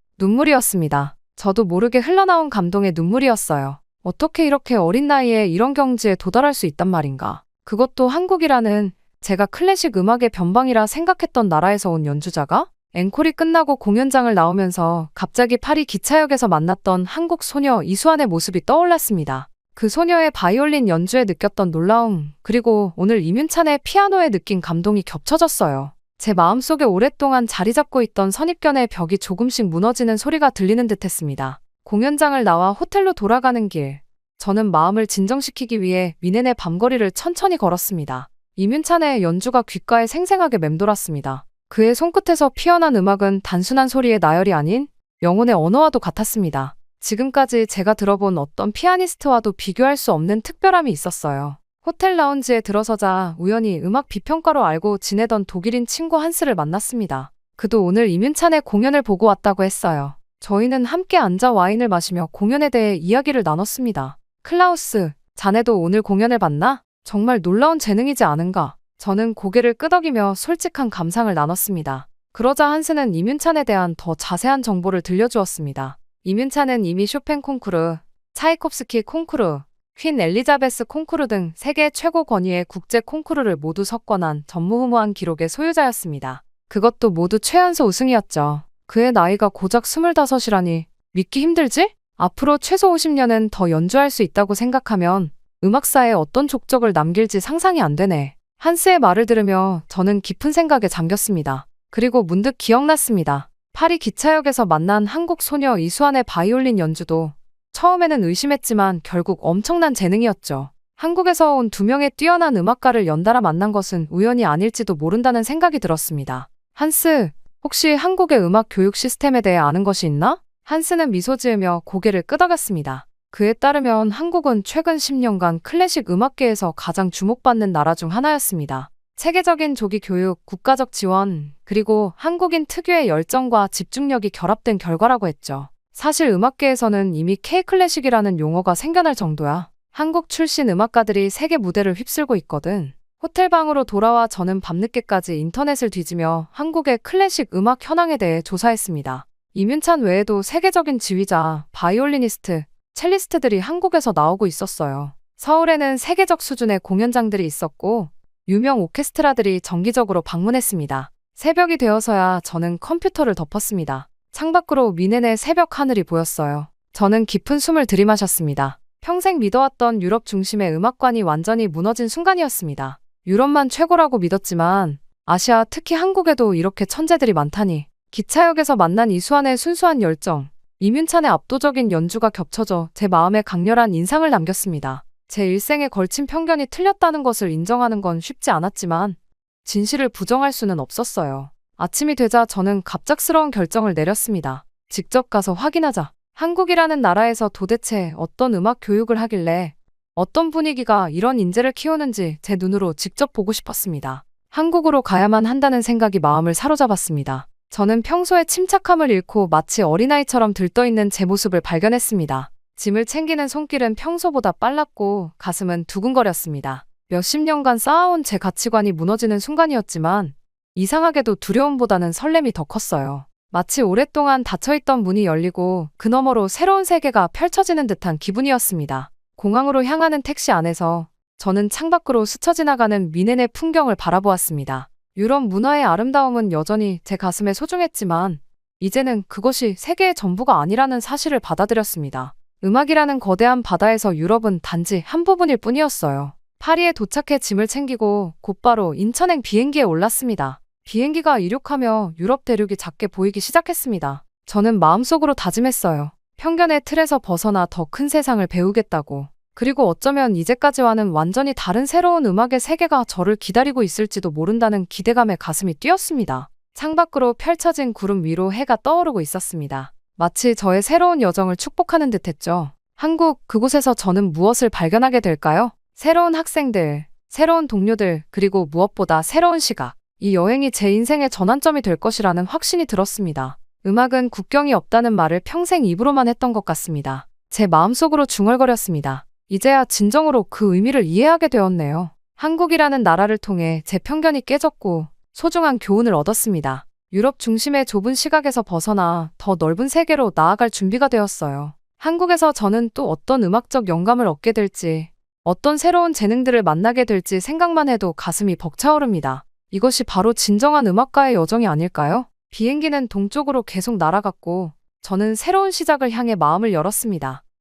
눈물이었습니다. 저도 모르게 흘러나온 감동의 눈물이었어요. 어떻게 이렇게 어린 나이에 이런 경지에 도달할 수 있단 말인가. 그것도 한국이라는 제가 클래식 음악의 변방이라 생각했던 나라에서 온 연주자가? 앵콜이 끝나고 공연장을 나오면서 갑자기 파리 기차역에서 만났던 한국 소녀 이수환의 모습이 떠올랐습니다. 그 소녀의 바이올린 연주에 느꼈던 놀라움, 그리고 오늘 임윤찬의 피아노에 느낀 감동이 겹쳐졌어요. 제 마음속에 오랫동안 자리 잡고 있던 선입견의 벽이 조금씩 무너지는 소리가 들리는 듯했습니다. 공연장을 나와 호텔로 돌아가는 길, 저는 마음을 진정시키기 위해 미네네 밤거리를 천천히 걸었습니다. 이민찬의 연주가 귓가에 생생하게 맴돌았습니다. 그의 손끝에서 피어난 음악은 단순한 소리의 나열이 아닌 영혼의 언어와도 같았습니다. 지금까지 제가 들어본 어떤 피아니스트와도 비교할 수 없는 특별함이 있었어요. 호텔 라운지에 들어서자 우연히 음악 비평가로 알고 지내던 독일인 친구 한스를 만났습니다. 그도 오늘 이민찬의 공연을 보고 왔다고 했어요. 저희는 함께 앉아 와인을 마시며 공연에 대해 이야기를 나눴습니다. 클라우스, 자네도 오늘 공연을 봤나? 정말 놀라운 재능이지 않은가? 저는 고개를 끄덕이며 솔직한 감상을 나눴습니다. 그러자 한스는 이민찬에 대한 더 자세한 정보를 들려주었습니다. 이민찬은 이미 쇼팽 콩쿠르, 차이콥스키 콩쿠르, 퀸 엘리자베스 콩쿠르 등 세계 최고 권위의 국제 콩쿠르를 모두 석권한 전무후무한 기록의 소유자였습니다. 그것도 모두 최연소 우승이었죠. 그의 나이가 고작 25이라니 믿기 힘들지? 앞으로 최소 50년은 더 연주할 수 있다고 생각하면 음악사에 어떤 족적을 남길지 상상이 안 되네. 한스의 말을 들으며 저는 깊은 생각에 잠겼습니다. 그리고 문득 기억났습니다. 파리 기차역에서 만난 한국 소녀 이수환의 바이올린 연주도 처음에는 의심했지만 결국 엄청난 재능이었죠. 한국에서 온 두 명의 뛰어난 음악가를 연달아 만난 것은 우연이 아닐지도 모른다는 생각이 들었습니다. 한스, 혹시 한국의 음악 교육 시스템에 대해 아는 것이 있나? 한스는 미소 지으며 고개를 끄덕였습니다. 그에 따르면 한국은 최근 10년간 클래식 음악계에서 가장 주목받는 나라 중 하나였습니다. 체계적인 조기 교육, 국가적 지원, 그리고 한국인 특유의 열정과 집중력이 결합된 결과라고 했죠. 사실 음악계에서는 이미 K-클래식이라는 용어가 생겨날 정도야. 한국 출신 음악가들이 세계 무대를 휩쓸고 있거든. 호텔방으로 돌아와 저는 밤늦게까지 인터넷을 뒤지며 한국의 클래식 음악 현황에 대해 조사했습니다. 이민찬 외에도 세계적인 지휘자, 바이올리니스트, 첼리스트들이 한국에서 나오고 있었어요. 서울에는 세계적 수준의 공연장들이 있었고 유명 오케스트라들이 정기적으로 방문했습니다. 새벽이 되어서야 저는 컴퓨터를 덮었습니다. 창밖으로 미네네 새벽 하늘이 보였어요. 저는 깊은 숨을 들이마셨습니다. 평생 믿어왔던 유럽 중심의 음악관이 완전히 무너진 순간이었습니다. 유럽만 최고라고 믿었지만 아시아, 특히 한국에도 이렇게 천재들이 많다니. 기차역에서 만난 이수환의 순수한 열정, 이민찬의 압도적인 연주가 겹쳐져 제 마음에 강렬한 인상을 남겼습니다. 제 일생에 걸친 편견이 틀렸다는 것을 인정하는 건 쉽지 않았지만 진실을 부정할 수는 없었어요. 아침이 되자 저는 갑작스러운 결정을 내렸습니다. 직접 가서 확인하자. 한국이라는 나라에서 도대체 어떤 음악 교육을 하길래 어떤 분위기가 이런 인재를 키우는지 제 눈으로 직접 보고 싶었습니다. 한국으로 가야만 한다는 생각이 마음을 사로잡았습니다. 저는 평소에 침착함을 잃고 마치 어린아이처럼 들떠있는 제 모습을 발견했습니다. 짐을 챙기는 손길은 평소보다 빨랐고 가슴은 두근거렸습니다. 몇십 년간 쌓아온 제 가치관이 무너지는 순간이었지만 이상하게도 두려움보다는 설렘이 더 컸어요. 마치 오랫동안 닫혀있던 문이 열리고 그 너머로 새로운 세계가 펼쳐지는 듯한 기분이었습니다. 공항으로 향하는 택시 안에서 저는 창밖으로 스쳐 지나가는 미네네 풍경을 바라보았습니다. 유럽 문화의 아름다움은 여전히 제 가슴에 소중했지만 이제는 그것이 세계의 전부가 아니라는 사실을 받아들였습니다. 음악이라는 거대한 바다에서 유럽은 단지 한 부분일 뿐이었어요. 파리에 도착해 짐을 챙기고 곧바로 인천행 비행기에 올랐습니다. 비행기가 이륙하며 유럽 대륙이 작게 보이기 시작했습니다. 저는 마음속으로 다짐했어요. 편견의 틀에서 벗어나 더 큰 세상을 배우겠다고. 그리고 어쩌면 이제까지와는 완전히 다른 새로운 음악의 세계가 저를 기다리고 있을지도 모른다는 기대감에 가슴이 뛰었습니다. 창밖으로 펼쳐진 구름 위로 해가 떠오르고 있었습니다. 마치 저의 새로운 여정을 축복하는 듯했죠. 한국, 그곳에서 저는 무엇을 발견하게 될까요? 새로운 학생들, 새로운 동료들, 그리고 무엇보다 새로운 시각. 이 여행이 제 인생의 전환점이 될 것이라는 확신이 들었습니다. 음악은 국경이 없다는 말을 평생 입으로만 했던 것 같습니다. 제 마음속으로 중얼거렸습니다. 이제야 진정으로 그 의미를 이해하게 되었네요. 한국이라는 나라를 통해 제 편견이 깨졌고 소중한 교훈을 얻었습니다. 유럽 중심의 좁은 시각에서 벗어나 더 넓은 세계로 나아갈 준비가 되었어요. 한국에서 저는 또 어떤 음악적 영감을 얻게 될지, 어떤 새로운 재능들을 만나게 될지 생각만 해도 가슴이 벅차오릅니다. 이것이 바로 진정한 음악가의 여정이 아닐까요? 비행기는 동쪽으로 계속 날아갔고 저는 새로운 시작을 향해 마음을 열었습니다.